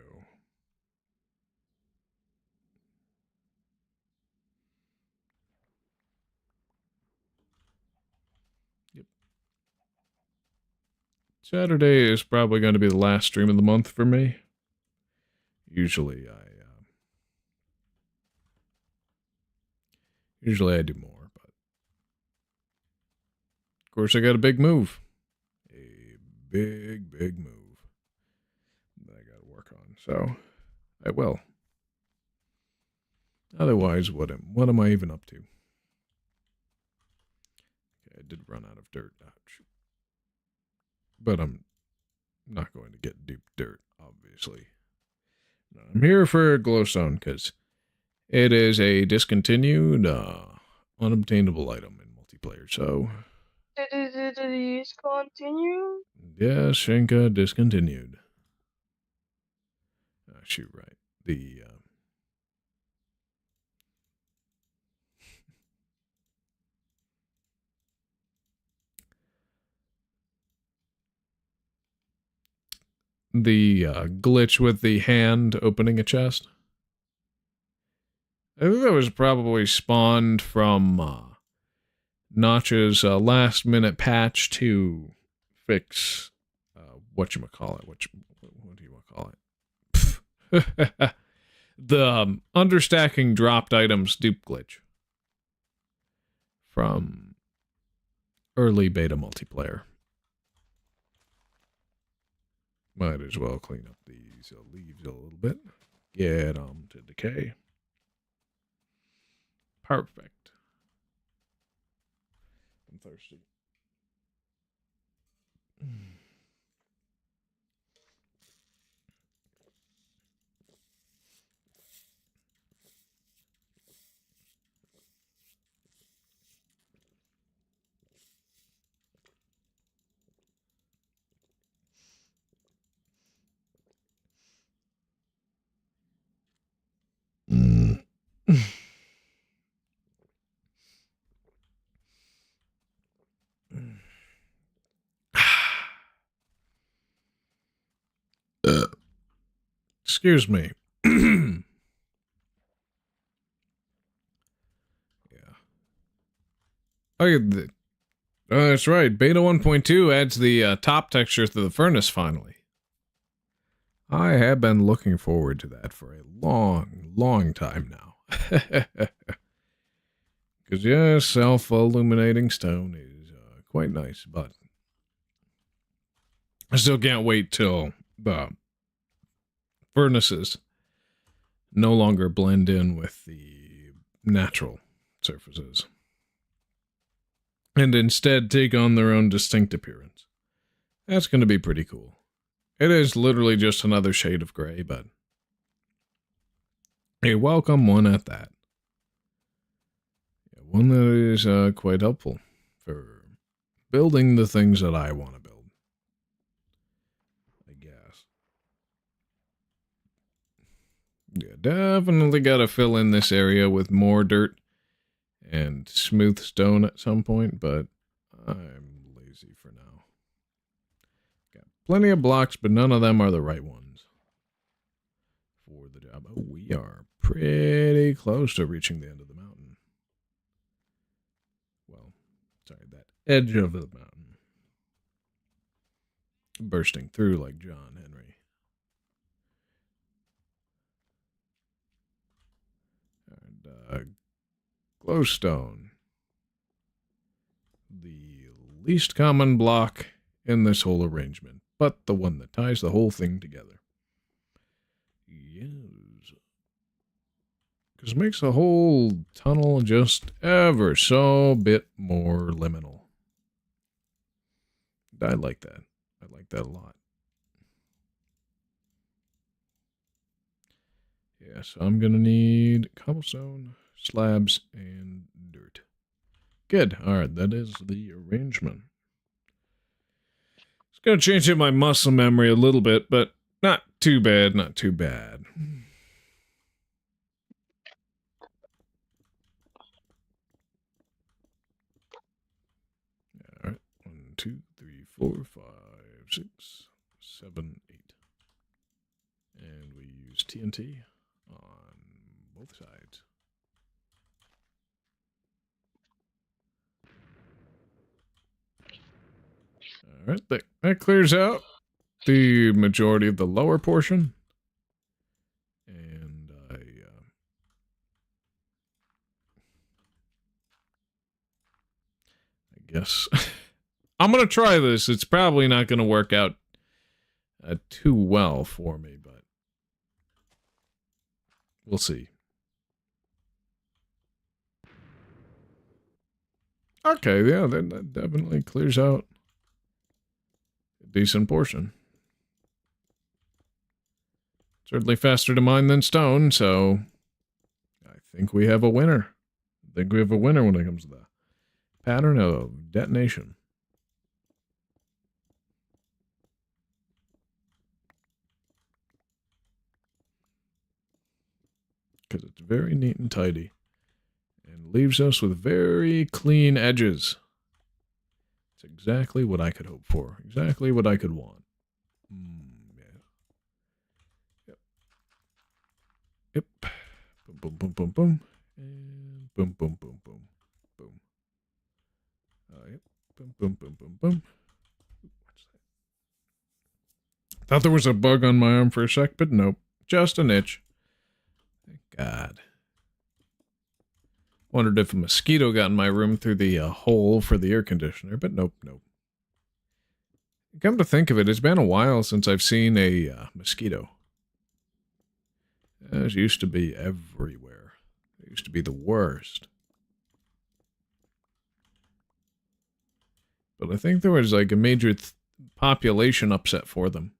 Yep. Saturday is probably going to be the last stream of the month for me. Usually I do more, but of course I got a big move. A big move that I got to work on, so I will. Otherwise, what am I even up to? Okay, I did run out of dirt. Ouch. But I'm not going to get deep dirt, obviously. No, I'm here for glowstone, because It is a discontinued, unobtainable item in multiplayer, so... Discontinued? Yes, Shenka, discontinued. Shoot, right. The glitch with the hand opening a chest. I think that was probably spawned from Notch's last-minute patch to fix whatchamacallit. What do you want to call it? The understacking dropped items dupe glitch from early beta multiplayer. Might as well clean up these leaves a little bit. Get them to decay. Perfect. I'm thirsty. Excuse me. Yeah. Oh, that's right. Beta 1.2 adds the top texture to the furnace finally. I have been looking forward to that for a long time now. Because, yes, self-illuminating stone is quite nice, but I still can't wait till the furnaces no longer blend in with the natural surfaces and instead take on their own distinct appearance. That's going to be pretty cool. It is literally just another shade of gray, but a welcome one at that. Yeah, one that is quite helpful for building the things that I want to build, I guess. Yeah, definitely got to fill in this area with more dirt and smooth stone at some point, but I'm lazy for now. Got plenty of blocks, but none of them are the right ones for the job. Oh, we are pretty close to reaching the end of the mountain. Well, sorry, that edge of the mountain. Bursting through like John Henry. And, glowstone. The least common block in this whole arrangement, but the one that ties the whole thing together. Yes. Because it makes the whole tunnel just ever so bit more liminal. I like that. I like that a lot. Yeah, so I'm going to need cobblestone, slabs, and dirt. Good. All right, that is the arrangement. It's going to change up my muscle memory a little bit, but not too bad, not too bad. All right, 1, 2, 3, 4, 5, 6, 7, 8. And we use TNT on both sides. All right, that clears out the majority of the lower portion. And I guess I'm going to try this. It's probably not going to work out too well for me, but we'll see. Okay, yeah, that definitely clears out a decent portion. Certainly faster to mine than stone, so I think we have a winner. I think we have a winner when it comes to the pattern of detonation. Because it's very neat and tidy. And leaves us with very clean edges. It's exactly what I could hope for. Exactly what I could want. Yeah. Yep. Boom, boom, boom, boom, boom. And boom, boom, boom, boom, boom. Yep. Boom, boom, boom, boom, boom. What's that? Thought there was a bug on my arm for a sec, but nope. Just an itch. Thank God. Wondered if a mosquito got in my room through the hole for the air conditioner, but nope, nope. Come to think of it, it's been a while since I've seen a mosquito. Those used to be everywhere. They used to be the worst. But I think there was like a major population upset for them.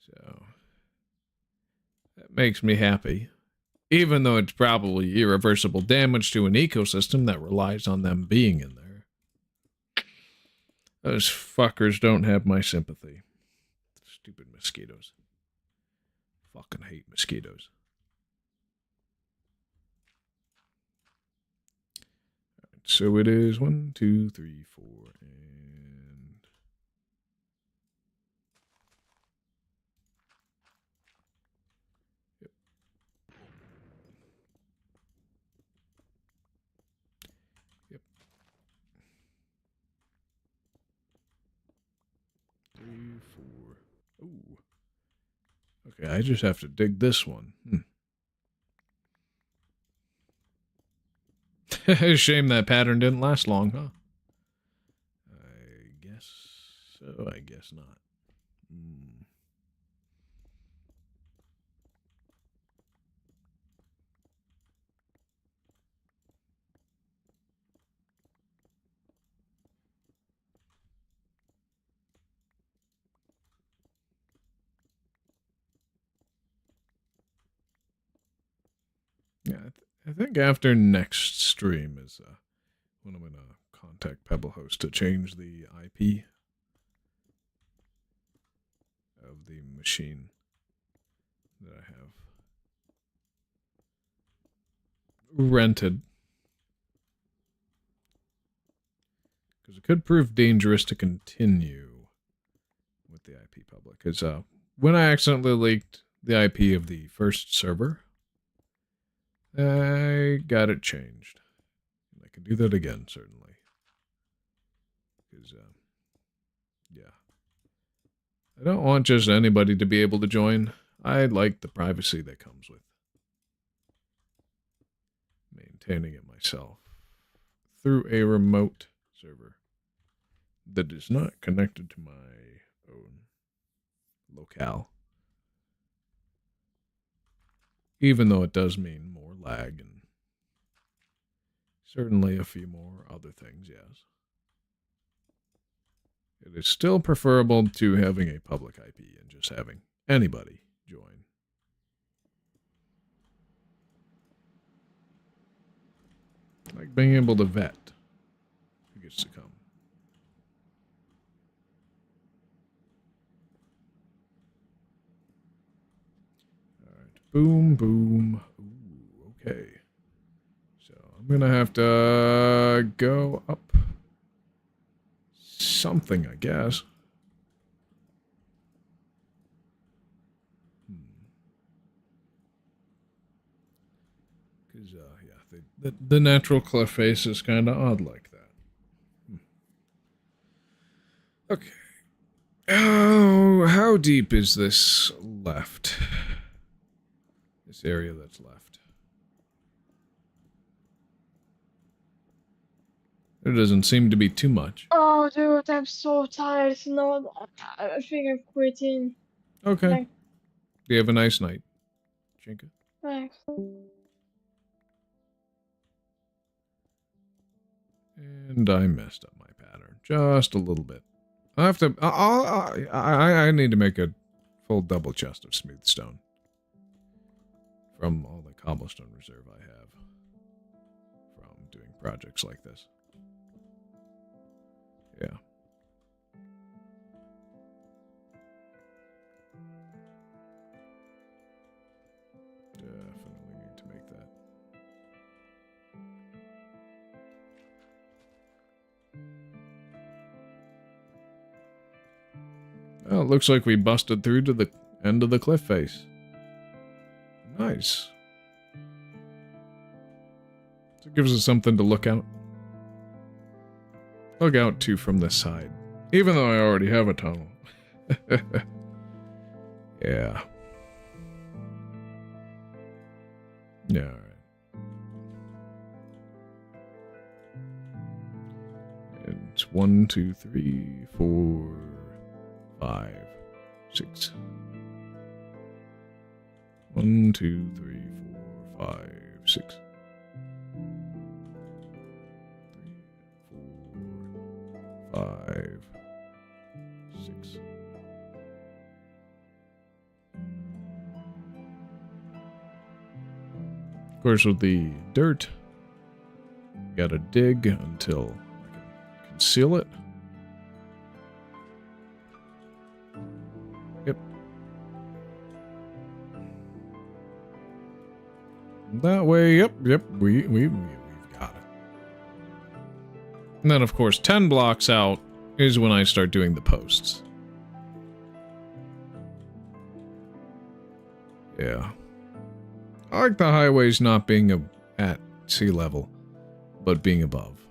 So, that makes me happy. Even though it's probably irreversible damage to an ecosystem that relies on them being in there. Those fuckers don't have my sympathy. Stupid mosquitoes. Fucking hate mosquitoes. Alright, so it is 1, 2, 3, 4, and... Yep. Yep. 3, 4... Ooh. Okay, I just have to dig this one. Shame that pattern didn't last long, huh? I guess so, I guess not. Yeah, I think after next stream is when I'm going to contact Pebblehost to change the IP of the machine that I have rented. Because it could prove dangerous to continue with the IP public. Because when I accidentally leaked the IP of the first server, I got it changed. I can do that again, certainly. Because, yeah. I don't want just anybody to be able to join. I like the privacy that comes with maintaining it myself through a remote server that is not connected to my own locale. Even though it does mean more lag and certainly a few more other things, yes. It is still preferable to having a public IP and just having anybody join. Like being able to vet who gets to come. Boom, boom. Ooh, okay. So I'm going to have to go up something, I guess. Because, yeah, the natural cliff face is kind of odd like that. Okay. Oh, how deep is this left? This area that's left. There doesn't seem to be too much. Oh, dude, I'm so tired. No, I think I'm quitting. Okay. Like, you have a nice night, Chinka. Thanks. And I messed up my pattern just a little bit. I have to. I need to make a full double chest of smooth stone from all the cobblestone reserve I have from doing projects like this. Yeah. Definitely need to make that. Well, it looks like we busted through to the end of the cliff face. Nice. So it gives us something to look out. Look out to from this side. Even though I already have a tunnel. Yeah. Yeah, alright. And it's 1, 2, 3, 4, 5, 6. 1, 2, 3, 4, 5, 6. 3, 4, 5, 6. Of course, with the dirt, you gotta dig until I can conceal it. Yep. That way, yep, we've got it. And then, of course, 10 blocks out is when I start doing the posts. Yeah. I like the highways not being at sea level, but being above.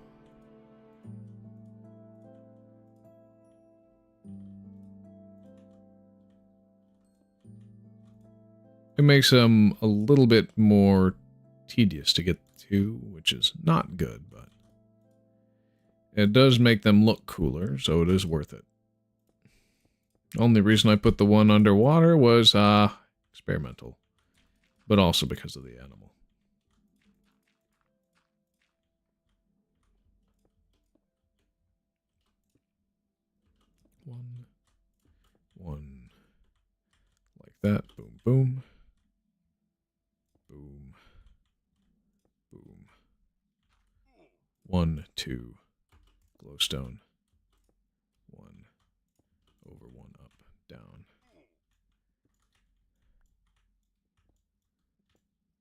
It makes them a little bit more tedious to get to, which is not good, but it does make them look cooler, so it is worth it. Only reason I put the one underwater was experimental, but also because of the animal. One, like that. Boom, boom. Boom. Boom. 1, 2. Glowstone. 1. Over, 1 up, down.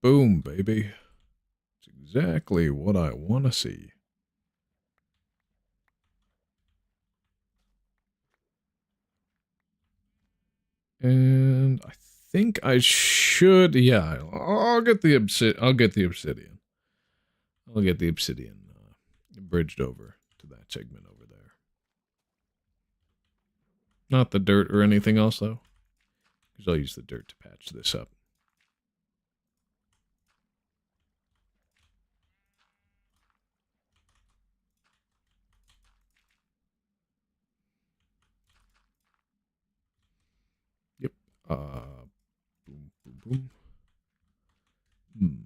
Boom, baby. It's exactly what I want to see. And I think I should, yeah, I'll get the obsidian. I'll get the obsidian bridged over to that segment over there. Not the dirt or anything else though, because I'll use the dirt to patch this up. Yep. Boom, boom, boom.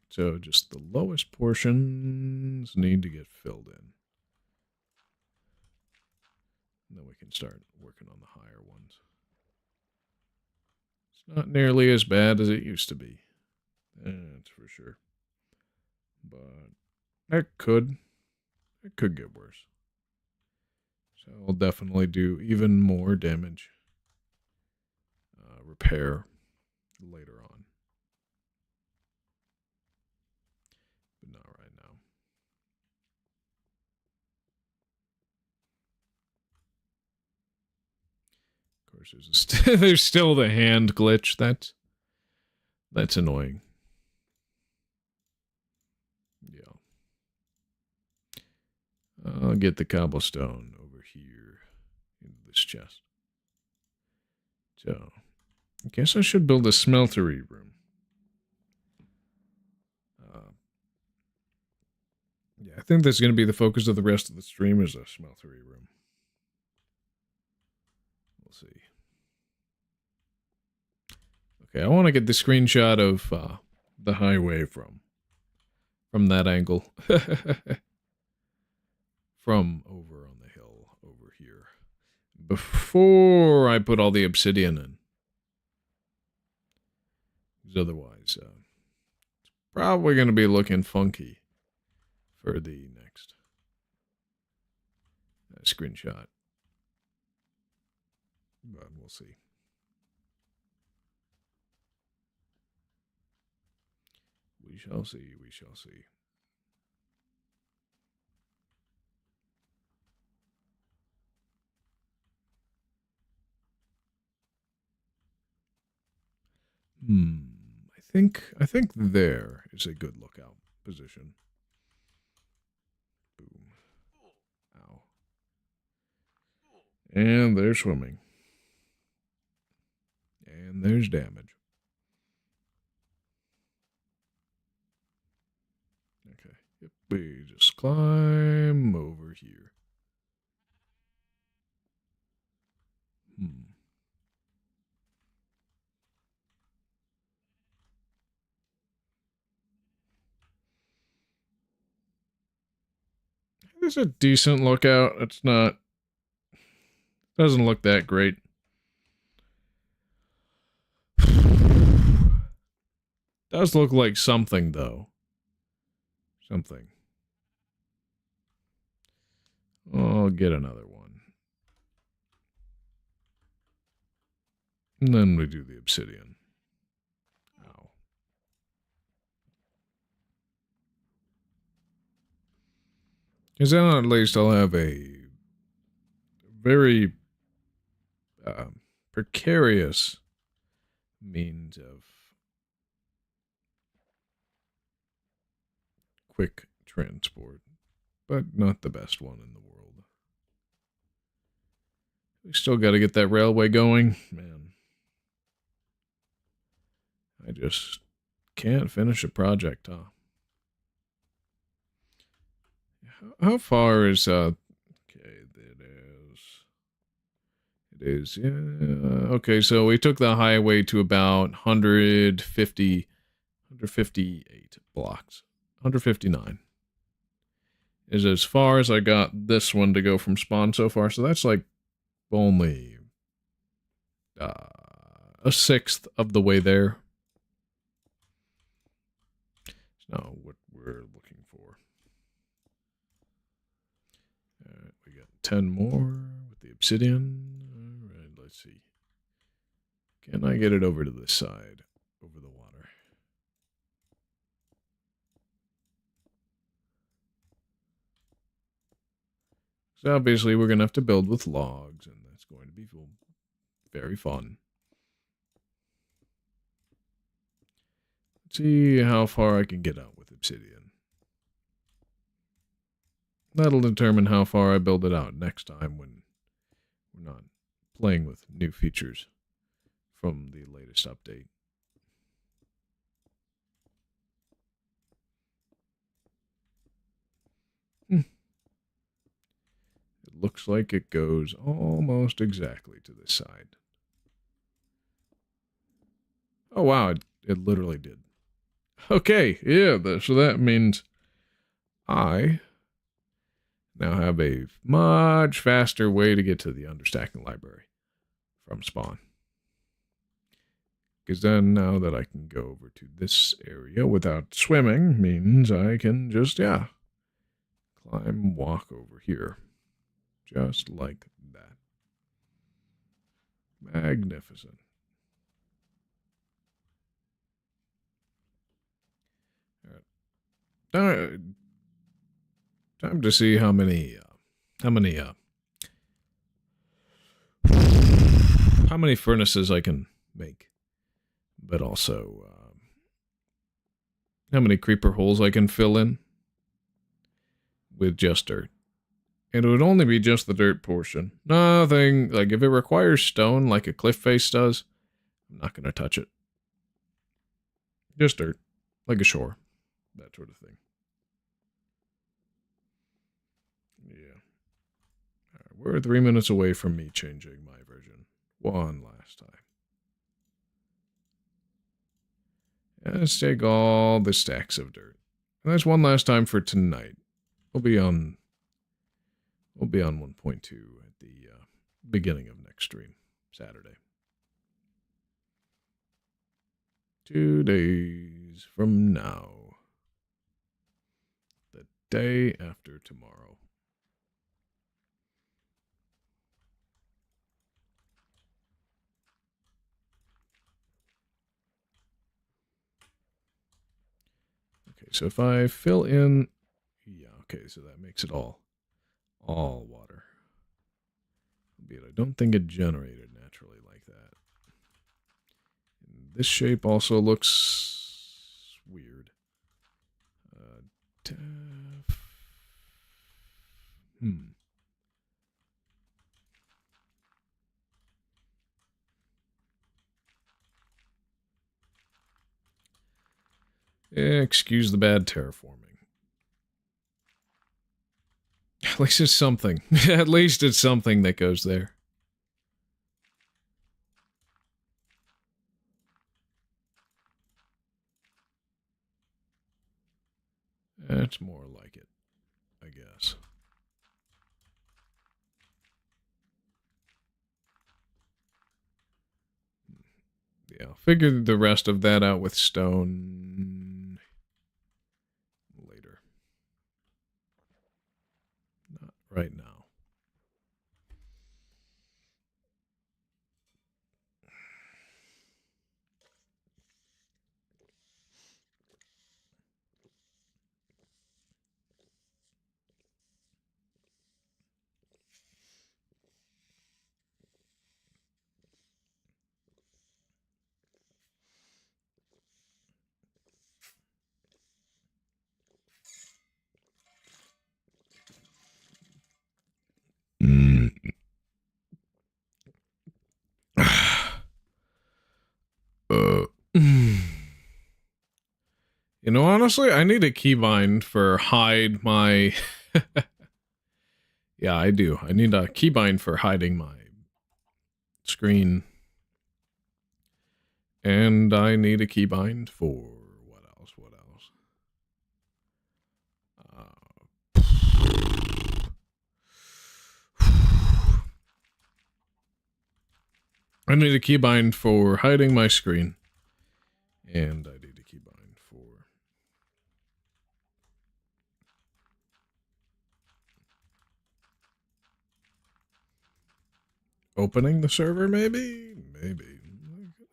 So just the lowest portions need to get filled in. And then we can start working on the higher ones. It's not nearly as bad as it used to be. That's for sure. But it could get worse. So I'll definitely do even more damage repair later on. But not right now. Of course, there's still the hand glitch. That's annoying. Yeah. I'll get the cobblestone over here into this chest. So, I guess I should build a smeltery room. Yeah, I think that's going to be the focus of the rest of the stream is a smeltery room. We'll see. Okay, I want to get the screenshot of the highway from that angle. From over on the hill over here. before I put all the obsidian in. Because otherwise, it's probably going to be looking funky for the next screenshot. But we'll see. We shall see, we shall see. I think there is a good lookout position. Boom. Ow. And they're swimming. And there's damage. Okay. Yep, we just climb over here. It's a decent lookout. It's not... Doesn't look that great. Does look like something, though. Something. I'll get another one. And then we do the obsidian. Ow. Because then at least I'll have a very precarious means of quick transport, but not the best one in the world. We still got to get that railway going, man. I just can't finish a project, huh? How far is okay, it is, yeah, okay, so we took the highway to about 158 blocks. 159 is as far as I got this one to go from spawn so far, so that's like only a sixth of the way there. It's not what we're looking for. Alright, we got 10 more with the obsidian. Alright, let's see. Can I get it over to this side? Over the water. So obviously we're going to have to build with logs, and that's going to be very fun. Let's see how far I can get out with obsidian. That'll determine how far I build it out next time when we're not playing with new features from the latest update. It looks like it goes almost exactly to this side. Oh wow, it literally did. Okay, yeah, so that means I now have a much faster way to get to the understacking library from spawn. Because then now that I can go over to this area without swimming means I can just, yeah, climb, walk over here. Just like that. Magnificent. All right. Time to see how many furnaces I can make, but also how many creeper holes I can fill in with just dirt. And it would only be just the dirt portion. Nothing, like if it requires stone like a cliff face does, I'm not going to touch it. Just dirt, like a shore, that sort of thing. Yeah. All right, we're 3 minutes away from me changing my version. One last time. Let's take all the stacks of dirt. And that's one last time for tonight. We'll be on 1.2 at beginning of next stream, Saturday. 2 days from now. The day after tomorrow. Okay, so if I fill in, yeah, okay, so that makes it all water. Albeit I don't think it generated naturally like that. And this shape also looks weird. Excuse the bad terraforming. At least it's something. At least it's something that goes there. That's more like it, I guess. Yeah, I'll figure the rest of that out with stone later. Not right now. You know, honestly, I need a keybind for hide my... Yeah, I do. I need a keybind for hiding my screen. And I need a keybind for... What else? What else? I need a keybind for hiding my screen. And I need a keybind for... opening the server, maybe? Maybe.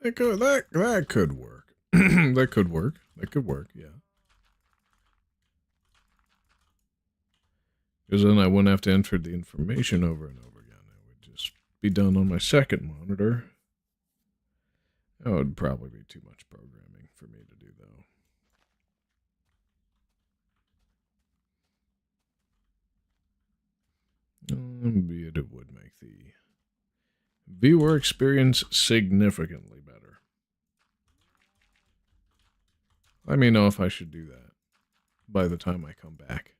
That could work. That could work. That could work, yeah. Because then I wouldn't have to enter the information over and over again. It would just be done on my second monitor. That would probably be too much programming for me to do, though. Albeit it would make the viewer experience significantly better. Let me know if I should do that by the time I come back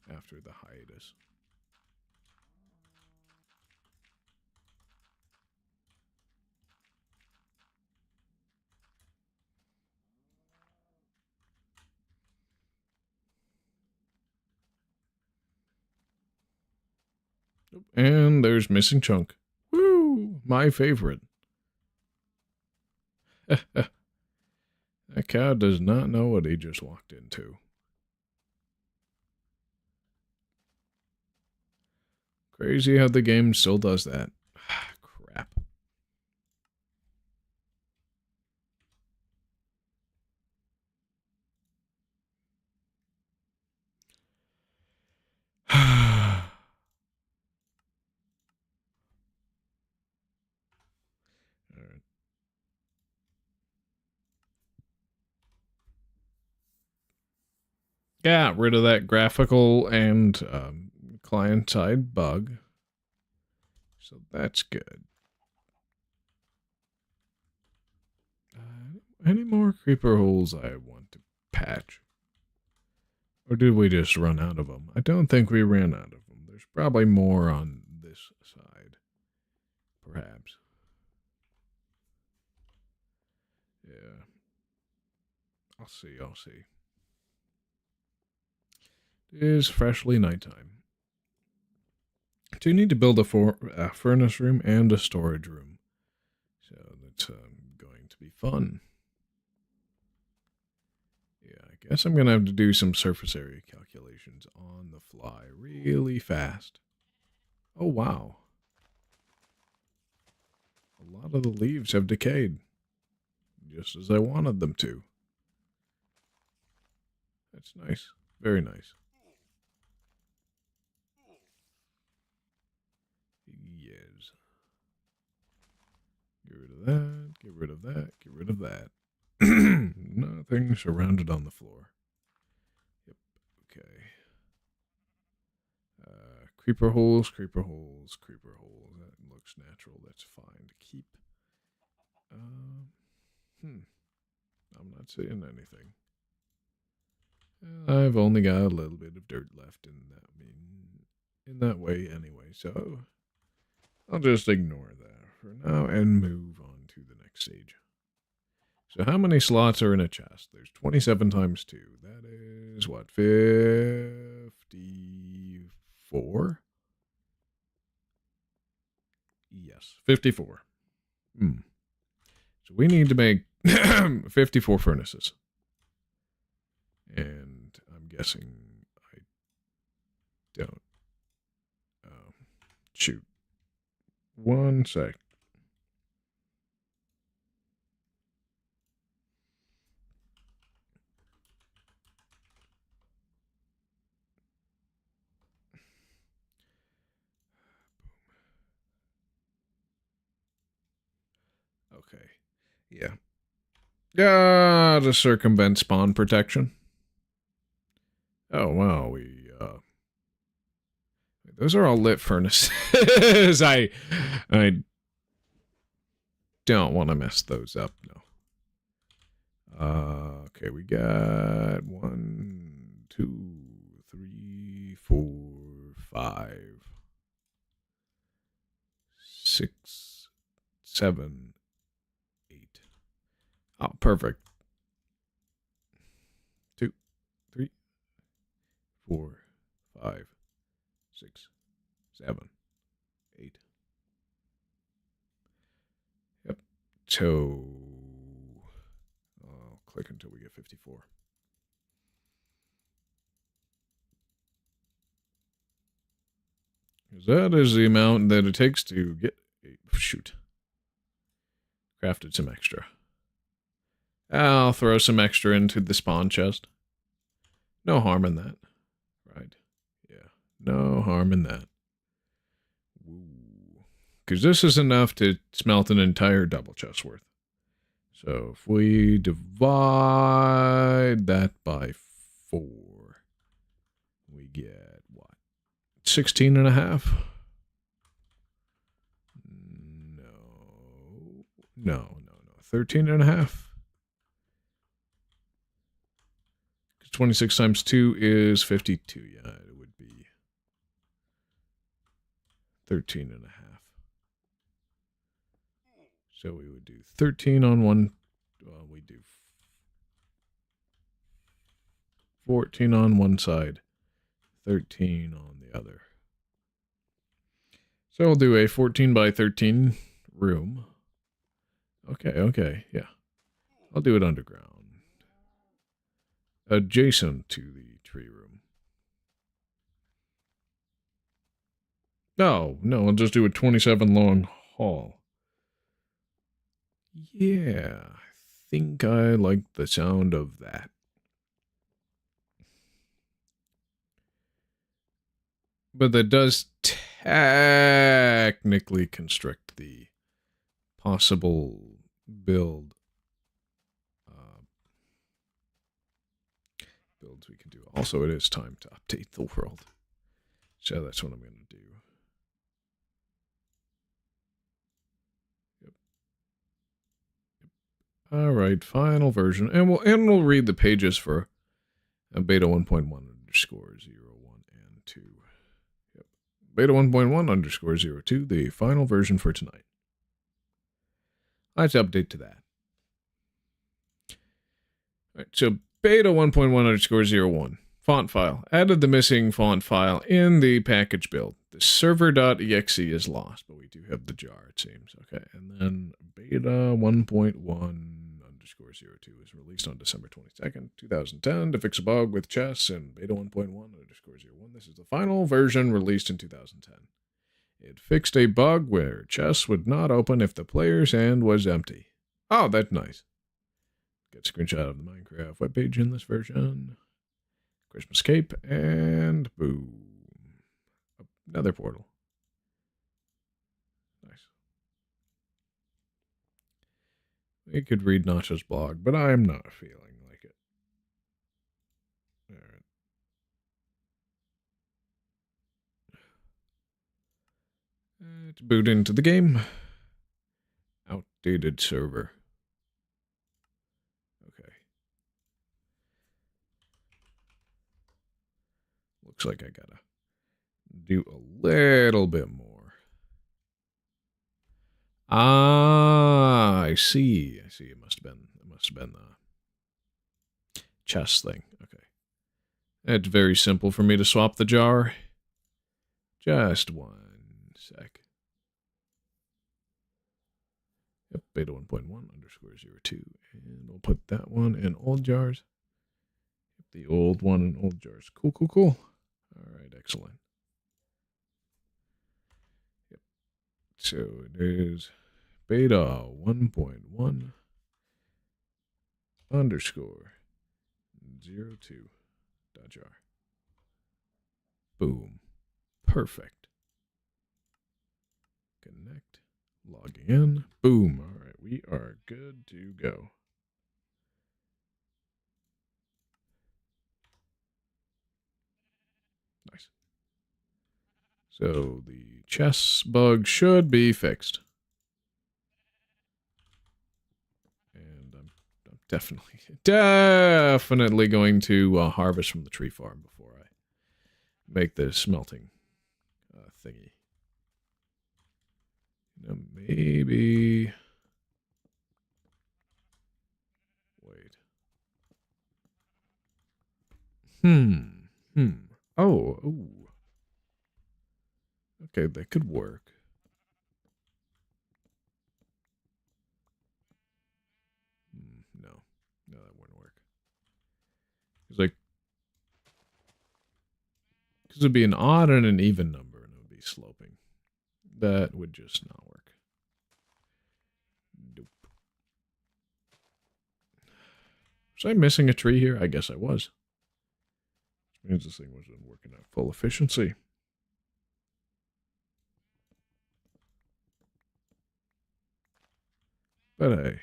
after the hiatus. And there's missing chunk. Woo! My favorite. That cow does not know what he just walked into. Crazy how the game still does that. Crap. Got rid of that graphical and client-side bug. So that's good. Any more creeper holes I want to patch? Or did we just run out of them? I don't think we ran out of them. There's probably more on this side. Perhaps. Yeah. I'll see. It is freshly nighttime. do need to build a furnace room and a storage room. So that's going to be fun. Yeah, I guess I'm going to have to do some surface area calculations on the fly really fast. Oh, wow. A lot of the leaves have decayed. Just as I wanted them to. That's nice. Very nice. Yes. Get rid of that. Get rid of that. Get rid of that. Nothing surrounded on the floor. Yep. Okay. Creeper holes, creeper holes, creeper holes. That looks natural. That's fine to keep. I'm not seeing anything. I've only got a little bit of dirt left in that way anyway, so I'll just ignore that for now and move on to the next stage. So how many slots are in a chest? There's 27 times 2. That is, what, 54? Yes, 54. So we need to make 54 furnaces. And I'm guessing I don't. Shoot. One sec. Okay. Yeah. To circumvent spawn protection. Oh, wow, those are all lit furnaces. I don't want to mess those up, no. Okay, we got 1, 2, 3, 4, 5, 6, 7, 8. Oh, perfect. 2, 3, 4, 5, 6, 7, 8. Yep. So I'll click until we get 54. Because that is the amount that it takes to get... Shoot. Crafted some extra. I'll throw some extra into the spawn chest. No harm in that. Right. Yeah. No harm in that. Because this is enough to smelt an entire double chest worth. So if we divide that by 4, we get what? 16 and a half? No. 13 and a half. 26 times 2 is 52. Yeah, it would be 13 and a half. So we would do 13 on one. Well, we do 14 on one side, 13 on the other. So we'll do a 14 by 13 room. Okay, yeah. I'll do it underground. Adjacent to the tree room. No, I'll just do a 27 long hall. Yeah, I think I like the sound of that. But that does technically constrict the possible builds we can do. Also, it is time to update the world. So that's what I'm going to do. Yep. All right, final version. And we'll read the pages for beta 1.1 underscore 01 and 2. Yep. Beta 1.1 underscore 02, the final version for tonight. Let's update to that. All right, so beta 1.1 underscore 01. Font file. Added the missing font file in the package build. The server.exe is lost, but we do have the jar, it seems. Okay, and then beta 1.1_02 is released on December 22nd, 2010 to fix a bug with chess and beta 1.1_01. This is the final version released in 2010. It fixed a bug where chess would not open if the player's hand was empty. Oh, that's nice. Get a screenshot of the Minecraft webpage in this version. Christmas cape, and boom. Another portal. Nice. We could read Nacho's blog, but I'm not feeling like it. Alright. To boot into the game. Outdated server. Okay. Looks like I gotta do a little bit more. Ah, I see. It must have been the chess thing. Okay. It's very simple for me to swap the jar. Just 1 sec. Yep, beta 1.1_02. And we'll put that one in old jars. The old one in old jars. Cool. All right, excellent. Yep. So it is beta 1.1_02.jar. Boom. Perfect. Connect. Logging in. Boom. All right, we are good to go. Nice. So the chess bug should be fixed. And I'm definitely going to harvest from the tree farm before I make the smelting thingy. Now maybe... Wait. Oh. Okay, that could work. No, that wouldn't work. Because it'd be an odd and an even number, and it would be sloping. That would just not work. Nope. Was I missing a tree here? I guess I was. Which means this thing wasn't working at full efficiency. But hey.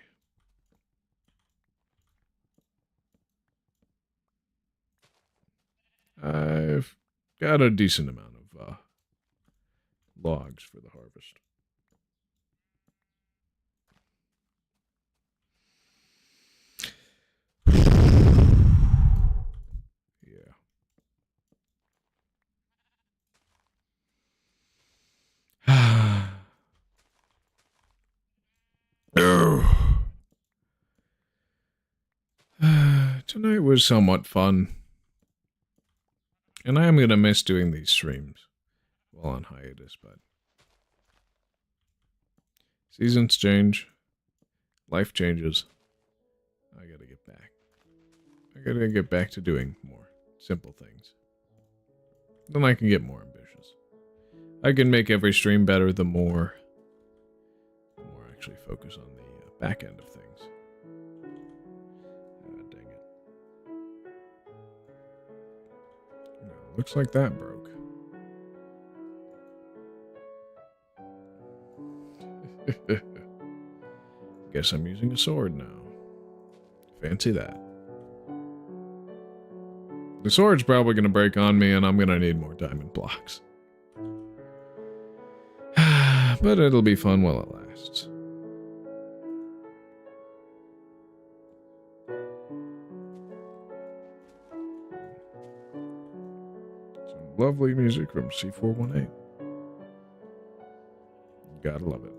I've got a decent amount of logs for the harvest. Yeah. Tonight was somewhat fun. And I am going to miss doing these streams while on hiatus, but seasons change. Life changes. I got to get back. I got to get back to doing more simple things. Then I can get more ambitious. I can make every stream better the more I actually focus on the back end of things. Dang it. No, looks like that broke. Guess I'm using a sword now. Fancy that. The sword's probably going to break on me, and I'm going to need more diamond blocks. But it'll be fun while it lasts. Some lovely music from C418. Gotta love it.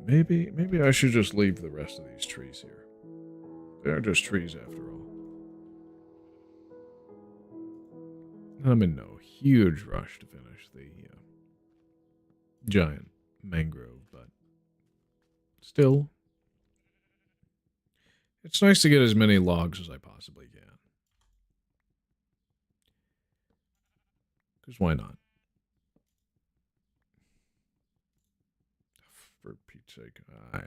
Maybe I should just leave the rest of these trees here. They're just trees after all. I'm in no huge rush to finish the giant mangrove, but still, it's nice to get as many logs as I possibly can. Because why not? For Pete's sake, I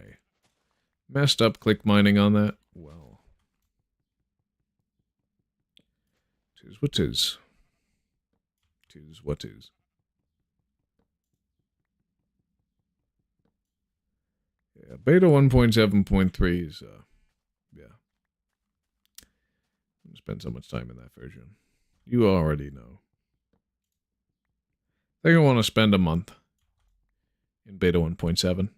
messed up click mining on that. Well, tis what tis. Tis what is. Yeah, beta 1.7.3 is, yeah. I'm gonna spend so much time in that version. You already know. I think I want to spend a month in beta 1.7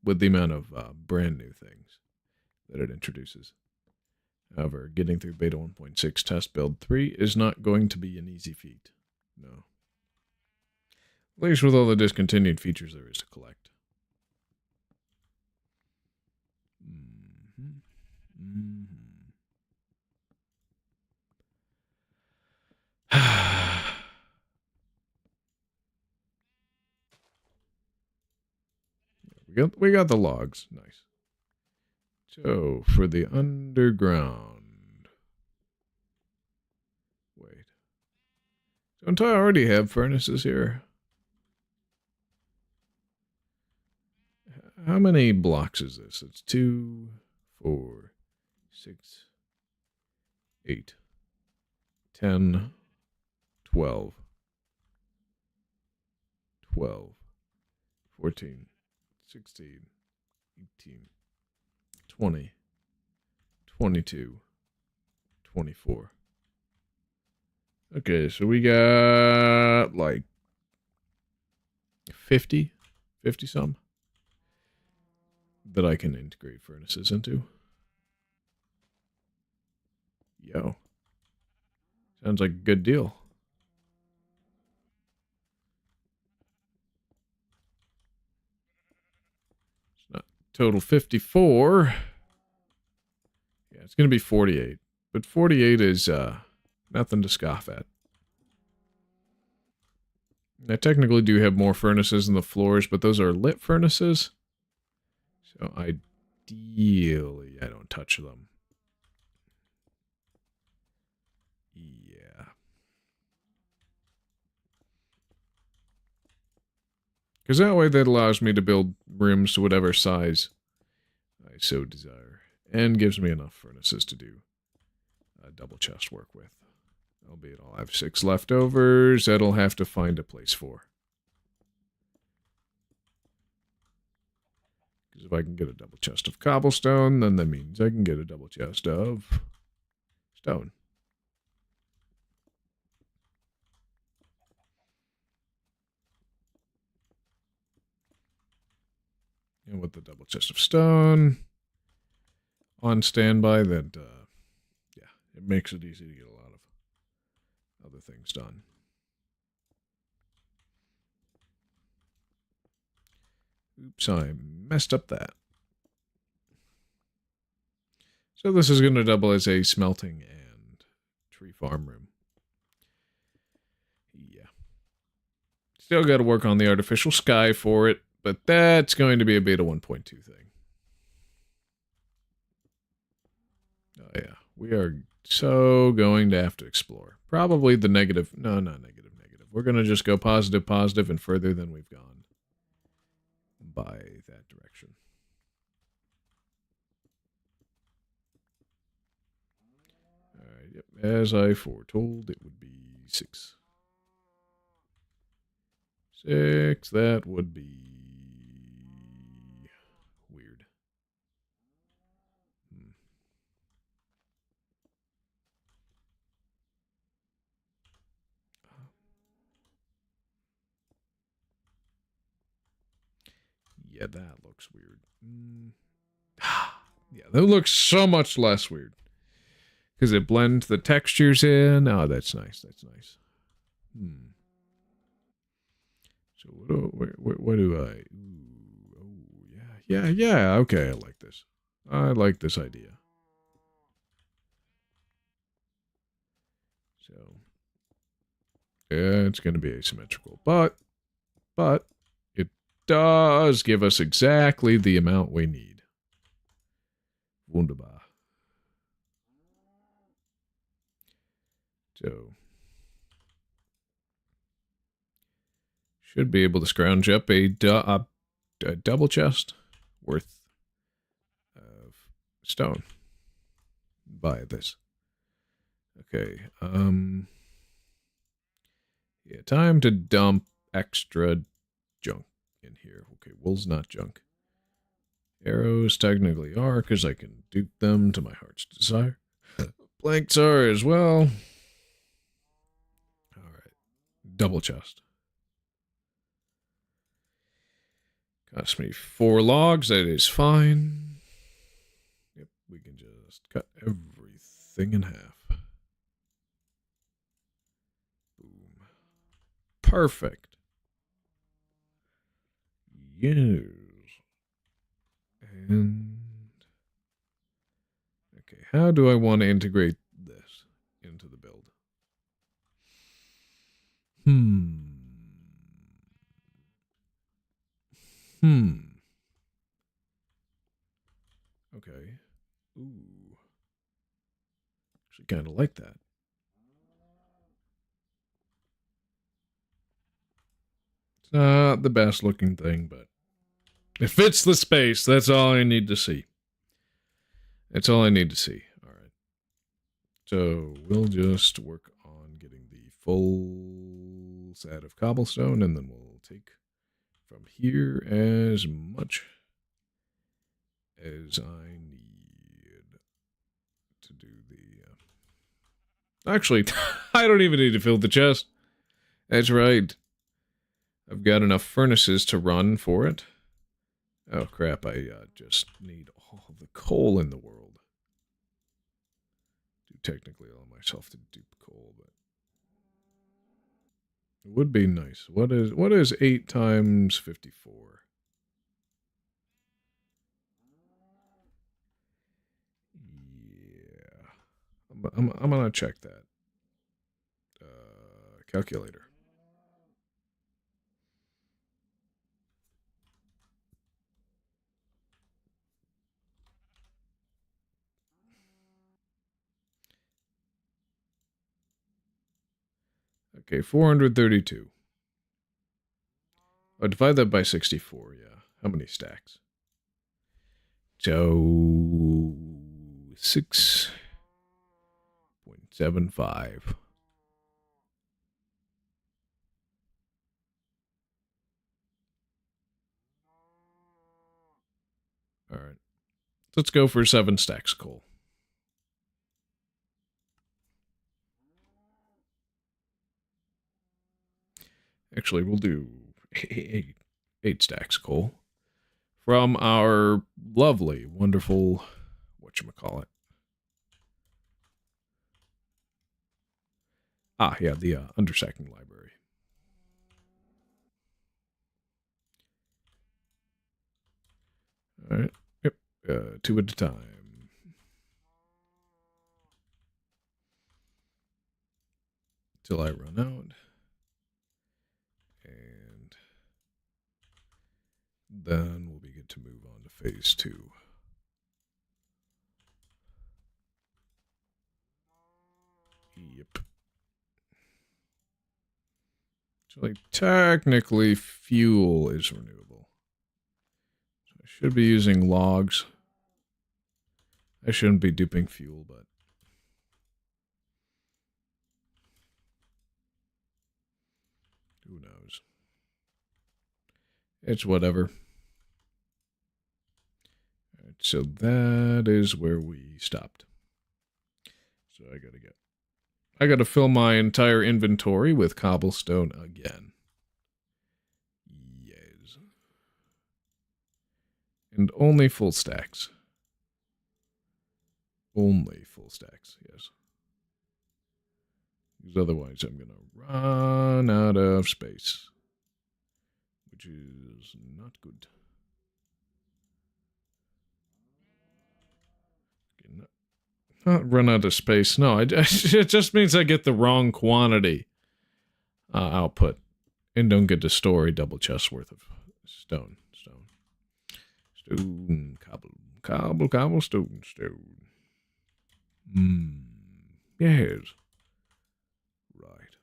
with the amount of brand new things that it introduces. However, getting through beta 1.6 test build 3 is not going to be an easy feat. No. At least with all the discontinued features there is to collect. We got the logs. Nice. So, for the underground. Wait. Don't I already have furnaces here? How many blocks is this? It's 2, 4, 6, 8, 10, 12, 12, 14, 16, 18, 20, 22, 24. Okay, so we got like 50 some that I can integrate furnaces into. Yo. Sounds like a good deal. It's not total 54. Yeah, it's going to be 48. But 48 is nothing to scoff at. I technically do have more furnaces in the floors, but those are lit furnaces. So ideally, I don't touch them. Yeah. Because that way that allows me to build rooms to whatever size I so desire. And gives me enough furnaces to do double chest work with. Albeit I'll have 6 leftovers that I'll have to find a place for. Because if I can get a double chest of cobblestone, then that means I can get a double chest of stone. And with the double chest of stone on standby, that, yeah, it makes it easy to get a lot of other things done. Oops, I messed up that. So this is going to double as a smelting and tree farm room. Yeah. Still got to work on the artificial sky for it, but that's going to be a beta 1.2 thing. Oh yeah, we are so going to have to explore. Probably the negative, no, not negative. We're going to just go positive, and further than we've gone by that direction. Alright, yep, as I foretold, it would be 6. 6, that would be weird. Yeah, that looks weird. Yeah, that looks so much less weird. Because it blends the textures in. Oh, that's nice. That's nice. So what do I... Ooh, oh, Yeah, okay, I like this. I like this idea. So, yeah, it's going to be asymmetrical, but it does give us exactly the amount we need. Wunderbar. So, should be able to scrounge up a double chest worth of stone. Buy this. Okay, yeah, time to dump extra junk in here. Okay, wool's not junk. Arrows technically are, because I can dupe them to my heart's desire. Blanks are as well. Alright. Double chest. Cost me 4 logs, that is fine. Yep, we can just cut everything in half. Boom. Perfect. Yes. And okay, how do I want to integrate this into the build? Okay. Ooh. Actually kind of like that. It's not the best looking thing, but it fits the space. That's all I need to see. That's all I need to see. All right. So we'll just work on getting the full set of cobblestone, and then we'll take from here as much as I need to do the... Actually, I don't even need to fill the chest. That's right. I've got enough furnaces to run for it. Oh, crap. I just need all the coal in the world. Do technically allow myself to dupe coal, but... It would be nice. What is 8 times 54? Yeah. I'm gonna check that. Calculator. Okay, 432. Oh, divide that by 64, yeah. How many stacks? So 6.75. All right. Let's go for 7 stacks coal. Actually, we'll do 8 stacks coal from our lovely, wonderful, whatchamacallit. Ah, yeah, the undersecting library. All right. Yep. 2 at a time. Till I run out. And then we'll be good to move on to phase 2. Yep. So, like, technically, fuel is renewable. So I should be using logs. I shouldn't be duping fuel, but... who knows? It's whatever. All right, so that is where we stopped. So I gotta fill my entire inventory with cobblestone again. Yes. And only full stacks. Only full stacks, yes. Because otherwise I'm gonna run out of space. Which is not good. Not run out of space. No, it just means I get the wrong quantity output. And don't get to store a double chest worth of stone. Stone, cobble, stone. Yes. Right.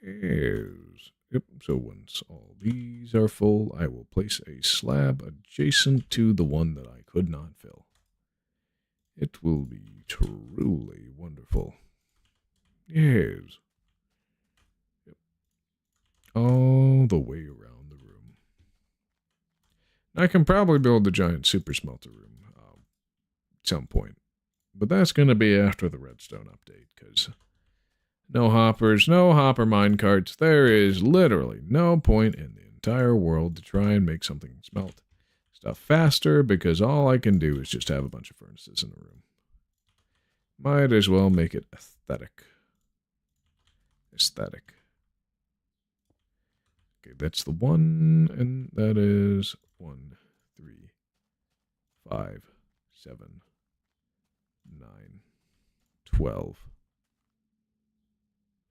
Yes. Yep, so once all these are full, I will place a slab adjacent to the one that I could not fill. It will be truly wonderful. Yes. Yep. All the way around the room. I can probably build the giant super smelter room at some point. But that's going to be after the redstone update, because no hoppers, no hopper minecarts. There is literally no point in the entire world to try and make something smelt stuff faster, because all I can do is just have a bunch of furnaces in the room. Might as well make it aesthetic. Okay, that's the one, and that is 1, 3, 5, 7, 9, 12.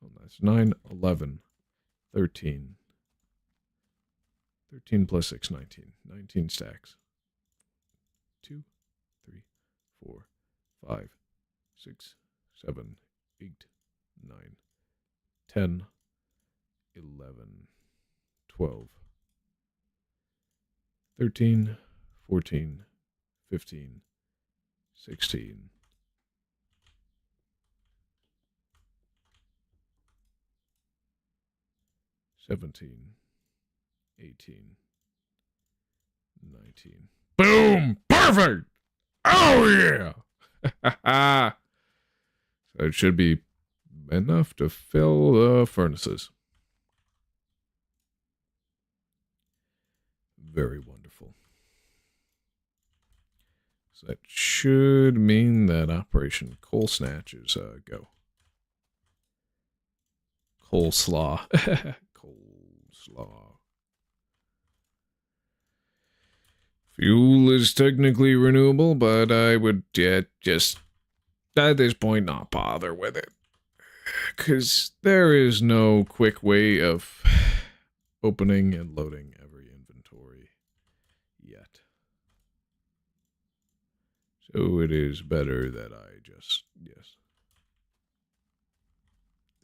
Oh, that's 9, 11, 13. 13 plus 6, 19. 19 stacks. 2, 3, 4, 5, 6, 7, 8, 9, 10, 11, 12, 13, 14, 15, 16, 17, 18, 19. Boom! Perfect! Oh, yeah! So it should be enough to fill the furnaces. Very wonderful. So that should mean that Operation Coal Snatch is go. Coleslaw. Coleslaw. Fuel is technically renewable, but I would just at this point not bother with it. Because there is no quick way of opening and loading every inventory yet. So it is better that I just,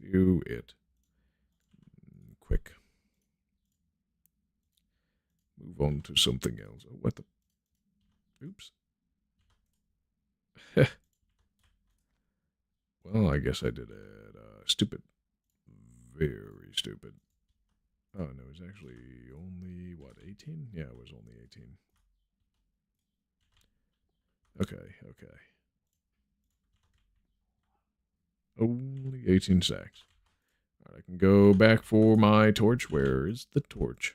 do it quick. Move on to something else. Oh, what the? Oops. Well, I guess I did it. Stupid. Very stupid. Oh, no, it's actually only, what, 18? Yeah, it was only 18. Okay. Only 18 stacks. All right, I can go back for my torch. Where is the torch?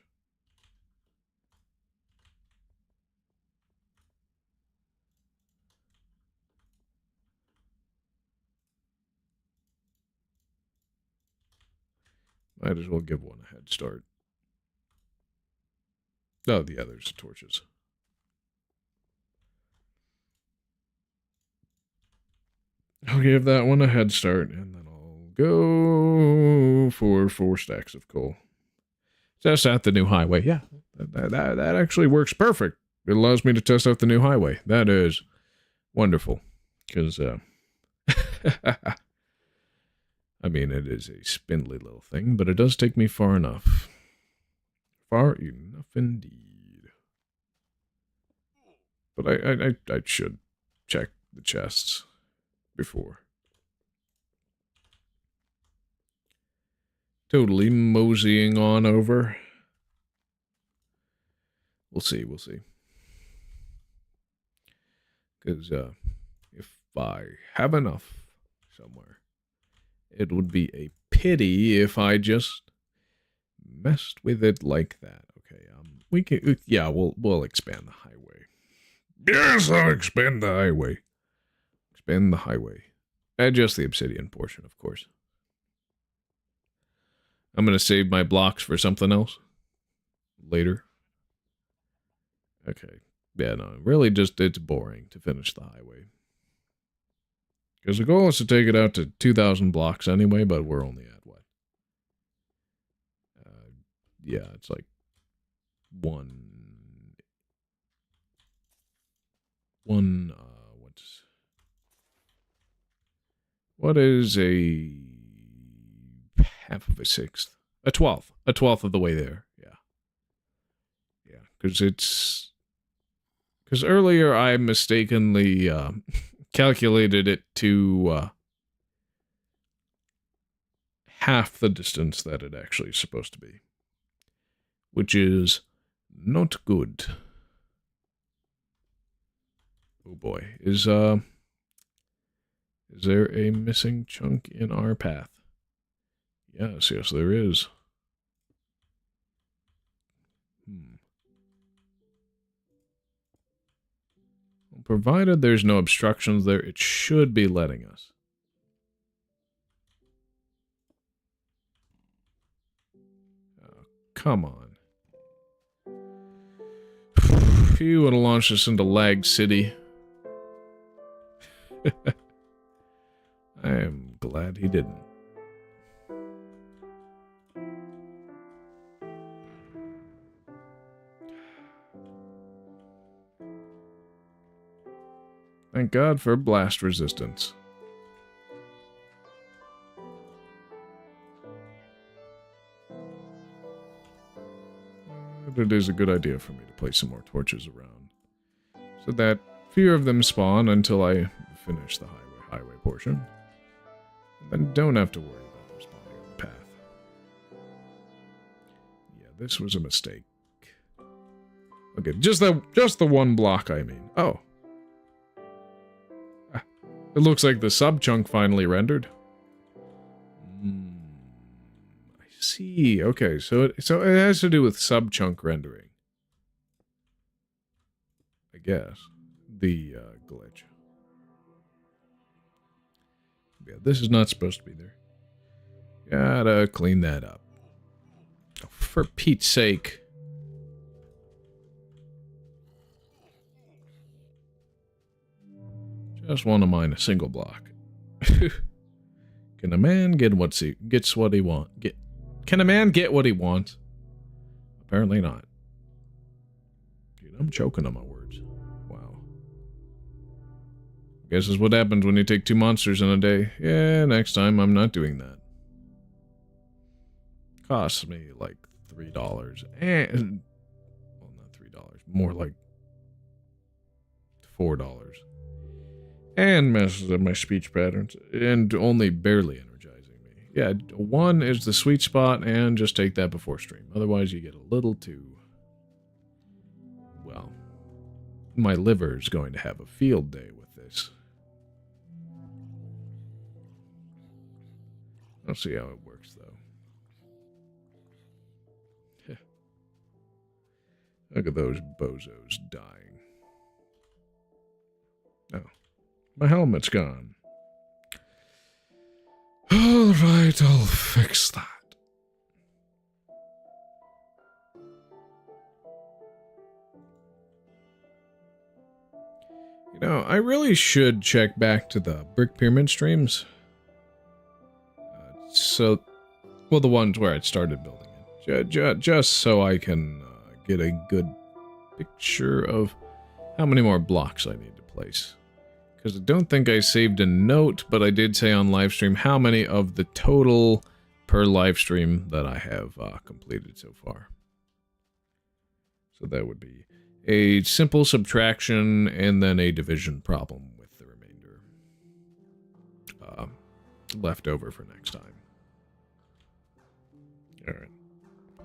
Might as well give one a head start. Oh, the others, torches. I'll give that one a head start, and then I'll go for 4 stacks of coal. Test out the new highway. Yeah, that actually works perfect. It allows me to test out the new highway. That is wonderful. Because, I mean, it is a spindly little thing, but it does take me far enough. Far enough indeed. But I should check the chests before. Totally moseying on over. We'll see. Because if I have enough somewhere, it would be a pity if I just messed with it like that. Okay, we can, yeah, we'll expand the highway. Yes, I'll expand the highway. Expand the highway. And just the obsidian portion, of course. I'm going to save my blocks for something else later. Okay, Yeah, no, really just, it's boring to finish the highway. Because the goal is to take it out to 2,000 blocks anyway, but we're only at what? Yeah, it's like what is a half of a sixth? A twelfth of the way there. Yeah, because earlier I mistakenly calculated it to half the distance that it actually is supposed to be, which is not good. Oh boy, is there a missing chunk in our path? Yes, there is. Well, provided there's no obstructions there, it should be letting us. Oh, come on. He would have launched us into Lag City. I am glad he didn't. Thank God for blast resistance. But it is a good idea for me to place some more torches around, so that fewer of them spawn until I finish the highway portion. And then don't have to worry about them spawning on the path. Yeah, this was a mistake. Okay, just the one block, I mean. Oh. It looks like the sub-chunk finally rendered. I see. Okay, so it has to do with sub-chunk rendering. I guess. The glitch. Yeah, this is not supposed to be there. Gotta clean that up. Oh, for Pete's sake. Just want to mine a single block. Can a man get what he wants? Can a man get what he wants? Apparently not. Dude, I'm choking on my words. Wow. Guess is what happens when you take 2 monsters in a day. Yeah, next time I'm not doing that. Costs me like $3. And well, not $3. More like $4. And messes up my speech patterns, and only barely energizing me. Yeah, 1 is the sweet spot, and just take that before stream. Otherwise, you get a little too... Well, my liver's going to have a field day with this. I'll see how it works, though. Look at those bozos dying. Oh. My helmet's gone. Alright, I'll fix that. You know, I really should check back to the Brick Pyramid streams. Well, the ones where I started building it. Just so I can get a good picture of how many more blocks I need to place. Because I don't think I saved a note, but I did say on livestream how many of the total per livestream that I have completed so far. So that would be a simple subtraction and then a division problem with the remainder left over for next time. Alright.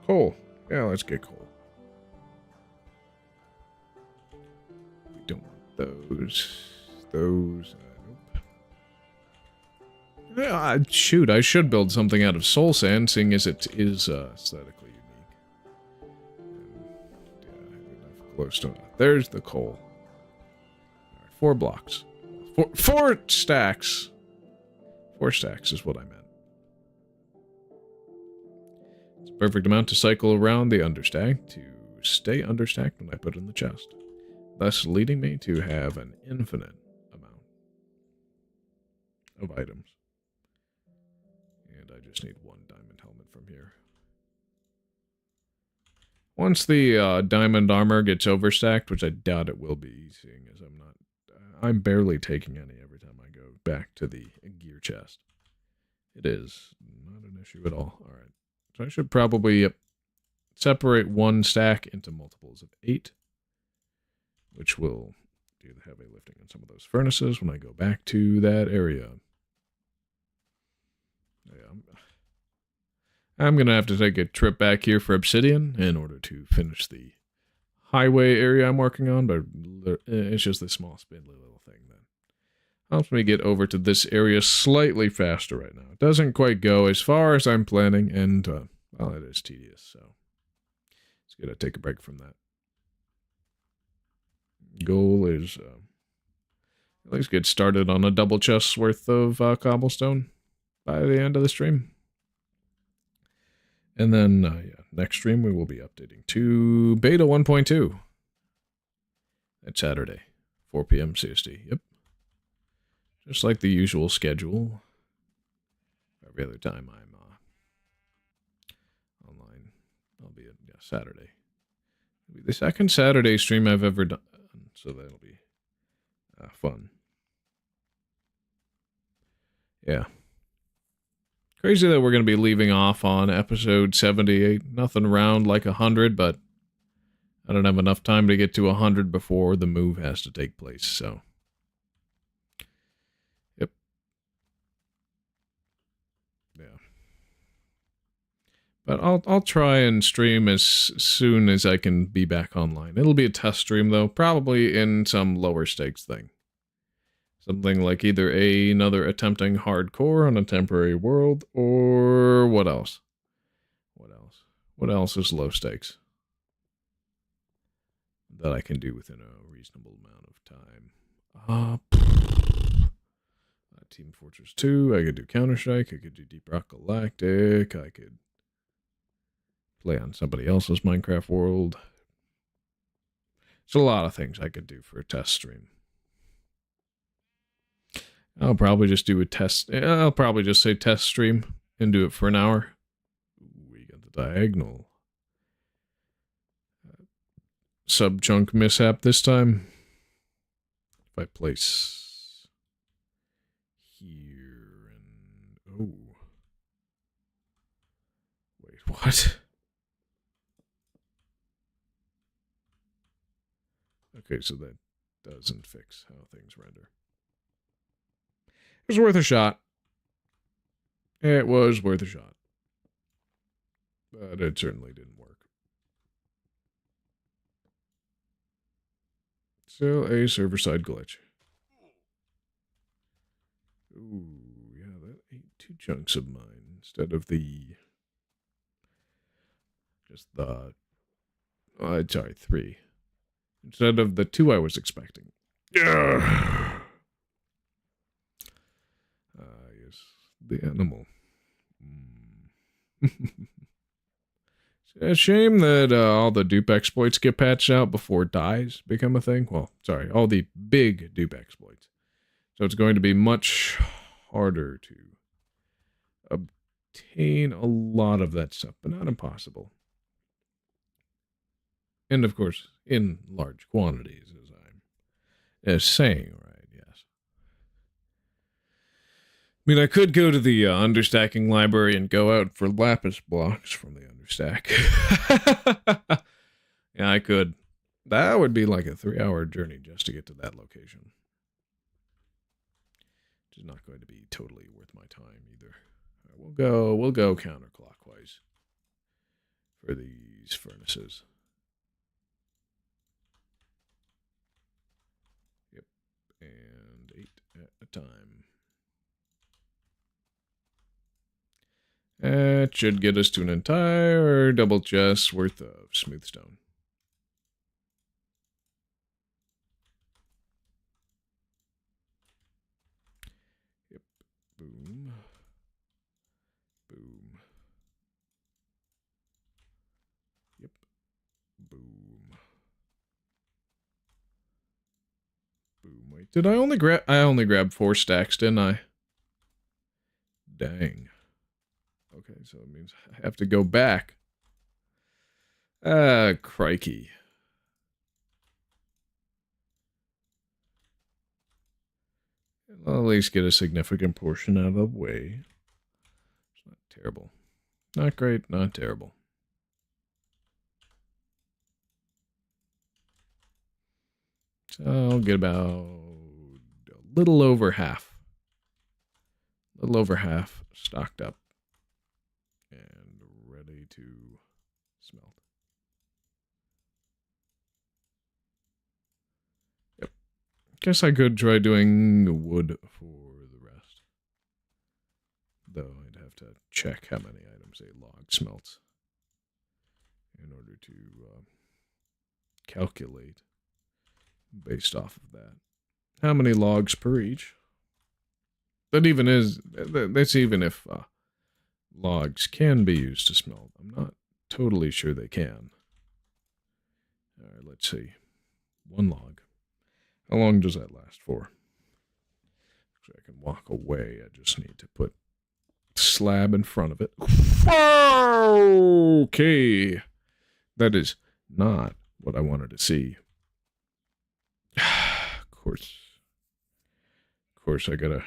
Coal. Yeah, let's get coal. We don't want those. Nope. Yeah, shoot, I should build something out of soul sand, seeing as it is aesthetically unique. Yeah, close to it. There's the coal. Right, 4 blocks. 4 stacks. 4 stacks is what I meant. It's a perfect amount to cycle around the understack to stay understacked when I put it in the chest. thus leading me to have an infinite amount of items. And I just need one diamond helmet from here. Once the diamond armor gets overstacked, which I doubt it will be, seeing as I'm barely taking any every time I go back to the gear chest. It is not an issue at all. All right. So I should probably separate one stack into multiples of 8, which will do the heavy lifting on some of those furnaces when I go back to that area. Yeah, I'm going to have to take a trip back here for obsidian in order to finish the highway area I'm working on, but it's just this small spindly little thing that helps me get over to this area slightly faster right now. It doesn't quite go as far as I'm planning, and, well, it is tedious, so it's good to take a break from that. Goal is at least get started on a double chest's worth of cobblestone by the end of the stream. And then, yeah, next stream we will be updating to beta 1.2. That's Saturday, 4 p.m. CST. Yep. Just like the usual schedule. Every other time I'm online, I'll be at Saturday. It'll be the second Saturday stream I've ever done, so that'll be fun. Yeah. Crazy that we're going to be leaving off on episode 78. Nothing around like 100, but I don't have enough time to get to 100 before the move has to take place, so. Yep. Yeah. But I'll try and stream as soon as I can be back online. It'll be a test stream, though, probably in some lower stakes thing. Something like either another attempting hardcore on a temporary world, or what else? What else? What else is low stakes that I can do within a reasonable amount of time? Team Fortress 2, I could do Counter-Strike, I could do Deep Rock Galactic, I could play on somebody else's Minecraft world. There's a lot of things I could do for a test stream. I'll probably just do a test. I'll probably just say test stream and do it for an hour. We got the diagonal sub-chunk mishap this time. If I place here and... Oh. Wait, what? Okay, so that doesn't fix how things render. It was worth a shot. It was worth a shot. But it certainly didn't work. Still a server-side glitch. Ooh, yeah, that ate 2 chunks of mine instead of the... Just the... sorry, 3. Instead of the 2 I was expecting. Yes, the animal. It's a shame that all the dupe exploits get patched out before dyes become a thing. Well, sorry, all the big dupe exploits. So it's going to be much harder to obtain a lot of that stuff, but not impossible. And of course, in large quantities, as I'm saying, right? Yes. I mean, I could go to the understacking library and go out for lapis blocks from the understack. Yeah, I could. That would be like a 3-hour journey just to get to that location. Which is not going to be totally worth my time either. Right, we'll go counterclockwise for these furnaces. Yep, and 8 at a time. That should get us to an entire double chest worth of smooth stone. Yep. Boom. Boom. Yep. Boom. Wait, did I only grab... I only grabbed 4 stacks, didn't I? Dang. Okay, so it means I have to go back. Crikey. I'll at least get a significant portion out of the way. It's not terrible. Not great, not terrible. So I'll get about a little over half. A little over half stocked up. And ready to smelt. Yep. Guess I could try doing wood for the rest. Though I'd have to check how many items a log smelts in order to calculate based off of that. How many logs per each? That even is, that's even if logs can be used to smelt. I'm not totally sure they can. Alright, let's see. 1 log. How long does that last for? So I can walk away. I just need to put slab in front of it. Okay. That is not what I wanted to see. Of course I gotta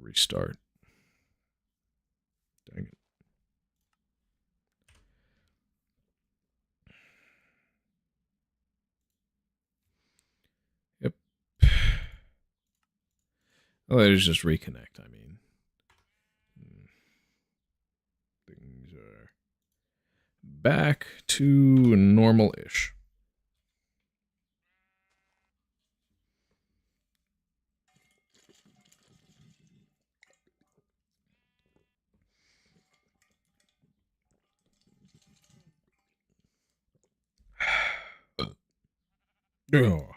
restart. Dang it. Yep. Oh, there's just reconnect, I mean. Things are back to normal-ish. Oh.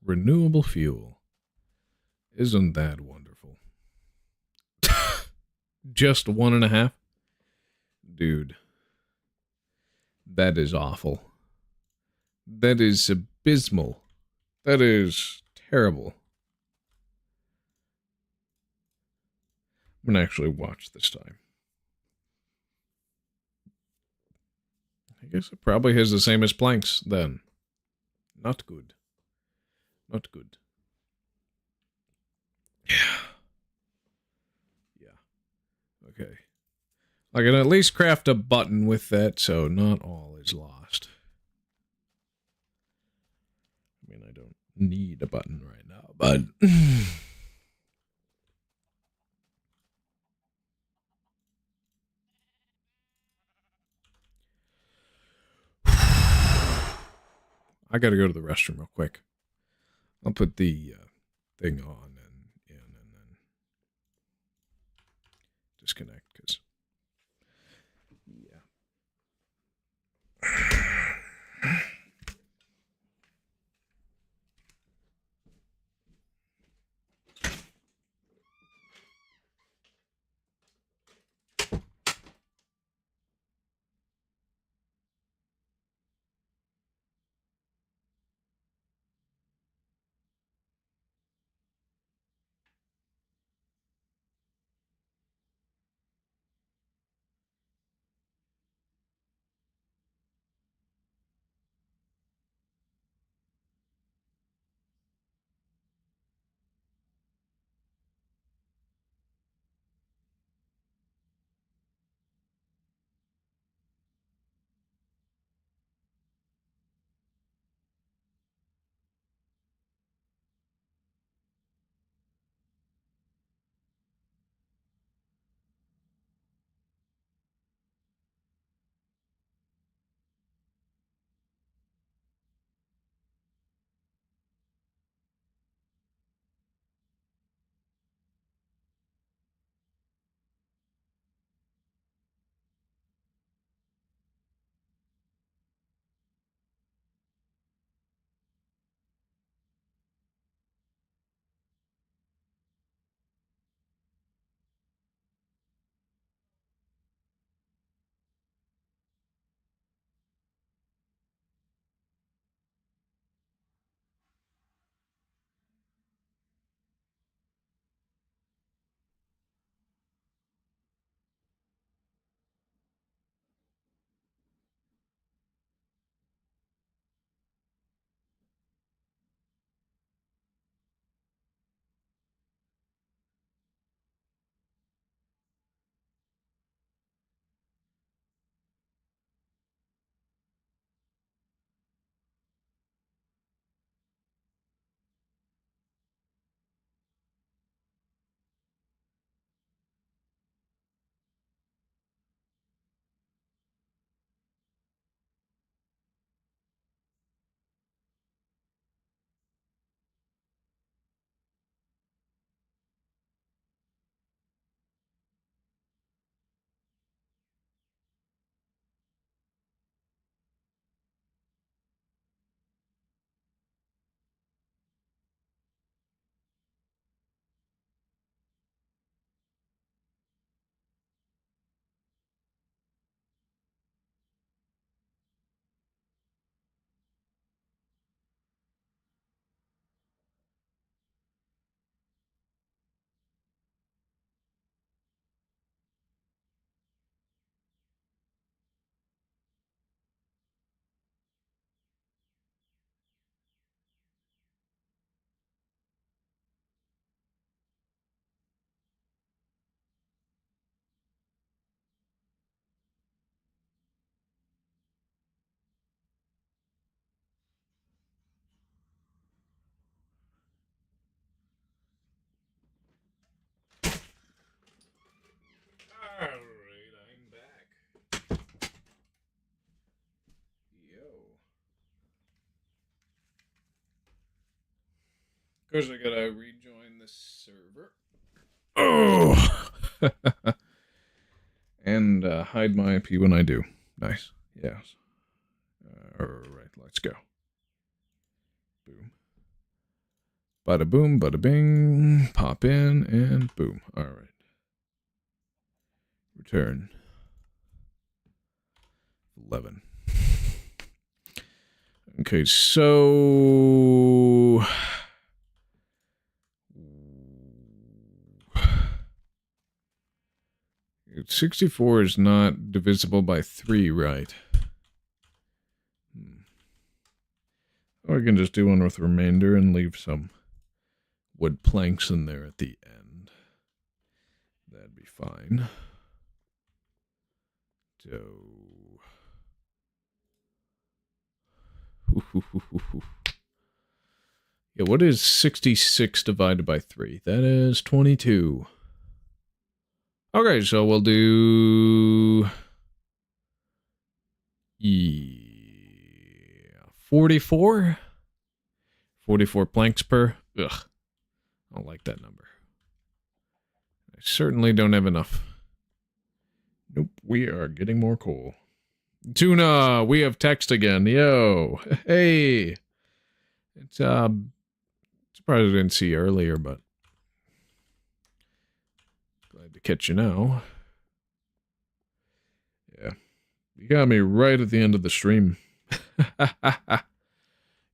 Renewable fuel. Isn't that wonderful? Just 1.5? Dude. That is awful. That is abysmal. That is terrible. I'm gonna actually watch this time. I guess it probably has the same as planks, then. Not good. Not good. Yeah. Yeah. Okay. I can at least craft a button with that, so not all is lost. I mean, I don't need a button right now, but... I gotta go to the restroom real quick. I'll put the thing on and in and then disconnect, because... Yeah. course, I gotta rejoin the server. Oh! And hide my IP when I do. Nice. Yes. Alright, let's go. Boom. Bada boom, bada bing. Pop in, and boom. Alright. Return. 11. Okay, so... 64 is not divisible by 3, right? Or I can just do one with remainder and leave some wood planks in there at the end. That'd be fine. So... Yeah, what is 66 divided by 3? That is 22. Okay, so we'll do... Yeah, 44? 44 planks per... Ugh, I don't like that number. I certainly don't have enough. Nope, we are getting more coal. Tuna, we have text again. Yo, hey. It's, surprised I didn't see earlier, but... Glad to catch you now. Yeah. You got me right at the end of the stream.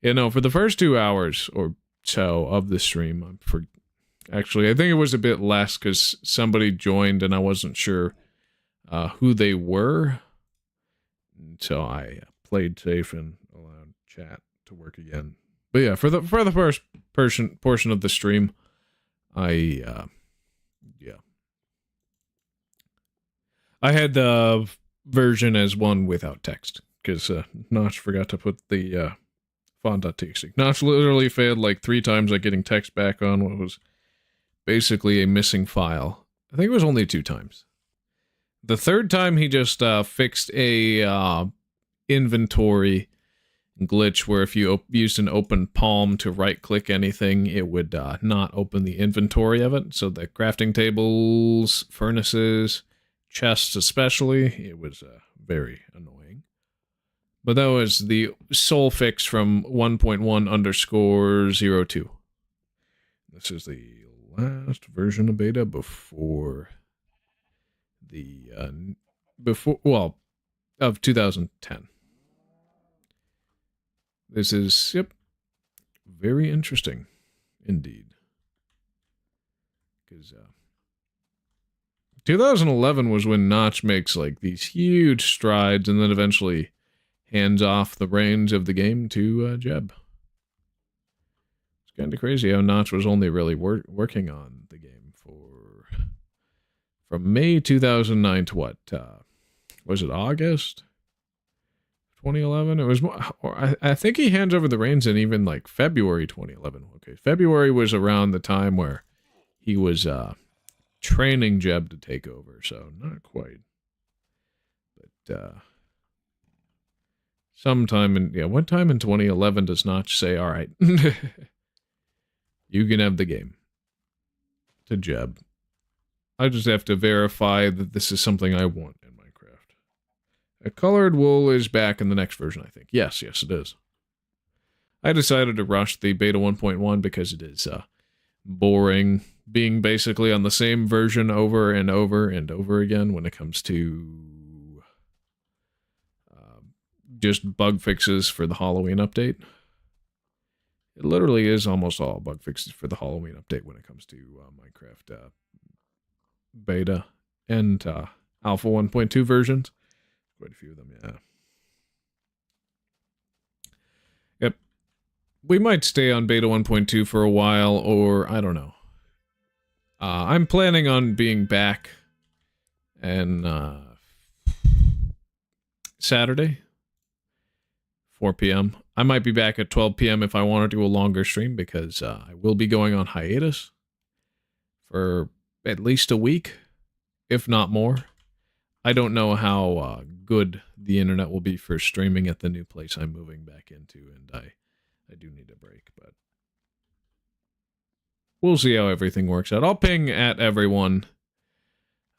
You know, for the first 2 hours or so of the stream, actually, I think it was a bit less because somebody joined and I wasn't sure who they were. So I played safe and allowed chat to work again. But yeah, for the first portion of the stream, I had the version as one without text, because Notch forgot to put the font.txt. Notch literally failed like 3 times at getting text back on what was basically a missing file. I think it was only 2 times. The 3rd time he just fixed a inventory glitch where if you used an open palm to right-click anything, it would not open the inventory of it. So the crafting tables, furnaces, chests especially, it was very annoying. But that was the sole fix from 1.1_02. This is the last version of beta before the of 2010. This is, yep, very interesting indeed. Because 2011 was when Notch makes like these huge strides and then eventually hands off the reins of the game to Jeb. It's kind of crazy how Notch was only really working on the game from May 2009 to what? Was it August 2011? It was more, or I think he hands over the reins in even like February 2011. Okay, February was around the time where he was training Jeb to take over, so not quite. But sometime in, what time in 2011 does Notch say, all right, you can have the game to Jeb? I just have to verify that this is something I want in Minecraft. A colored wool is back in the next version, I think. Yes, it is. I decided to rush the beta 1.1 because it is boring being basically on the same version over and over and over again when it comes to just bug fixes for the Halloween update. It literally is almost all bug fixes for the Halloween update when it comes to Minecraft beta and alpha 1.2 versions. Quite a few of them, yeah. Yep. We might stay on beta 1.2 for a while, or I don't know. I'm planning on being back and Saturday, 4 p.m. I might be back at 12 p.m. if I want to do a longer stream, because I will be going on hiatus for at least a week, if not more. I don't know how good the internet will be for streaming at the new place I'm moving back into, and I do need a break, but we'll see how everything works out. I'll ping at everyone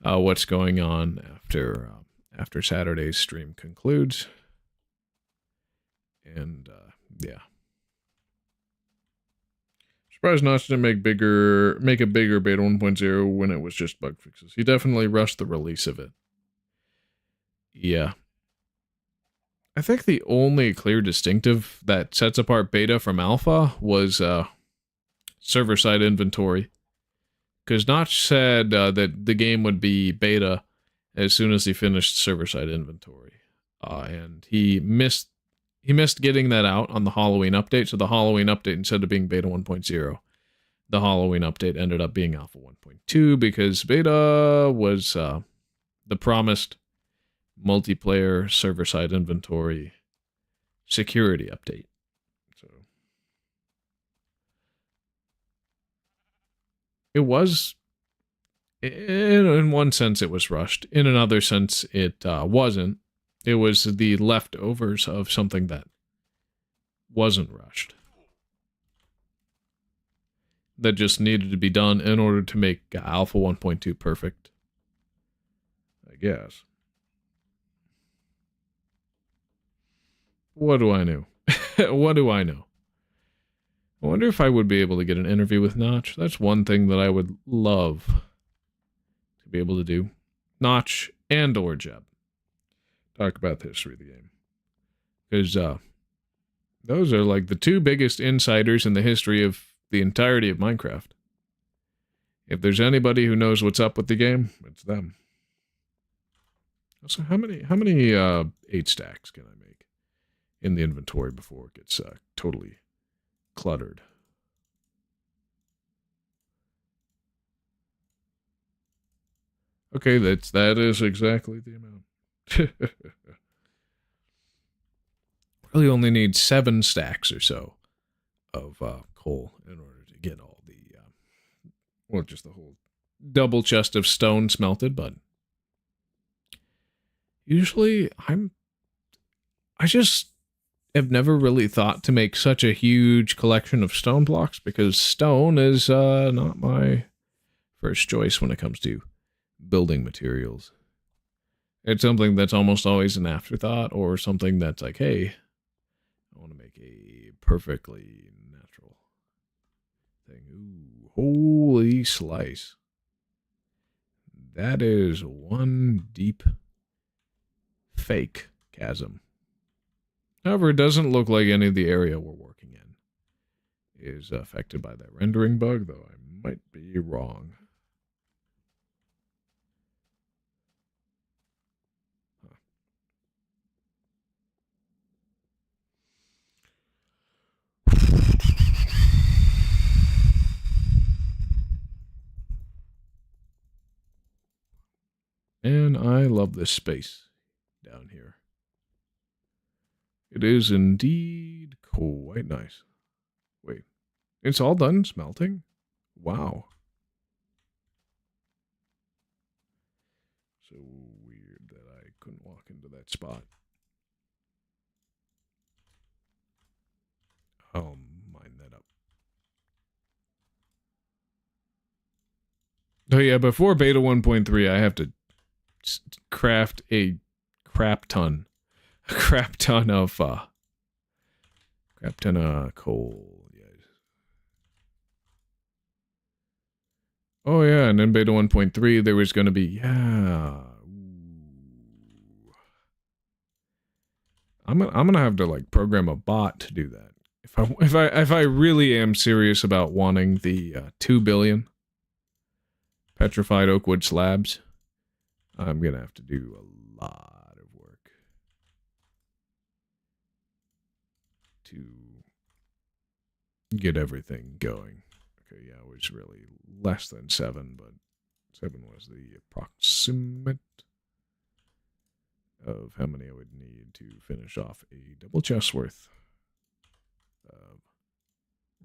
what's going on after Saturday's stream concludes. And yeah. Surprised Notch didn't make a bigger beta 1.0 when it was just bug fixes. He definitely rushed the release of it. Yeah. I think the only clear distinctive that sets apart beta from alpha was server-side inventory. Because Notch said that the game would be beta as soon as he finished server-side inventory. And he missed getting that out on the Halloween update, so the Halloween update, instead of being beta 1.0, the Halloween update ended up being alpha 1.2 because beta was the promised multiplayer server-side inventory security update. So it was, in one sense, it was rushed. In another sense, it wasn't. It was the leftovers of something that wasn't rushed. That just needed to be done in order to make Alpha 1.2 perfect. I guess. What do I know? What do I know? I wonder if I would be able to get an interview with Notch. That's one thing that I would love to be able to do. Notch and or Jeb. Talk about the history of the game. Because those are like the two biggest insiders in the history of the entirety of Minecraft. If there's anybody who knows what's up with the game, it's them. So how many 8 stacks can I make in the inventory before it gets totally cluttered? Okay, that is exactly the amount. Really only need 7 stacks or so of coal in order to get all the well, just the whole double chest of stone smelted. But usually I just have never really thought to make such a huge collection of stone blocks because stone is not my first choice when it comes to building materials. It's something that's almost always an afterthought, or something that's like, hey, I want to make a perfectly natural thing. Ooh, holy slice. That is one deep fake chasm. However, it doesn't look like any of the area we're working in is affected by that rendering bug, though I might be wrong. And I love this space down here. It is indeed quite nice. Wait, it's all done smelting? Wow. So weird that I couldn't walk into that spot. I'll mine that up. Oh yeah, before beta 1.3, I have to craft a crap ton of coal. Yes. Oh yeah, and then beta 1.3 there was going to be, yeah. Ooh. I'm gonna have to like program a bot to do that. If I really am serious about wanting the 2 billion petrified oakwood slabs, I'm going to have to do a lot of work to get everything going. Okay, yeah, it was really less than 7, but 7 was the approximate of how many I would need to finish off a double chest worth of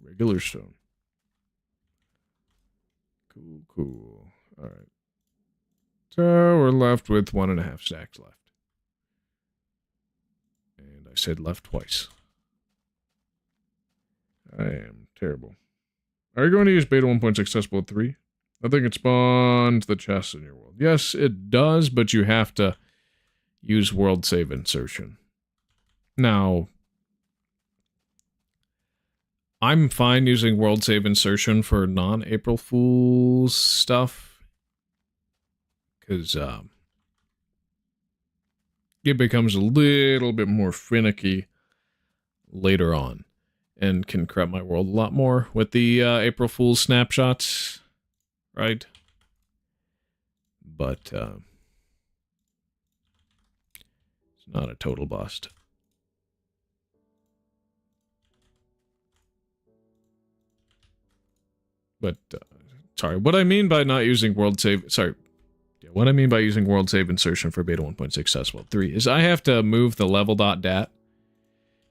regular stone. Cool. All right. So we're left with 1.5 stacks left. And I said left twice. I am terrible. Are you going to use beta 1.6 accessible 3? I think it spawns the chests in your world. Yes, it does, but you have to use world save insertion. Now, I'm fine using world save insertion for non-April Fool's stuff. Because it becomes a little bit more finicky later on. And can corrupt my world a lot more with the April Fool's snapshots. Right? But it's not a total bust. But, sorry, what I mean by not using world save... Sorry. Yeah, what I mean by using world save insertion for beta 1.6 accessible 3 is I have to move the level.dat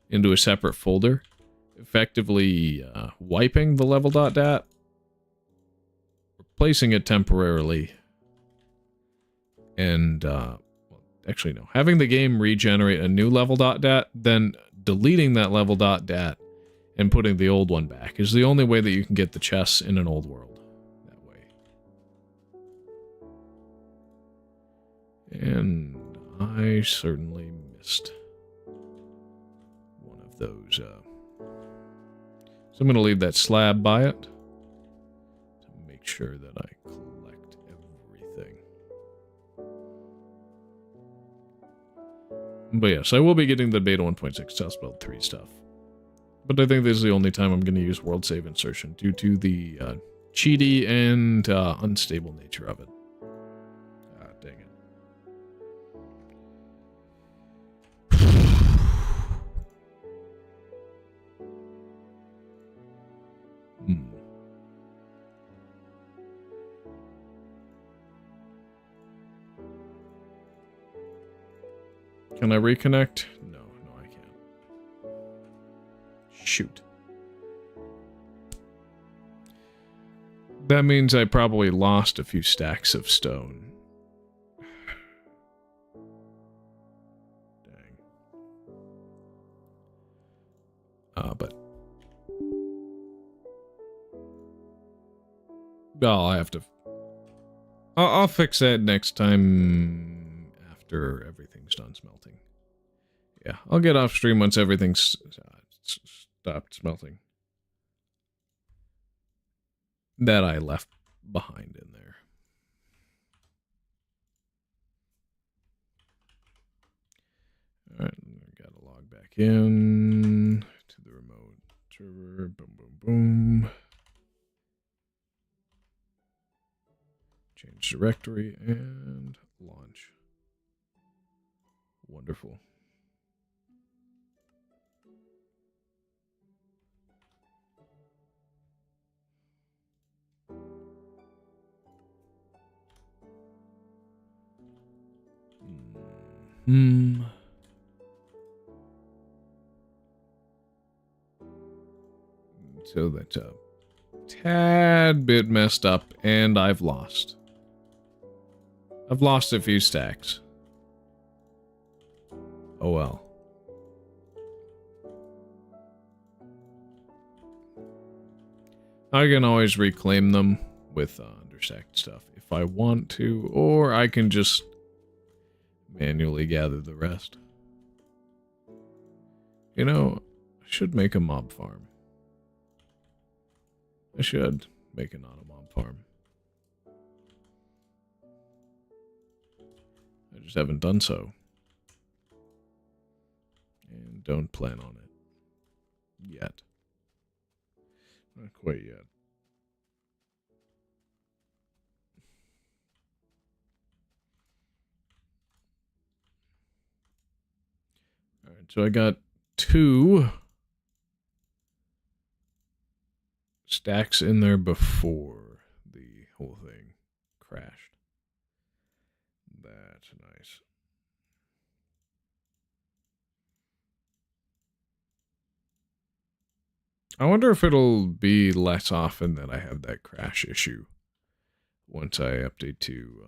into a separate folder, effectively wiping the level.dat, replacing it temporarily, and, well, actually no, having the game regenerate a new level.dat, then deleting that level.dat and putting the old one back is the only way that you can get the chests in an old world that way. And I certainly missed one of those. So I'm going to leave that slab by it to make sure that I collect everything. But yes, I will be getting the beta 1.6 accessible 3 stuff. But I think this is the only time I'm going to use world save insertion due to the cheaty and unstable nature of it. Ah, dang it. Can I reconnect? No, I can't. Shoot. That means I probably lost a few stacks of stone. Dang. But... I'll have to... I'll fix that next time after everything's done smelting. Yeah, I'll get off stream once everything's stopped smelting. That I left behind in there. Alright, I gotta log back in to the remote server. Boom, boom, boom. Change directory and launch. Wonderful. So that's a tad bit messed up, and I've lost. I've lost a few stacks. Oh well. I can always reclaim them with understacked stuff if I want to, or I can just manually gather the rest. You know, I should make a mob farm. I should make an auto mob farm. I just haven't done so. And don't plan on it. Yet. Not quite yet. Alright, so I got 2 stacks in there before the whole thing crashed. That's nice. I wonder if it'll be less often that I have that crash issue once I update to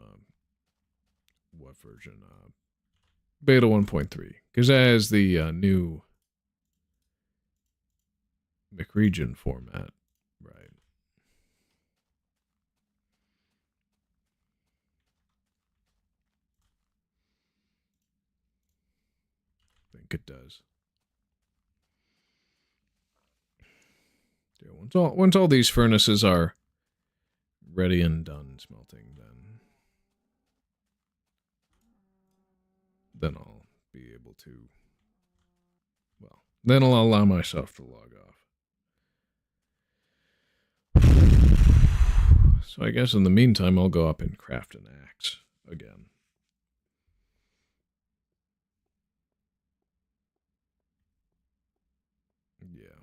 what version? Beta 1.3, because that has the new McRegion format, right? think it does. Yeah, once all these furnaces are ready and done smelting, then I'll be able to, well, then I'll allow myself to log off. So I guess in the meantime, I'll go up and craft an axe again. Yeah.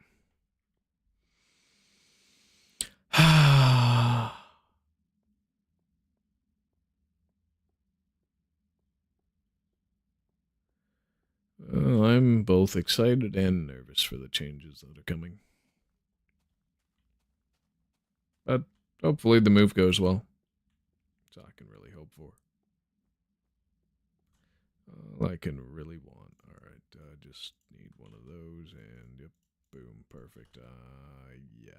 Well, I'm both excited and nervous for the changes that are coming. But hopefully the move goes well. That's all I can really hope for. All I can really want. Alright, I just need one of those, and yep, boom, perfect. Yeah.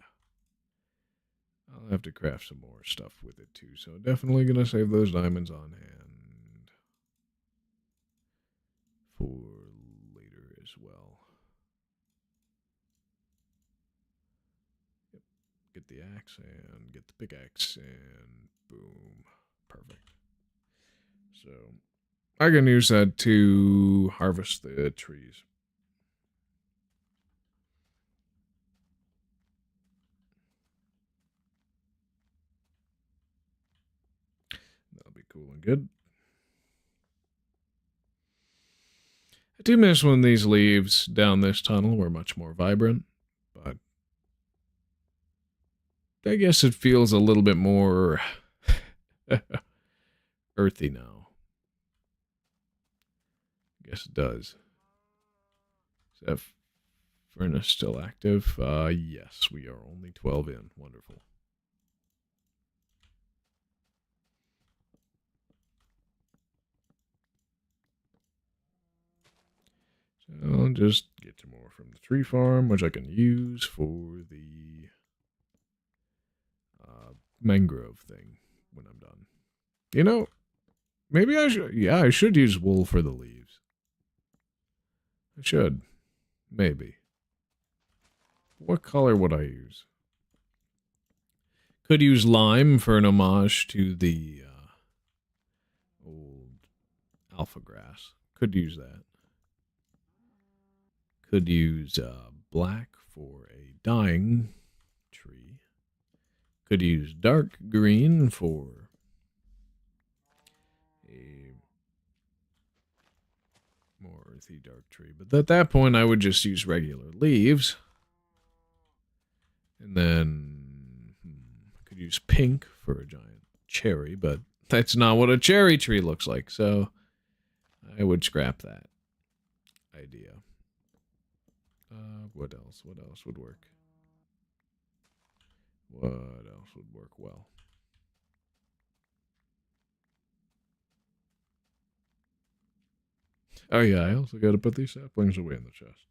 I'll have to craft some more stuff with it too, so definitely gonna save those diamonds on hand for later as well. Yep. Get the axe and get the pickaxe, and boom, perfect. So I can use that to harvest the trees. That'll be cool and good. I do miss when these leaves down this tunnel were much more vibrant, but I guess it feels a little bit more earthy now. I guess it does. Is that furnace still active? Yes, we are only 12 in. Wonderful. So I'll just get some more from the tree farm, which I can use for the mangrove thing when I'm done. You know, maybe I should. Yeah, I should use wool for the leaves. I should. Maybe. What color would I use? Could use lime for an homage to the old alpha grass. Could use that. Could use black for a dying tree. Could use dark green for a more earthy dark tree. But at that point, I would just use regular leaves. And then could use pink for a giant cherry, but that's not what a cherry tree looks like, so I would scrap that idea. What else? What else would work? What else would work well? Oh yeah, I also got to put these saplings away in the chest.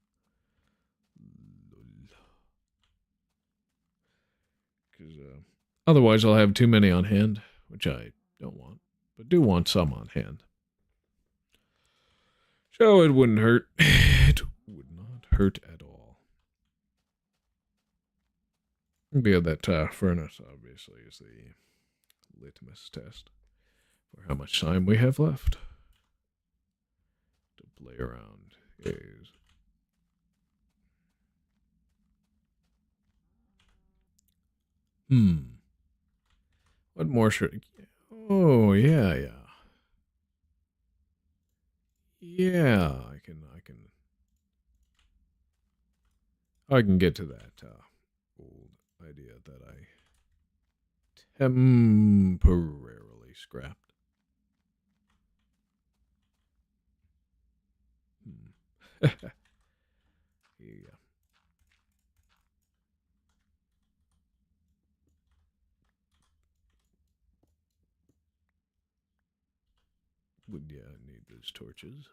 Because otherwise I'll have too many on hand, which I don't want, but do want some on hand. So it wouldn't hurt. It would not hurt at all. Yeah, that furnace obviously is the litmus test for how much time we have left to play around. Is what more should? Oh yeah. Yeah, I can get to that old idea that I temporarily scrapped. Yeah. Would need those torches.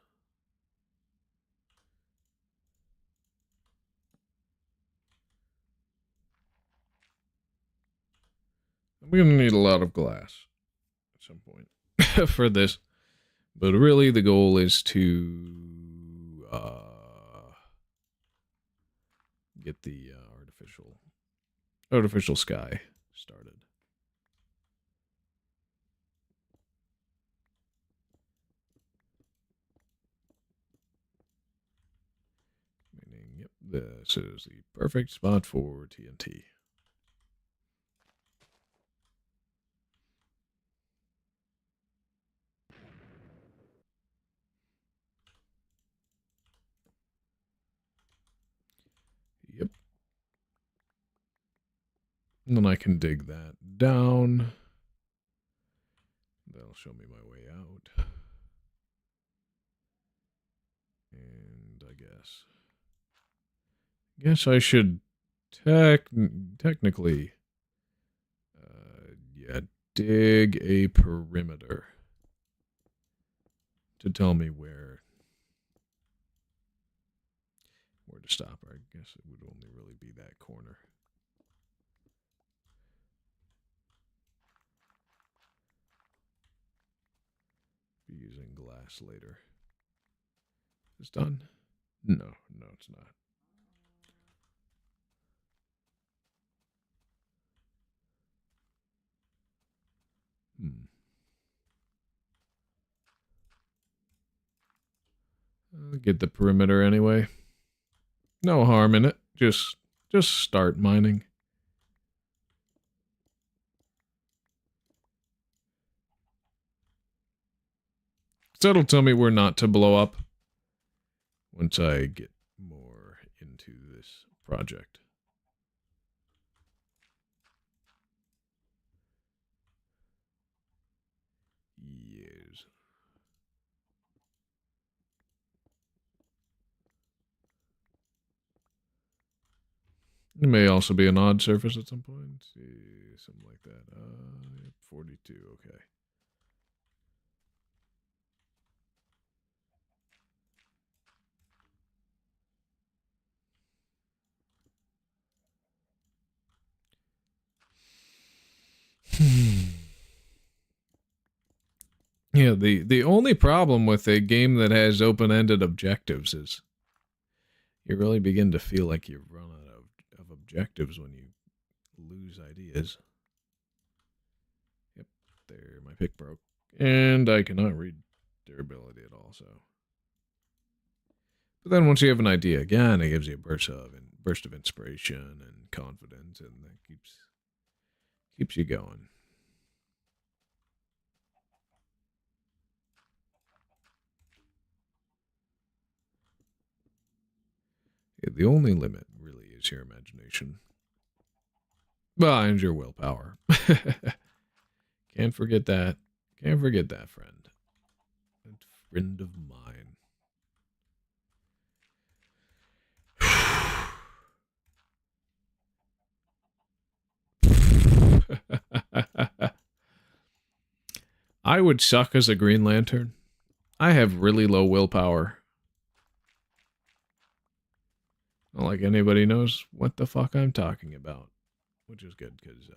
I'm going to need a lot of glass at some point for this. But really the goal is to get the artificial sky started. Meaning, yep, this is the perfect spot for TNT. Yep. And then I can dig that down. That'll show me my way out. And I guess I should technically dig a perimeter to tell me where to stop. I guess it would only really be that corner. Be using glass later. It's done? No, it's not. I'll get the perimeter anyway. No harm in it. Just start mining. So it'll tell me where not to blow up once I get more into this project. Yes. It may also be an odd surface at some point. See, something like that. 42, okay. Yeah, the only problem with a game that has open-ended objectives is you really begin to feel like you run out of objectives when you lose ideas. Yep, there, my pick broke. And I cannot read durability at all, so. But then once you have an idea again, it gives you a burst of inspiration and confidence, and that keeps you going. Yeah, the only limit really is your imagination. Well, and your willpower. Can't forget that. Can't forget that, friend. That friend of mine. I would suck as a Green Lantern. I have really low willpower. Not like anybody knows what the fuck I'm talking about. Which is good, because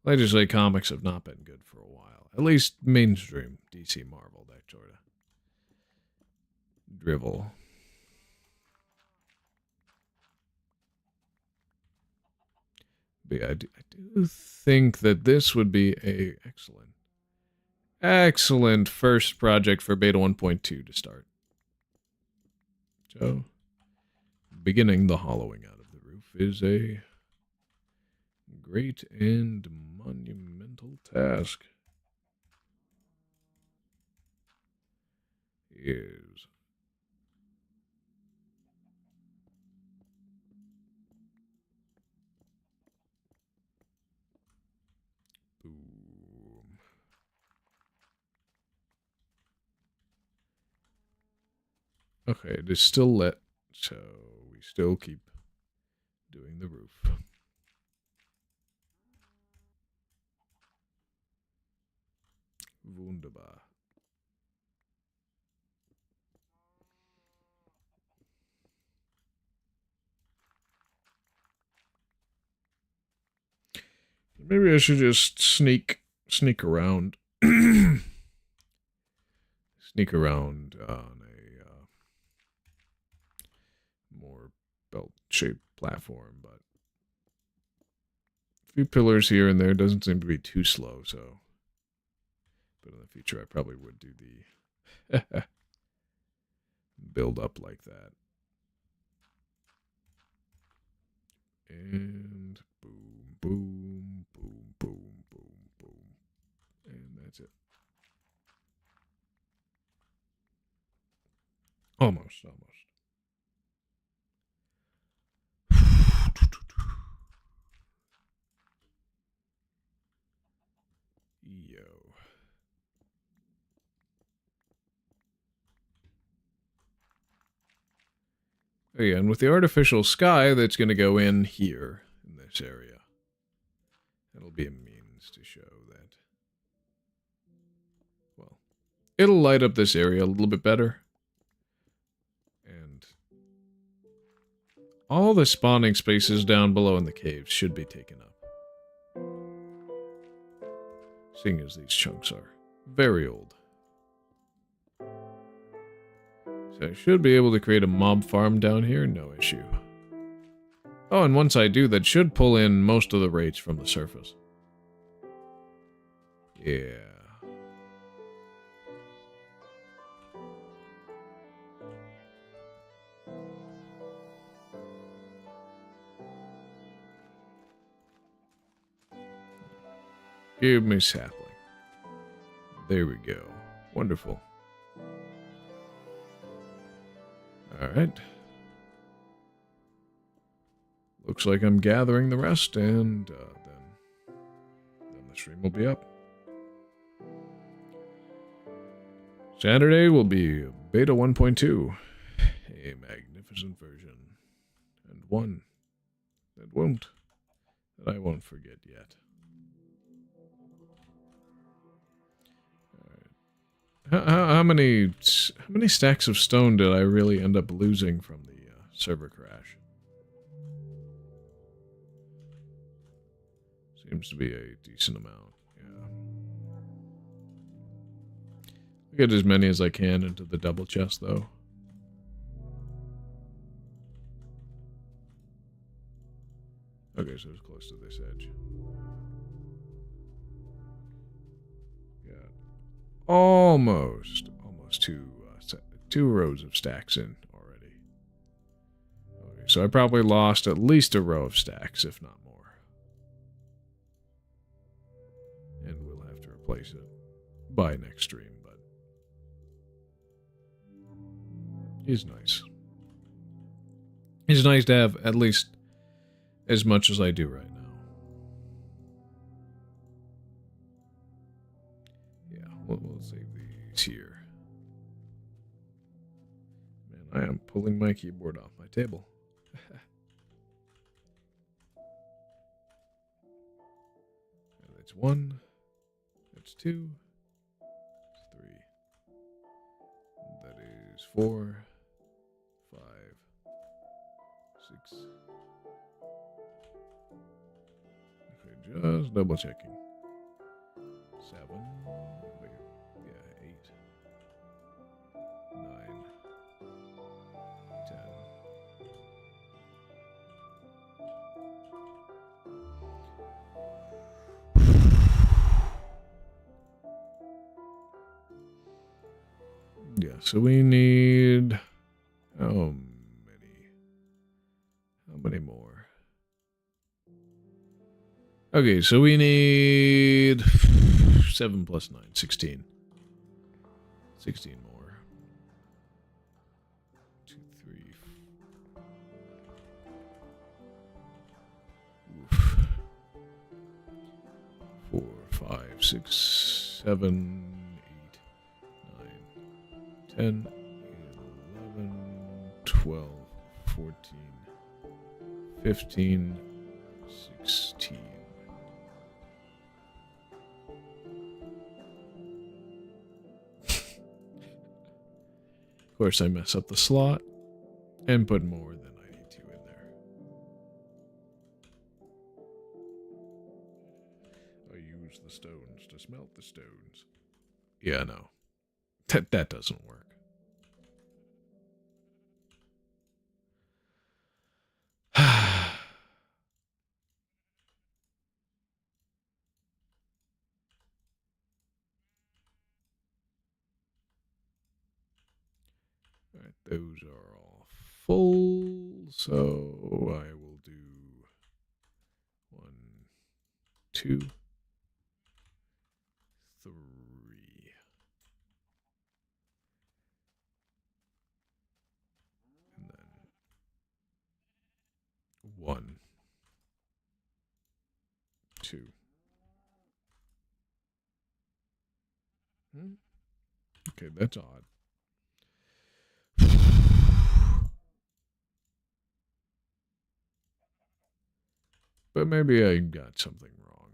legendary comics have not been good for a while. At least mainstream DC Marvel, that sort of drivel. But yeah, I do think that this would be a excellent first project for Beta 1.2 to start. So, beginning the hollowing out of the roof is a great and monumental task. Yes. Boom. Okay, it is still lit, so we still keep doing the roof. Wunderbar. Maybe I should just sneak around. Sneak around on a belt-shaped platform, but a few pillars here and there doesn't seem to be too slow, so. But in the future, I probably would do the build up like that. And boom, boom, boom, boom, boom, boom. And that's it. Almost. Yo. Oh yeah, and with the artificial sky that's going to go in here, in this area, that'll be a means to show that, well, it'll light up this area a little bit better. And all the spawning spaces down below in the caves should be taken up. Seeing as these chunks are very old. So I should be able to create a mob farm down here, no issue. Oh, and once I do, that should pull in most of the raids from the surface. Yeah. Give me sapling. There we go. Wonderful. Alright. Looks like I'm gathering the rest, and then the stream will be up. Saturday will be beta 1.2. A magnificent version. And one that I won't forget yet. How many stacks of stone did I really end up losing from the server crash? Seems to be a decent amount, yeah. I'll get as many as I can into the double chest, though. Okay, so it's close to this edge. Almost two rows of stacks in already. Okay, so I probably lost at least a row of stacks, if not more. And we'll have to replace it by next stream, but it's nice. It's nice to have at least as much as I do right now. We'll save these here. Man, I am pulling my keyboard off my table. And that's 1. That's 2. That's 3. That is 4. 5. 6. Okay, just double checking. 7. 10. Yeah, so we need how many more? Okay, so we need 7 plus 9, 16. 16 more. 2, 3. Oof. 4, 5, 6, 7, 8, 9, 10, 11, 12, 14, 15, 16. Of course, I mess up the slot and put more than I need to in there. I use the stones to smelt the stones. Yeah, no. That doesn't work. Alright, those are all full, so I will do 1, 2, 3. And then 1, 2. Okay, that's odd. But maybe I got something wrong.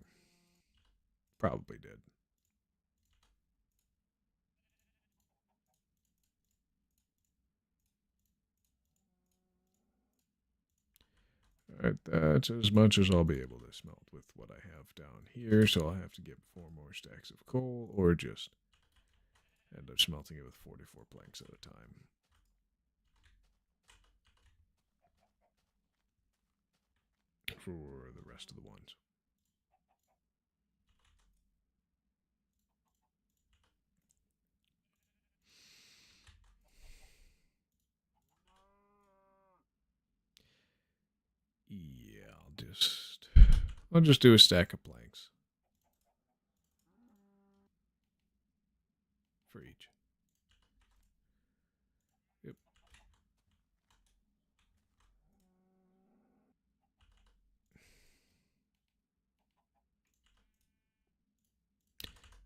Probably did. Alright, that's as much as I'll be able to smelt with what I have down here, so I'll have to get 4 more stacks of coal, or just end up smelting it with 44 planks at a time. For the rest of the ones. Yeah, I'll just do a stack of planks for each. Yep.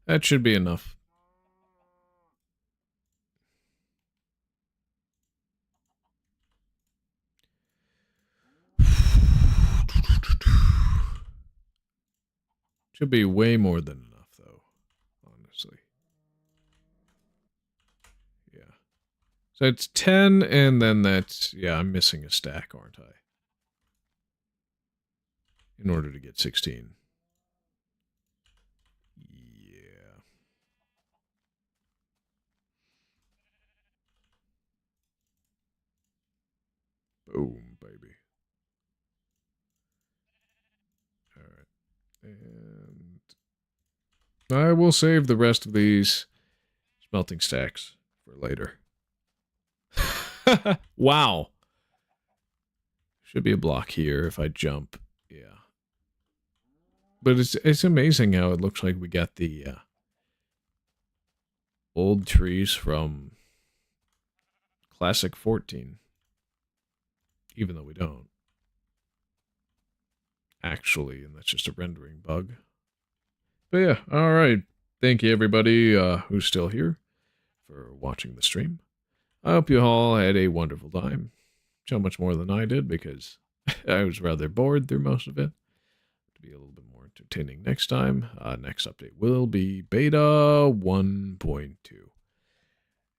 That should be enough. Should be way more than enough, though, honestly. Yeah. So it's 10, and then that's... Yeah, I'm missing a stack, aren't I? In order to get 16. Yeah. Boom, baby. Alright. And I will save the rest of these smelting stacks for later. Wow. Should be a block here if I jump. Yeah. But it's amazing how it looks like we got the old trees from Classic 14. Even though we don't. Actually, and that's just a rendering bug. But yeah, alright. Thank you everybody who's still here for watching the stream. I hope you all had a wonderful time. So much more than I did because I was rather bored through most of it. To be a little bit more entertaining next time. Next update will be beta 1.2.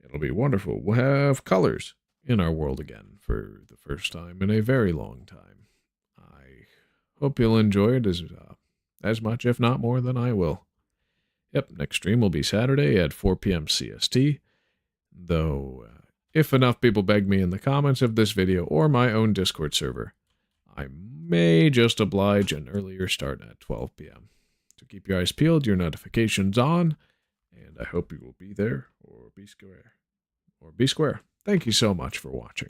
It'll be wonderful. We'll have colors in our world again for the first time in a very long time. I hope you'll enjoy it as much, if not more, than I will. Yep, next stream will be Saturday at 4 p.m. CST. Though, if enough people beg me in the comments of this video or my own Discord server, I may just oblige an earlier start at 12 p.m. So keep your eyes peeled, your notifications on, and I hope you will be there or be square. Thank you so much for watching.